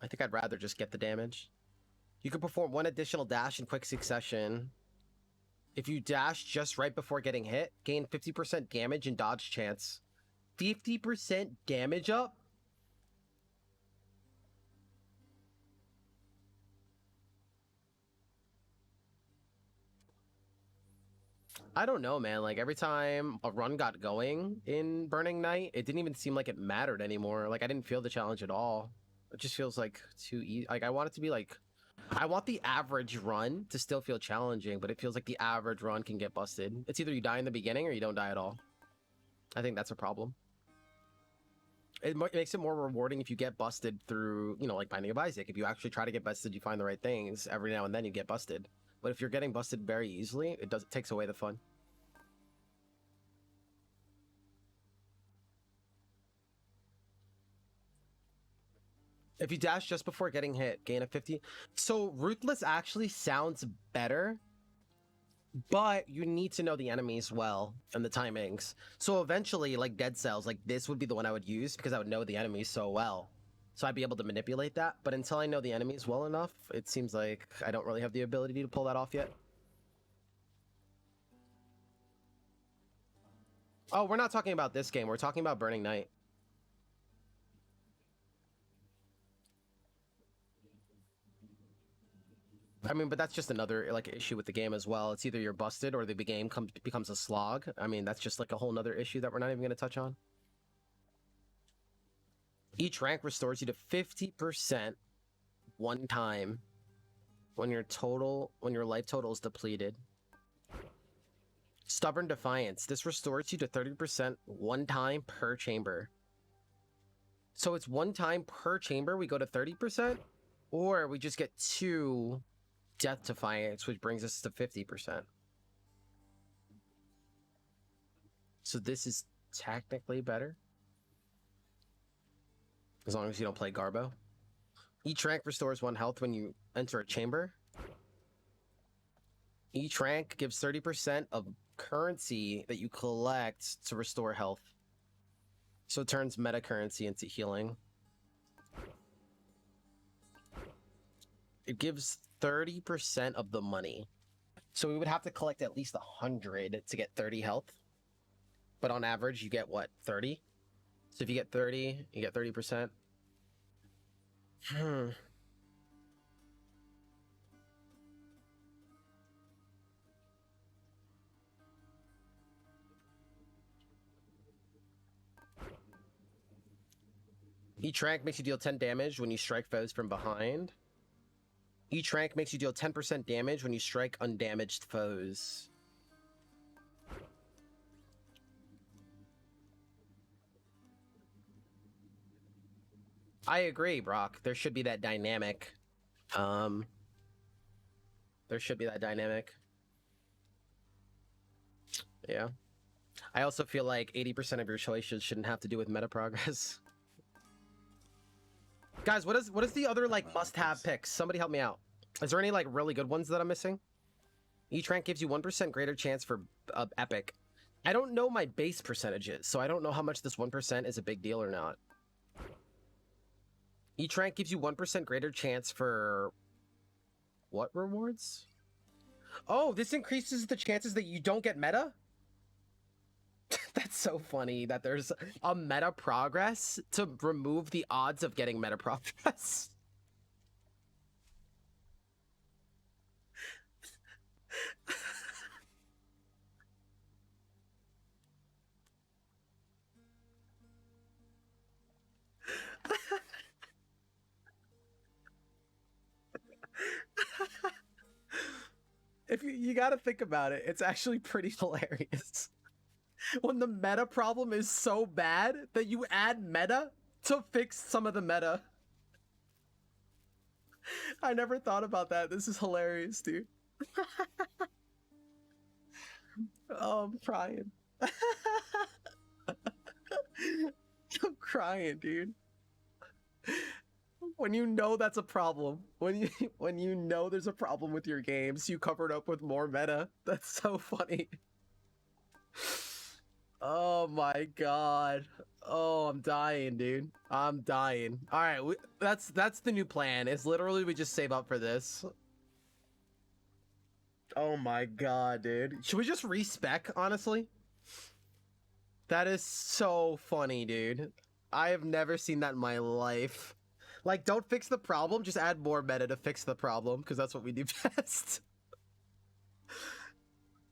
I think I'd rather just get the damage. You can perform 1 additional dash in quick succession. If you dash just right before getting hit, gain 50% damage and dodge chance. 50% damage up? I don't know, man. Like, every time a run got going in Burning Night, it didn't even seem like it mattered anymore. Like, I didn't feel the challenge at all. It just feels like too easy. Like I want it to be like, I want the average run to still feel challenging, but it feels like the average run can get busted. It's either you die in the beginning or you don't die at all. I think that's a problem. It makes it more rewarding if you get busted through, you know, like Binding of Isaac. If you actually try to get busted, you find the right things. Every now and then you get busted. But if you're getting busted very easily, it takes away the fun. If you dash just before getting hit, gain a 50. So Ruthless actually sounds better, but you need to know the enemies well and the timings. So eventually, like Dead Cells, like this would be the one I would use because I would know the enemies so well. So I'd be able to manipulate that. But until I know the enemies well enough, it seems like I don't really have the ability to pull that off yet. Oh, we're not talking about this game. We're talking about Burning Night. I mean, but that's just another like issue with the game as well. It's either you're busted or the game becomes a slog. I mean, that's just like a whole nother issue that we're not even going to touch on. Each rank restores you to 50% one time when your life total is depleted. Stubborn Defiance. This restores you to 30% one time per chamber. So it's one time per chamber we go to 30%, or we just get 2 Death Defiance, which brings us to 50%. So this is technically better. As long as you don't play Garbo. Each rank restores 1 health when you enter a chamber. Each rank gives 30% of currency that you collect to restore health. So it turns meta currency into healing. It gives 30% of the money. So we would have to collect at least 100 to get 30 health. But on average, you get what, 30? So if you get 30, you get 30%. Each rank makes you deal 10 damage when you strike foes from behind. Each rank makes you deal 10% damage when you strike undamaged foes. I agree, Brock. There should be that dynamic. There should be that dynamic. Yeah. I also feel like 80% of your choices shouldn't have to do with meta progress. Guys, what is the other like must-have picks? Somebody help me out. Is there any like really good ones that I'm missing? Each rank gives you 1% greater chance for epic. I don't know my base percentages, so I don't know how much this 1% is a big deal or not. Each rank gives you 1% greater chance for what rewards? Oh, this increases the chances that you don't get meta? That's so funny that there's a meta progress to remove the odds of getting meta progress. If you gotta think about it, it's actually pretty hilarious. When the meta problem is so bad that you add meta to fix some of the meta. I never thought about that. This is hilarious, dude. Oh, I'm crying. I'm crying, dude. When you know that's a problem, when you know there's a problem with your games, you cover it up with more meta. That's so funny. Oh my god. Oh, I'm dying, dude. I'm dying. All right, that's the new plan. Is literally we just save up for this. Oh my god, dude. Should we just respec, honestly? That is so funny, dude. I have never seen that in my life. Like, don't fix the problem, just add more meta to fix the problem, because that's what we do best.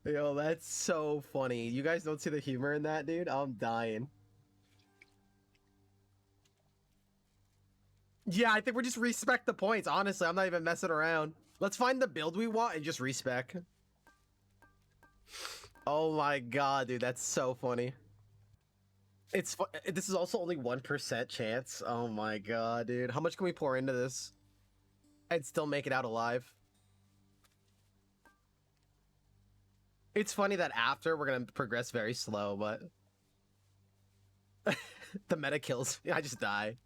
Yo, that's so funny. You guys don't see the humor in that, dude? I'm dying. Yeah, I think we just respec the points. Honestly, I'm not even messing around. Let's find the build we want and just respec. Oh my god, dude, that's so funny. This is also only 1% chance. Oh my god, dude. How much can we pour into this and still make it out alive? It's funny that after we're gonna progress very slow, but the meta kills. I just die.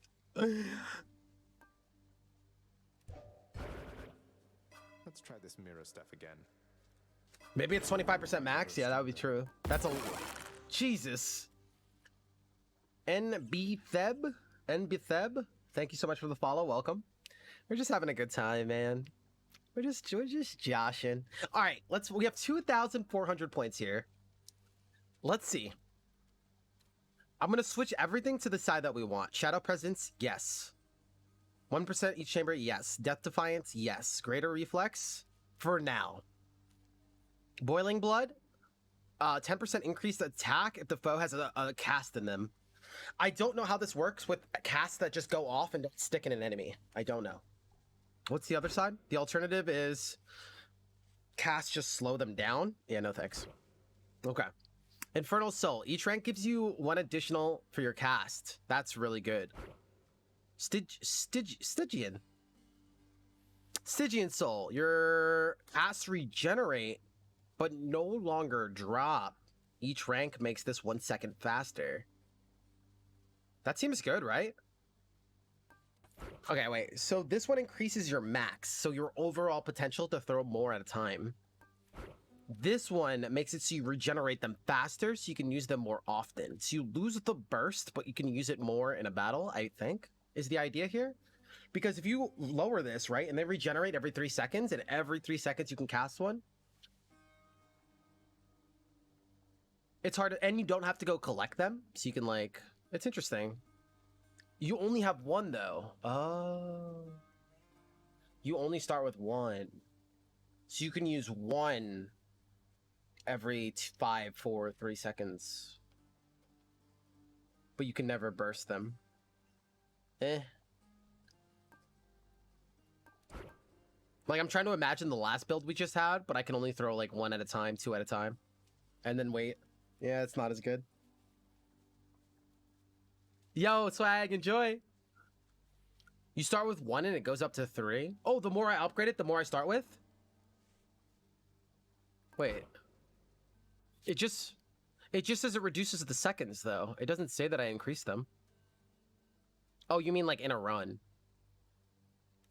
Let's try this mirror stuff again. Maybe it's 25% max? Yeah, that would be true. That's a... Jesus. NBtheb? NBtheb? Thank you so much for the follow. Welcome. We're just having a good time, man. We're just joshing. All right, we have 2,400 points here. Let's see. I'm going to switch everything to the side that we want. Shadow Presence, yes. 1% each chamber, yes. Death Defiance, yes. Greater Reflex, for now. Boiling Blood, 10% increased attack if the foe has a cast in them. I don't know how this works with casts that just go off and don't stick in an enemy. I don't know. What's the other side? The alternative is casts just slow them down. Yeah, no thanks. Okay. Infernal Soul. Each rank gives you 1 additional for your cast. That's really good. Stygian Soul. Your casts regenerate, but no longer drop. Each rank makes this 1 second faster. That seems good, right? Okay, wait. So this one increases your max, so your overall potential to throw more at a time. This one makes it so you regenerate them faster, so you can use them more often. So you lose the burst, but you can use it more in a battle, I think, is the idea here. Because if you lower this, right, and they regenerate every 3 seconds, and every 3 seconds you can cast one, it's hard, and you don't have to go collect them, so you can, like, it's interesting. You only have 1, though. Oh. You only start with 1. So you can use 1 every 5, 4, 3 seconds. But you can never burst them. Like, I'm trying to imagine the last build we just had, but I can only throw, like, 1 at a time, 2 at a time. And then wait. Yeah, it's not as good. Yo, Swag, enjoy. You start with 1 and it goes up to 3. Oh, the more I upgrade it, the more I start with? Wait. It just says it reduces the seconds, though. It doesn't say that I increase them. Oh, you mean like in a run?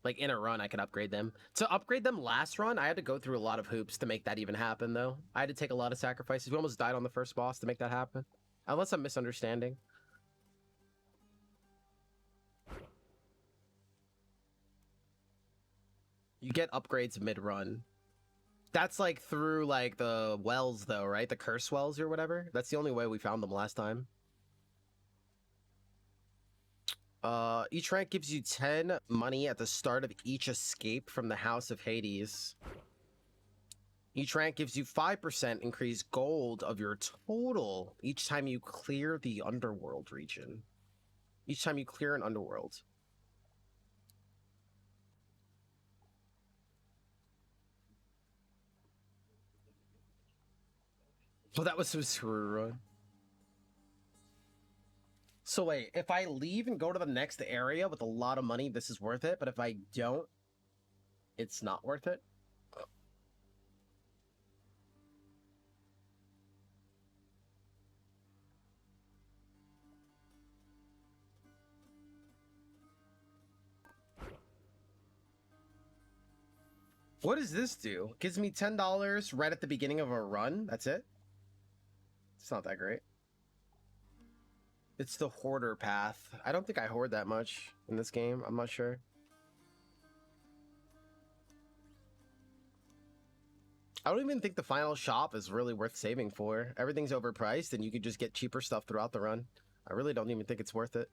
Like in a run, I can upgrade them. To upgrade them last run, I had to go through a lot of hoops to make that even happen, though. I had to take a lot of sacrifices. We almost died on the first boss to make that happen. Unless I'm misunderstanding. You get upgrades mid-run. That's like through like the wells though, right? The curse wells or whatever. That's the only way we found them last time. Each rank gives you 10 money at the start of each escape from the House of Hades. Each rank gives you 5% increased gold of your total each time you clear the Underworld region. Each time you clear an Underworld. Well, that was so screw run. So wait, if I leave and go to the next area with a lot of money, this is worth it. But if I don't, it's not worth it. What does this do? Gives me $10 right at the beginning of a run. That's it. It's not that great. It's the hoarder path. I don't think I hoard that much in this game. I'm not sure. I don't even think the final shop is really worth saving for. Everything's overpriced and you could just get cheaper stuff throughout the run. I really don't even think it's worth it.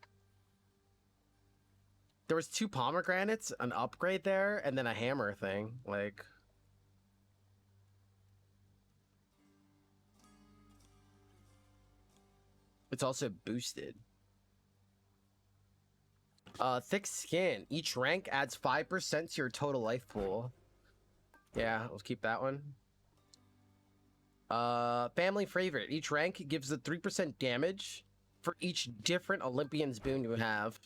There was 2 pomegranates, an upgrade there, and then a hammer thing. Like... It's also boosted. Thick skin. Each rank adds 5% to your total life pool. Yeah, let's keep that one. Family favorite. Each rank gives a 3% damage for each different Olympian's boon you have.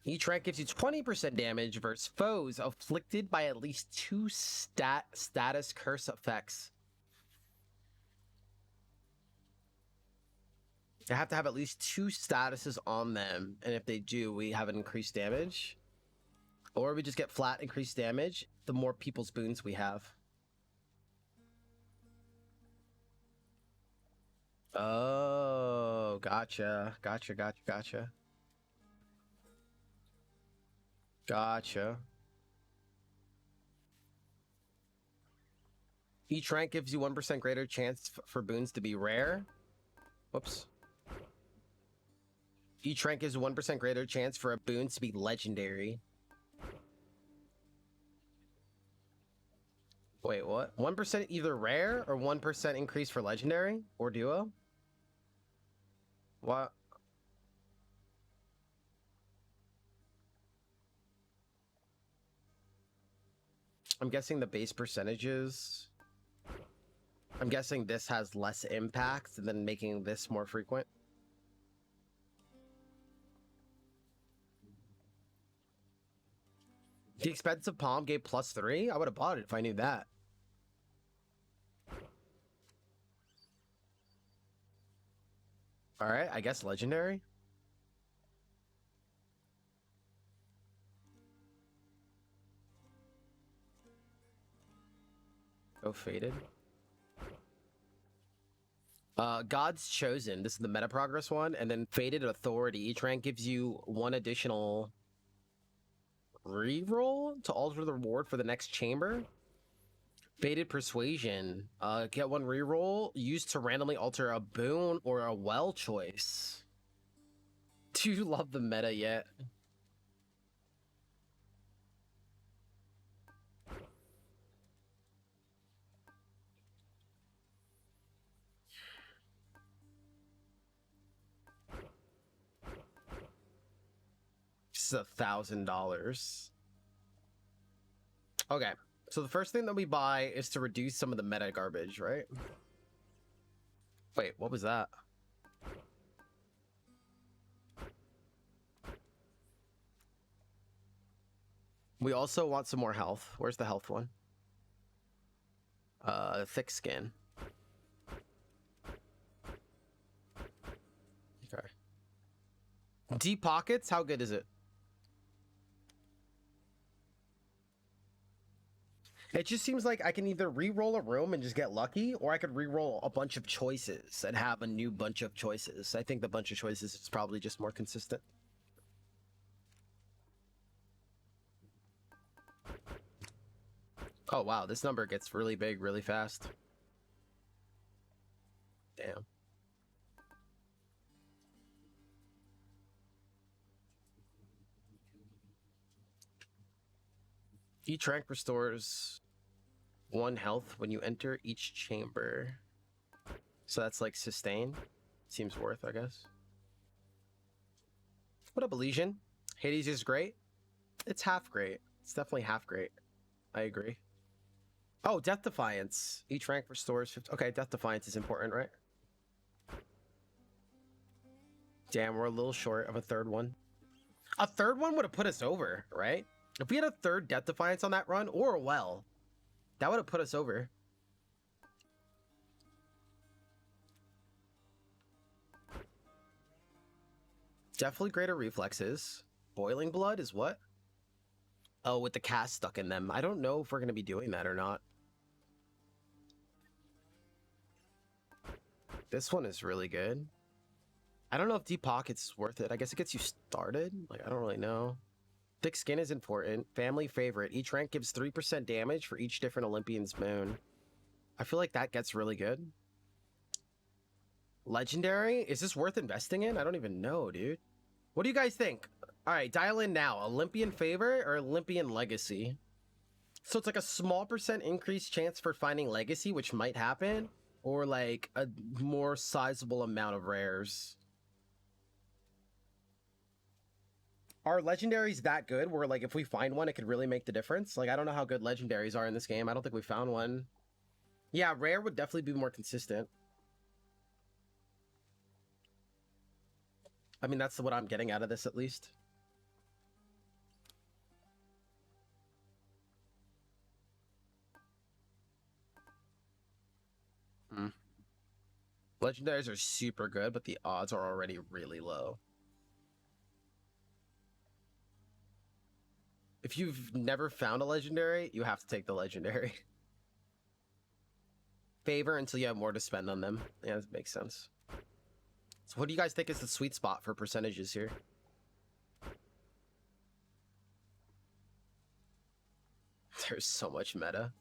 Each rank gives you 20% damage versus foes afflicted by at least 2 status curse effects. They have to have at least 2 statuses on them, and if they do, we have an increased damage. Or we just get flat increased damage the more people's boons we have. Oh, gotcha. Gotcha. Each rank gives you 1% greater chance for boons to be rare. Whoops. Each rank gives 1% greater chance for a boon to be legendary. Wait, what? 1% either rare or 1% increase for legendary or duo? What? I'm guessing the base percentages. I'm guessing this has less impact than making this more frequent. The expensive palm gave +3? I would have bought it if I knew that. Alright, I guess legendary. Go faded. God's Chosen. This is the meta progress one. And then Faded Authority. Each rank gives you 1 additional reroll to alter the reward for the next chamber. Faded Persuasion. Get 1 reroll used to randomly alter a boon or a well choice. Do you love the meta yet? This is $1,000. Okay, so the first thing that we buy is to reduce some of the meta garbage, right? Wait, what was that? We also want some more health. Where's the health one? Thick skin. Okay. Deep pockets, how good is it? It just seems like I can either re-roll a room and just get lucky, or I could re-roll a bunch of choices and have a new bunch of choices. I think the bunch of choices is probably just more consistent. Oh wow, this number gets really big really fast. Damn. Each rank restores 1 health when you enter each chamber. So that's like sustain. Seems worth, I guess. What up, Elysian? Hades is great. It's half great. It's definitely half great. I agree. Oh, Death Defiance. Each rank restores 50. Okay, Death Defiance is important, right? Damn, we're a little short of a third one. A third one would have put us over, right? If we had a third Death Defiance on that run, or a well, that would have put us over. Definitely greater reflexes. Boiling Blood is what? Oh, with the cast stuck in them. I don't know if we're going to be doing that or not. This one is really good. I don't know if Deep Pockets is worth it. I guess it gets you started. Like, I don't really know. Thick skin is important. Family favorite. Each rank gives 3% damage for each different Olympian's moon. I feel like that gets really good. Legendary? Is this worth investing in? I don't even know, dude. What do you guys think? All right, dial in now. Olympian favorite or Olympian legacy? So it's like a small % increased chance for finding legacy, which might happen, or like a more sizable amount of rares. Are legendaries that good where, like, if we find one, it could really make the difference? Like, I don't know how good legendaries are in this game. I don't think we found one. Yeah, rare would definitely be more consistent. I mean, that's what I'm getting out of this, at least. Legendaries are super good, but the odds are already really low. If you've never found a legendary, you have to take the legendary. Favor until you have more to spend on them. Yeah, that makes sense. So what do you guys think is the sweet spot for percentages here? There's so much meta.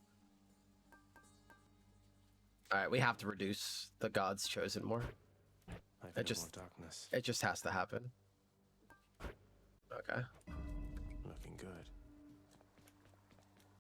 Alright, we have to reduce the God's Chosen more. It just has to happen. Okay. Looking good.